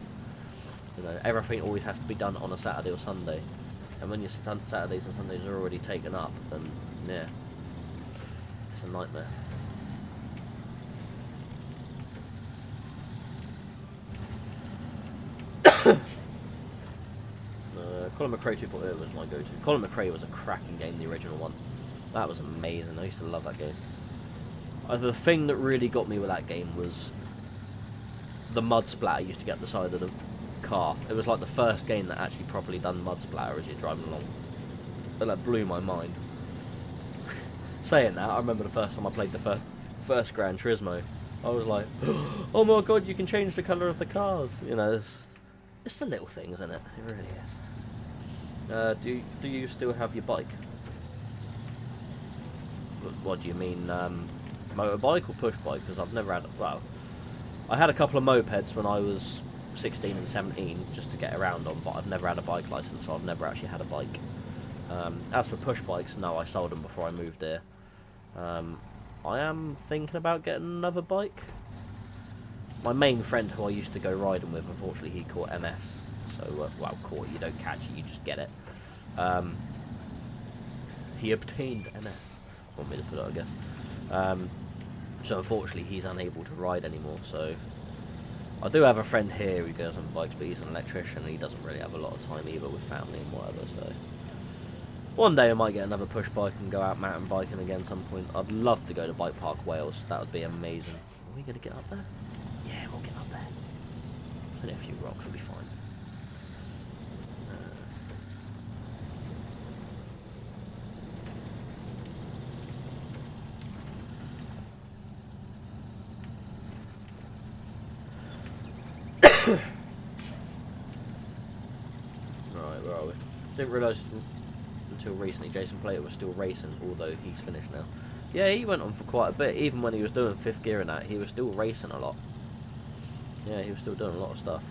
You know, everything always has to be done on a Saturday or Sunday, and when your Saturdays and Sundays are already taken up, then yeah, it's a nightmare. Colin McRae 2.0 was my go-to. Colin McRae was a cracking game, the original one. That was amazing. I used to love that game. The thing that really got me with that game was the mud splatter you used to get at the side of the car. It was like the first game that actually properly done mud splatter as you're driving along. And that blew my mind. Saying that, I remember the first time I played the first Gran Turismo. I was like, oh my god, you can change the colour of the cars. You know, it's the little things, isn't it? It really is. Do you still have your bike? What do you mean, motorbike or push bike? Because I've never had. Well, I had a couple of mopeds when I was 16 and 17 just to get around on, but I've never had a bike license, so I've never actually had a bike. As for push bikes, no, I sold them before I moved here. I am thinking about getting another bike. My main friend who I used to go riding with, unfortunately, he caught MS. So, well, caught, you don't catch it, you just get it. He obtained MS, want me to put it, I guess. So, unfortunately, he's unable to ride anymore, so... I do have a friend here who goes on bikes, but he's an electrician, and he doesn't really have a lot of time either with family and whatever, so... One day I might get another push bike and go out mountain biking again at some point. I'd love to go to Bike Park Wales, that would be amazing. Are we going to get up there? Yeah, we'll get up there. There's only a few rocks, we'll be fine. Right, where are we? Didn't realise until recently Jason Plater was still racing, although he's finished now. Yeah, he went on for quite a bit. Even when he was doing fifth gear and that, he was still racing a lot. Yeah, he was still doing a lot of stuff.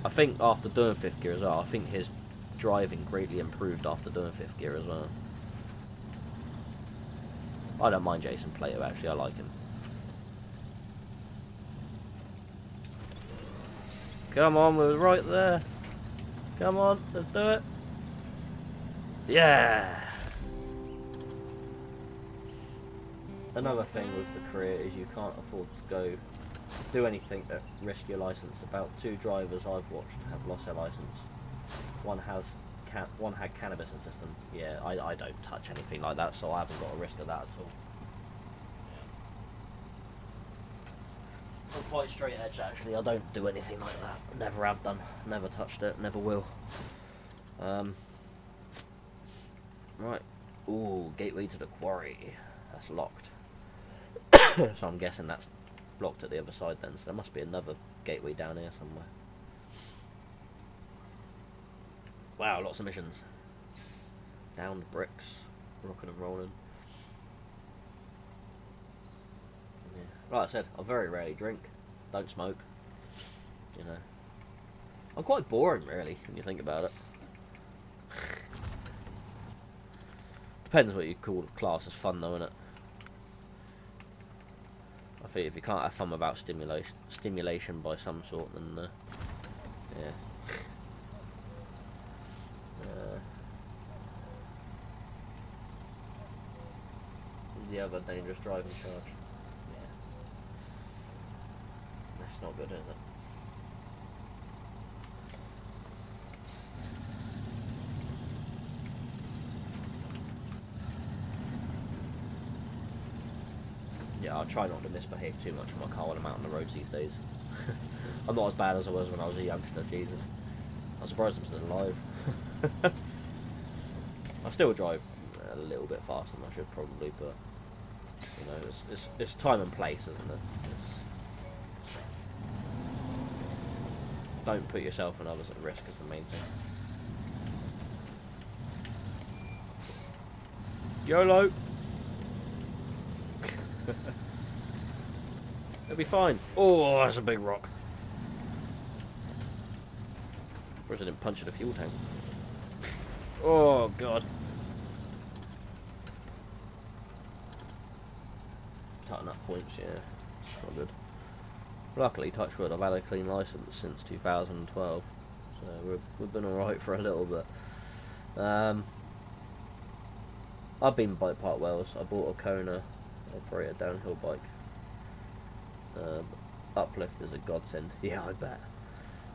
I think after doing fifth gear as well, I think his driving greatly improved after doing fifth gear as well. I don't mind Jason Plater, actually, I like him. Come on, we're right there. Come on, let's do it. Yeah! Another thing with the career is you can't afford to do anything that risk your license. About 2 drivers I've watched have lost their license. One had cannabis in system. Yeah, I don't touch anything like that, so I haven't got a risk of that at all. I'm quite straight edge actually. I don't do anything like that. Never have done. Never touched it. Never will. Right. Ooh, gateway to the quarry. That's locked. So I'm guessing that's blocked at the other side then. So there must be another gateway down here somewhere. Wow, lots of missions. Down the bricks. Rocking and rolling. Yeah. Like I said, I very rarely drink. Don't smoke. You know. I'm quite boring really, when you think about it. Depends what you call class as fun though, innit? I think if you can't have fun without stimulation by some sort, then yeah. The other dangerous driving charge. Yeah. That's not good, is it? Yeah, I'll try not to misbehave too much on my car when I'm out on the roads these days. I'm not as bad as I was when I was a youngster, Jesus. I'm surprised I'm still alive. I still drive a little bit faster than I should probably, but you know, it's time and place, isn't it? Don't put yourself and others at risk is the main thing. YOLO! It'll be fine. Oh, that's a big rock. Whereas I didn't punch at a fuel tank. Oh, God. Tighten up points, yeah. Not good. Luckily, touch wood, I've had a clean license since 2012. So we've been alright for a little bit. I've been bike park wells. I bought a Kona operated downhill bike. Uplift is a godsend. Yeah, I bet.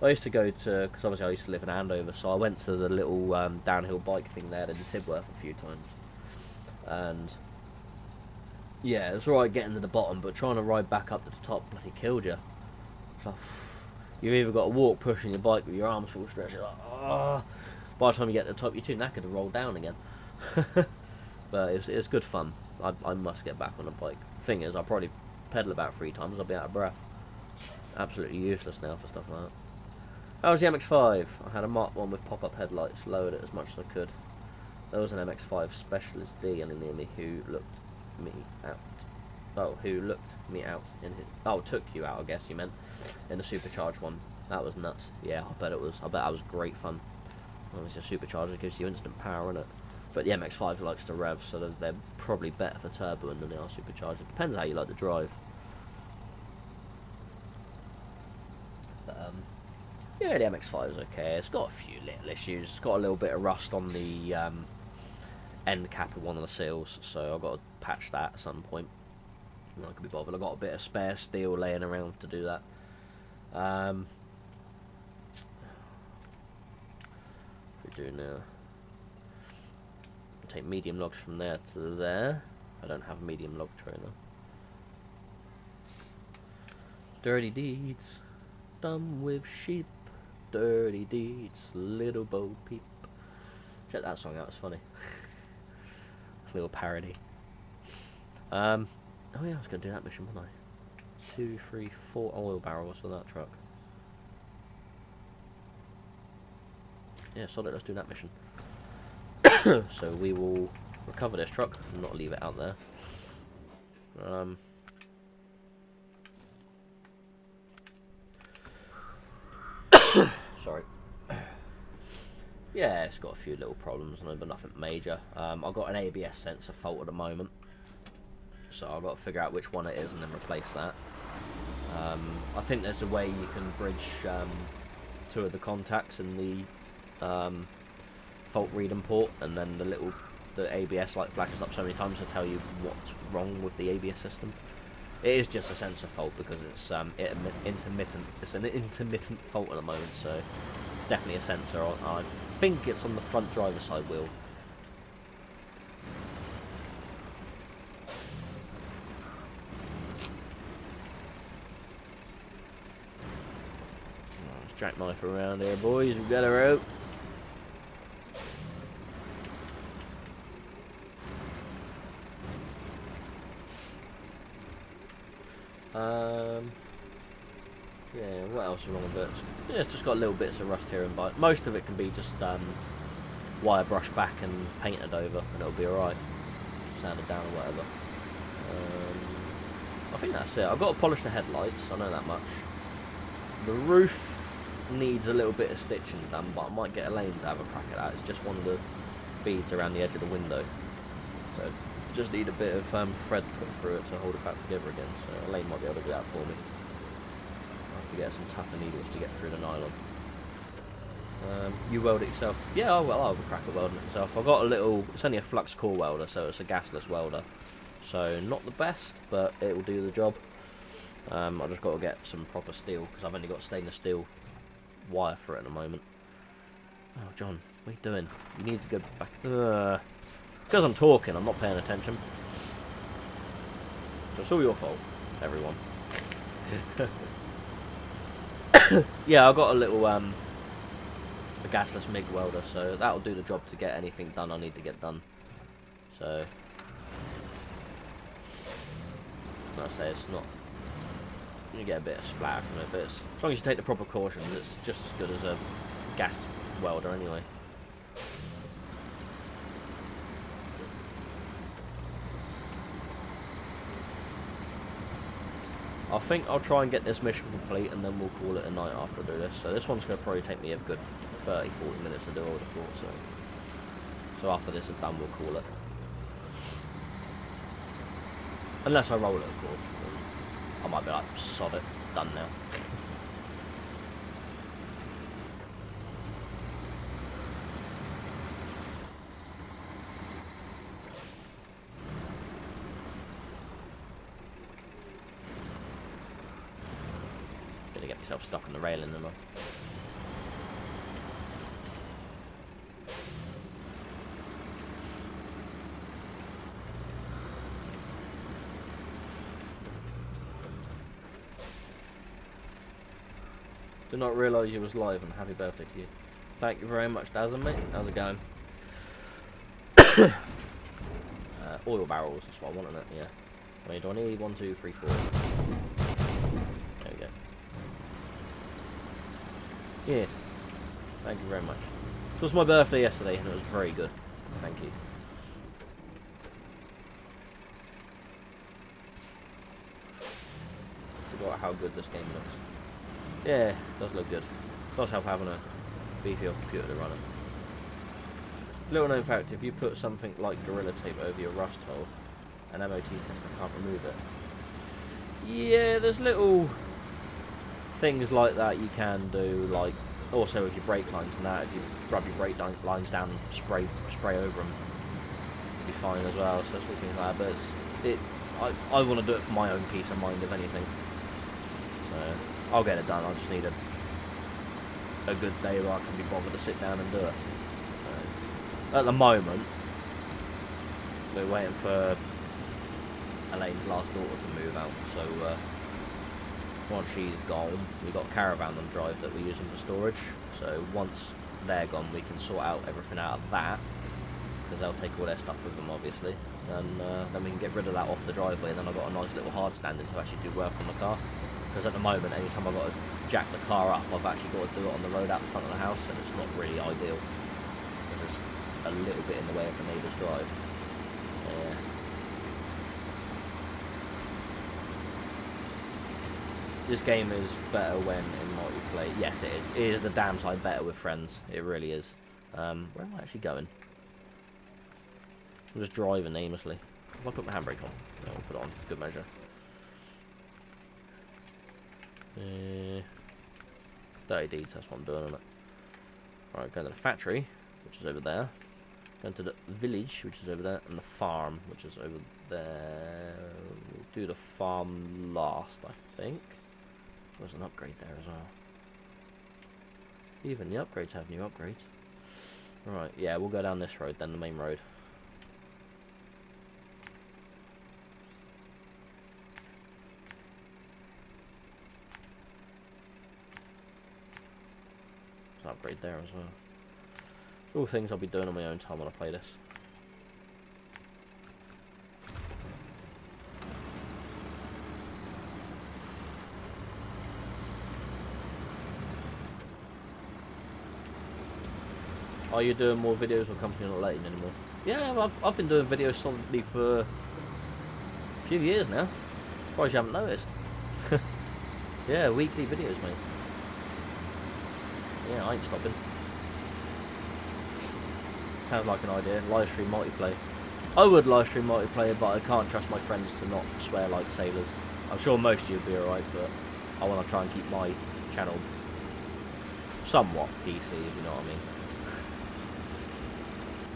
I used to go to, because obviously I used to live in Andover, so I went to the little downhill bike thing there in Tidworth a few times. And yeah, it's alright getting to the bottom, but trying to ride back up to the top bloody killed you. So, you've either got to walk pushing your bike with your arms full stretched, like, oh. By the time you get to the top, you're too knackered to roll down again. But it's good fun. I must get back on a bike. Thing is, I'll probably pedal about 3 times, I'll be out of breath. Absolutely useless now for stuff like that. That was the MX-5. I had a Mark 1 with pop-up headlights, lowered it as much as I could. There was an MX-5 Specialist D near me who looked me out. Oh, who looked me out in his... Oh, took you out, I guess you meant. In the supercharged one. That was nuts. Yeah, I bet it was. I bet that was great fun. Obviously, a supercharger gives you instant power, innit? But the MX-5 likes to rev, so they're probably better for turboing than they are supercharged. It depends how you like to drive. But, yeah, the MX-5 is okay. It's got a few little issues. It's got a little bit of rust on the end cap of one of the seals, so I've got to patch that at some point. I could be bothered. I've got a bit of spare steel laying around to do that. What do we do now? Take medium logs from there to there. I don't have a medium log trailer. Dirty deeds done with sheep. Dirty deeds, little bo peep. Check that song out, it's funny. Little parody. Oh yeah, I was going to do that mission, wasn't I? 2, 3, 4 oil barrels for that truck. Yeah, solid, let's do that mission. So we will recover this truck and not leave it out there. Sorry. Yeah, it's got a few little problems, but nothing major. I've got an ABS sensor fault at the moment, so I've got to figure out which one it is and then replace that. I think there's a way you can bridge 2 of the contacts in the fault reading port, and then the ABS light flashes up so many times to tell you what's wrong with the ABS system. It is just a sensor fault because it's intermittent. It's an intermittent fault at the moment, so it's definitely a sensor. I think it's on the front driver's side wheel. Let's jackknife around here, boys. We've got her out. Yeah, what else is wrong with it? Yeah, it's just got little bits of rust here and by. Most of it can be just wire brushed back and painted over, and it'll be alright. Sanded down or whatever. I think that's it. I've got to polish the headlights, I know that much. The roof needs a little bit of stitching done, but I might get Elaine to have a crack at that. It's just one of the beads around the edge of the window. So just need a bit of thread put through it to hold it back together again. So Elaine might be able to do that for me. I'll have to get some tougher needles to get through the nylon. You weld it yourself? Yeah, I'll have a crack at welding it myself. I've got a little, it's only a flux core welder, so it's a gasless welder. So not the best, but it will do the job. I've just got to get some proper steel, because I've only got stainless steel wire for it at the moment. Oh, John, what are you doing? You need to go back. Because I'm talking, I'm not paying attention. So it's all your fault, everyone. Yeah, I got a little a gasless MIG welder, so that'll do the job to get anything done I need to get done. So, like I say, it's not. You get a bit of splatter from it, but as long as you take the proper precautions, it's just as good as a gas welder anyway. I think I'll try and get this mission complete, and then we'll call it a night after I do this. So this one's going to probably take me a good 30-40 minutes to do, I would have thought. So after this is done, we'll call it. Unless I roll it, of course. I might be like, sod it, done now. Gonna get myself stuck on the railing and all. Did not realise you was live, and happy birthday to you. Thank you very much, Dazzle, mate. How's it going? Oil barrels, that's what I want on it, yeah. Wait, do I need 1, 2, 3, 4? There we go. Yes. Thank you very much. It was my birthday yesterday, and it was very good. Thank you. Forgot how good this game looks. Yeah, it does look good. It does help having a beefier computer to run it. Little known fact, if you put something like Gorilla Tape over your rust hole, an MOT tester can't remove it. Yeah, there's little things like that you can do, like also with your brake lines and that, if you rub your brake lines down and spray over them, you'll be fine as well, so sort of things like that, but I want to do it for my own peace of mind, if anything. So I'll get it done. I just need a good day where I can be bothered to sit down and do it. So, at the moment, we're waiting for Elaine's last daughter to move out. So once she's gone, we've got a caravan on drive that we're using for storage. So once they're gone, we can sort out everything out of that, because they'll take all their stuff with them, obviously. And then we can get rid of that off the driveway, and then I've got a nice little hard standing to actually do work on the car. Because at the moment, anytime I've got to jack the car up, I've actually got to do it on the road out the front of the house, and it's not really ideal. Because it's a little bit in the way of the neighbour's drive. Yeah. This game is better when in multiplayer. Yes, it is. It is the damn side better with friends. It really is. Where am I actually going? I'm just driving aimlessly. If I put my handbrake on, no, I'll put it on. Good measure. 30 deeds, that's what I'm doing on it. Alright, going to the factory, which is over there. Going to the village, which is over there. And the farm, which is over there. We'll do the farm last, I think. There's an upgrade there as well. Even the upgrades have new upgrades. Right, yeah, we'll go down this road then, the main road. Upgrade there as well. It's all things I'll be doing on my own time when I play this. Are you doing more videos or company not letting anymore? Yeah, I've been doing videos solidly for a few years now. Surprised you haven't noticed. Yeah, weekly videos, mate. Yeah, I ain't stopping. Sounds like an idea. Live stream multiplayer. I would live stream multiplayer, but I can't trust my friends to not swear like sailors. I'm sure most of you would be alright, but I want to try and keep my channel somewhat PC, if you know what I mean.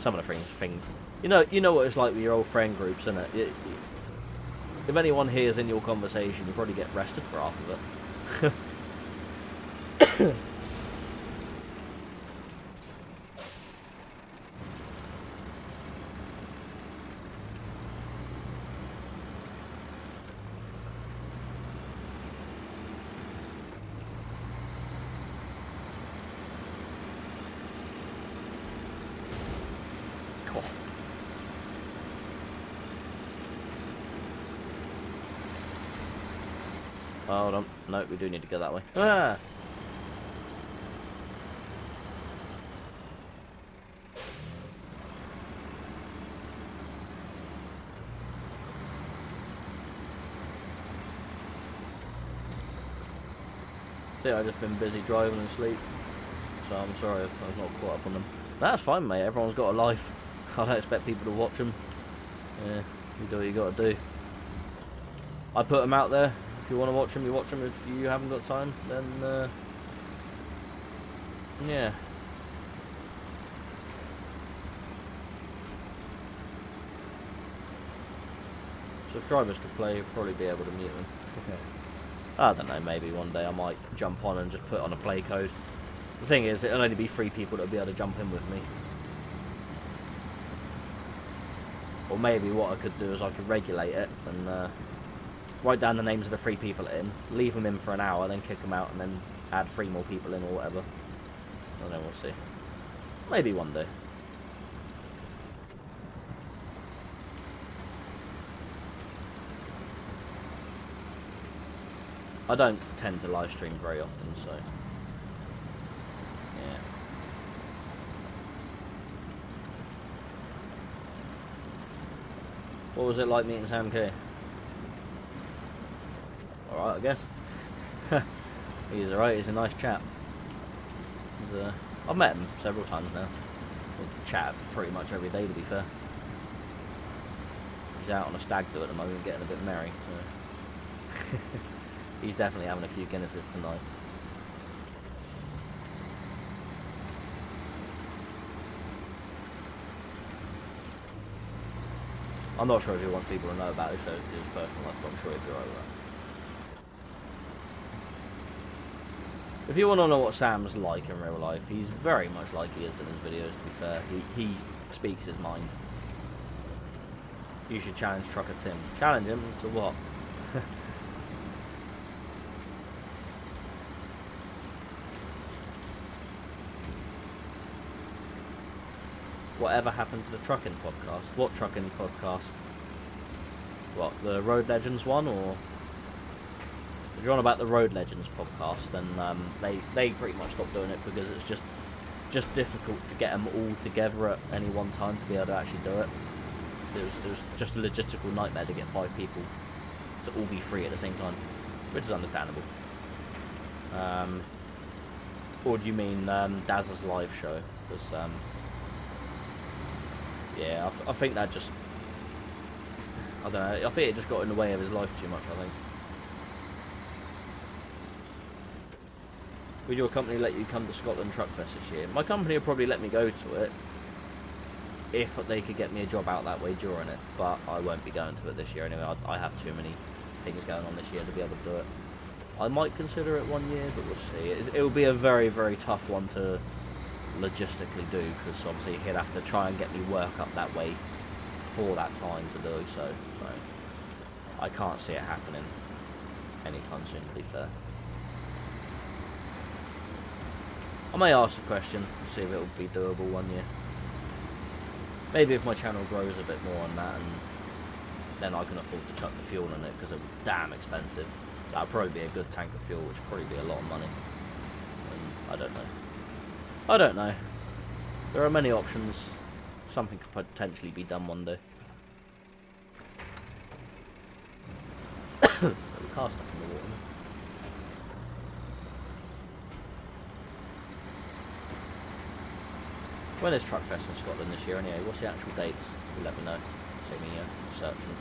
Some of the things. You know what it's like with your old friend groups, isn't it? If anyone hears in your conversation, you probably get arrested for half of it. Oh, hold on. No, we do need to go that way. Ah! See, I've just been busy driving and sleep. So I'm sorry if I've not caught up on them. That's fine, mate. Everyone's got a life. I don't expect people to watch them. Yeah, you do what you got to do. I put them out there. If you want to watch them, you watch them. If you haven't got time, then yeah. Subscribers could probably be able to mute them. I don't know, maybe one day I might jump on and just put on a play code. The thing is, it'll only be 3 people that'll be able to jump in with me. Or maybe what I could do is I could regulate it and write down the names of the 3 people in, leave them in for an hour, then kick them out, and then add 3 more people in or whatever. I don't know, we'll see. Maybe one day. I don't tend to live stream very often, so yeah. What was it like meeting Sam K? Alright, I guess. He's alright, he's a nice chap. I've met him several times now. We chat pretty much every day, to be fair. He's out on a stag do at the moment, getting a bit merry, so he's definitely having a few Guinnesses tonight. I'm not sure if he wants people to know about his personal life, but I'm sure he'd be alright with that. If you want to know what Sam's like in real life, he's very much like he is in his videos, to be fair. He speaks his mind. You should challenge Trucker Tim. Challenge him to what? Whatever happened to the trucking podcast? What trucking podcast? What, the Road Legends one, or? If you're on about the Road Legends podcast, then they pretty much stopped doing it because it's just difficult to get them all together at any one time to be able to actually do it. It was just a logistical nightmare to get 5 people to all be free at the same time, which is understandable. Or do you mean Daz's live show? Because yeah, I think that just, I don't know, I think it just got in the way of his life too much, I think. Would your company let you come to Scotland Truck Fest this year? My company would probably let me go to it if they could get me a job out that way during it, but I won't be going to it this year anyway. I have too many things going on this year to be able to do it. I might consider it one year, but we'll see. It will be a very, very tough one to logistically do, because obviously he'd have to try and get me work up that way for that time to do so. So I can't see it happening anytime soon, to be fair. I may ask the question and see if it will be doable one year. Maybe if my channel grows a bit more on that, and then I can afford to chuck the fuel in it, because it's damn expensive. That'd probably be a good tank of fuel, which would probably be a lot of money. And I don't know. I don't know. There are many options. Something could potentially be done one day. The car stuck in the water. When is Truckfest in Scotland this year anyway? What's the actual dates? You let me know. Save me searching.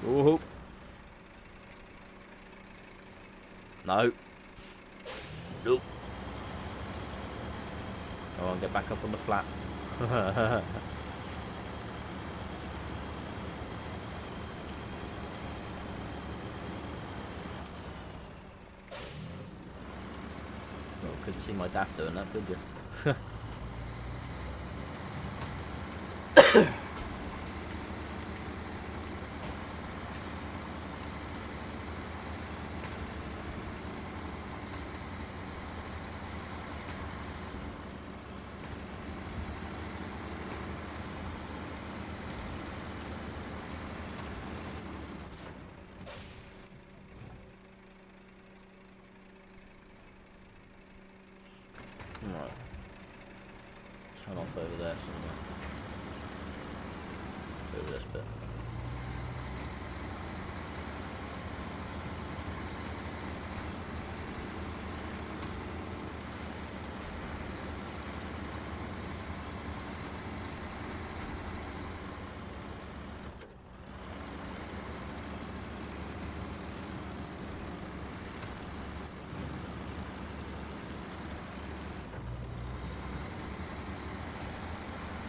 Woohoo! No. Nope. Come on, get back up on the flat. couldn't see my daft doing that, could you? Right. Turn off over there somewhere. Over this bit.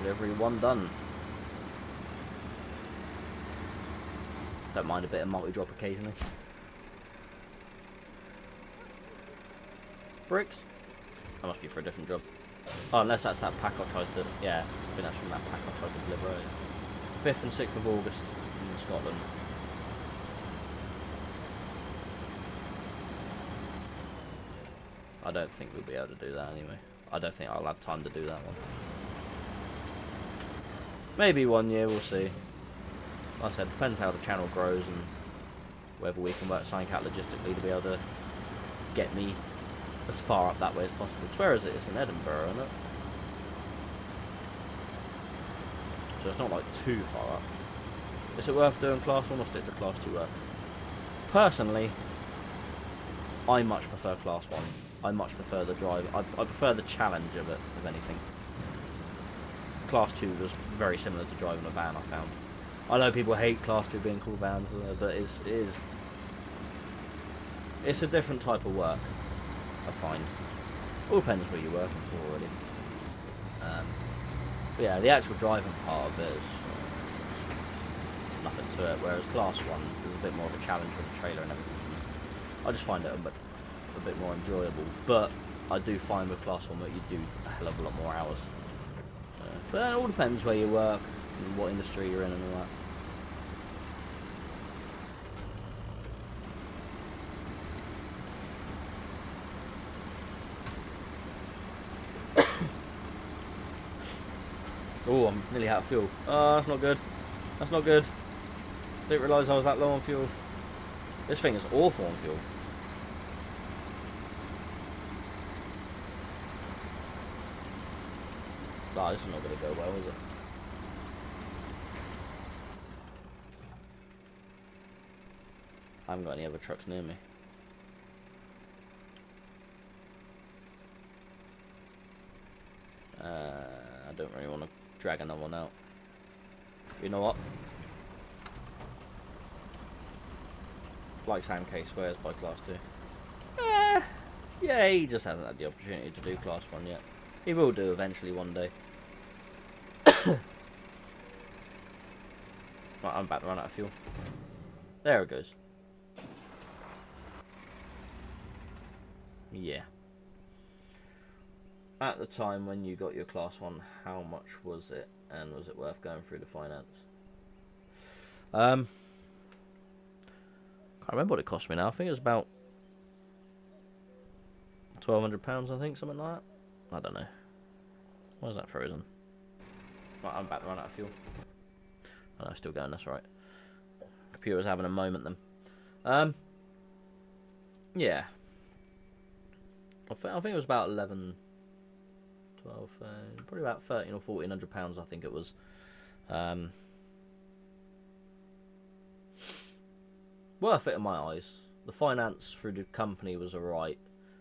Delivery 1 done. Don't mind a bit of multi-drop occasionally. Bricks? That must be for a different job. Oh, unless that's that pack I tried to... Yeah, I think that's from that pack I tried to deliver earlier. 5th and 6th of August in Scotland. I don't think we'll be able to do that anyway. I don't think I'll have time to do that one. Maybe one year, we'll see. Like I said, depends how the channel grows and whether we can work something out logistically to be able to get me as far up that way as possible. Where is it? It's in Edinburgh, isn't it? So it's not like too far up. Is it worth doing class 1 or stick to class 2 work? Personally, I much prefer class 1. I much prefer the drive. I prefer the challenge of it, if anything. Class 2 was very similar to driving a van, I found. I know people hate class 2 being called vans, but it's a different type of work, I find. All depends where you're working for, really. But yeah, the actual driving part of it is nothing to it, whereas class 1 is a bit more of a challenge with the trailer and everything. I just find it a bit more enjoyable, but I do find with class 1 that you do a hell of a lot more hours. But it all depends where you work and what industry you're in and all that. Oh, I'm nearly out of fuel. Oh, that's not good. That's not good. Didn't realise I was that low on fuel. This thing is awful on fuel. Oh, this is not going to go well, is it? I haven't got any other trucks near me. I don't really want to drag another one out. You know what? Like Sam K swears by class 2. Yeah, he just hasn't had the opportunity to do class 1 yet. He will do eventually one day. Right, I'm about to run out of fuel. There it goes. Yeah. At the time when you got your class 1, how much was it? And was it worth going through the finance? Can't remember what it cost me now. I think it was about £1,200, I think, something like that. I don't know. Why is that frozen? Right, I'm about to run out of fuel. Oh, no, still going, that's right. Computer's having a moment then. Yeah. I think it was about 11, 12, probably about £1,300 or £1,400, I think it was. Worth it in my eyes. The finance through the company was alright.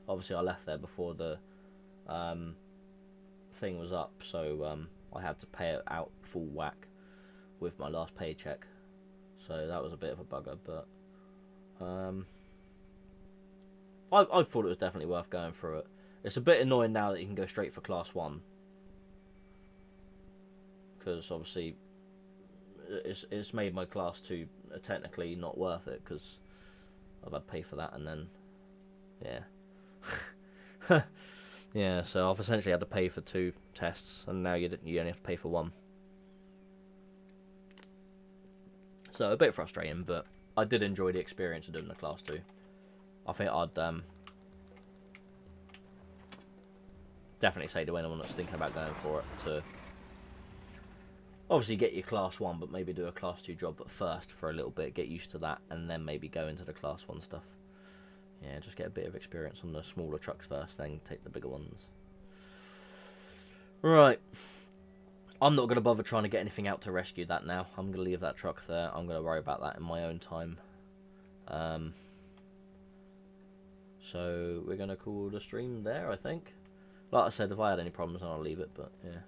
Obviously, I left there before the thing was up, so I had to pay it out full whack with my last paycheck. So that was a bit of a bugger, but I thought it was definitely worth going through it. It's a bit annoying now that you can go straight for class 1, because obviously it's made my class 2 technically not worth it, because I've had to pay for that, and then yeah. Yeah, so I've essentially had to pay for 2 tests, and now you only have to pay for 1. So a bit frustrating, but I did enjoy the experience of doing the Class 2. I think I'd definitely say to anyone that's thinking about going for it to obviously get your Class 1, but maybe do a Class 2 job first for a little bit, get used to that, and then maybe go into the Class 1 stuff. Yeah, just get a bit of experience on the smaller trucks first, then take the bigger ones. Right. I'm not going to bother trying to get anything out to rescue that now. I'm going to leave that truck there. I'm going to worry about that in my own time. So we're going to call the stream there, I think. Like I said, if I had any problems, then I'll leave it. But yeah,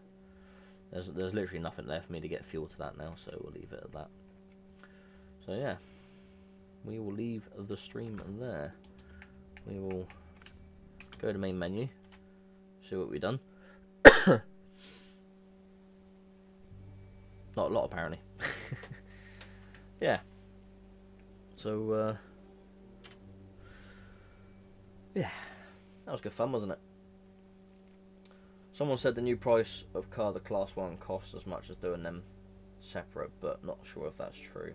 there's literally nothing there for me to get fuel to that now, so we'll leave it at that. So yeah, we will leave the stream there. We will go to main menu, see what we've done. Not a lot, apparently. Yeah. So, yeah. That was good fun, wasn't it? Someone said the new price of car, the Class 1, costs as much as doing them separate, but not sure if that's true.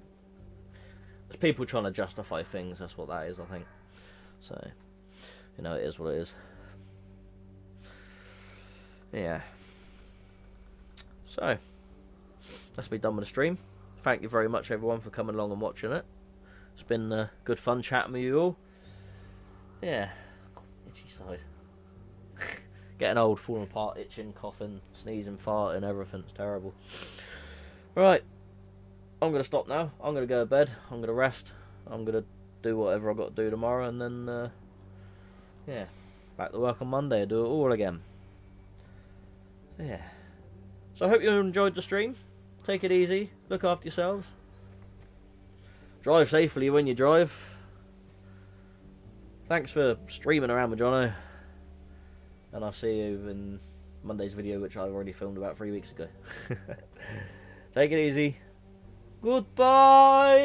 There's people trying to justify things, that's what that is, I think. So, you know, it is what it is. Yeah. So, let's be done with the stream. Thank you very much, everyone, for coming along and watching it. It's been good fun chatting with you all. Yeah. Itchy side. Getting old, falling apart, itching, coughing, sneezing, farting, everything's terrible. Right. I'm going to stop now. I'm going to go to bed. I'm going to rest. I'm going to do whatever I've got to do tomorrow, and then, yeah, back to work on Monday. Do it all again. Yeah. So I hope you enjoyed the stream. Take it easy. Look after yourselves. Drive safely when you drive. Thanks for streaming around with Jono. And I'll see you in Monday's video, which I already filmed about 3 weeks ago. Take it easy. Goodbye.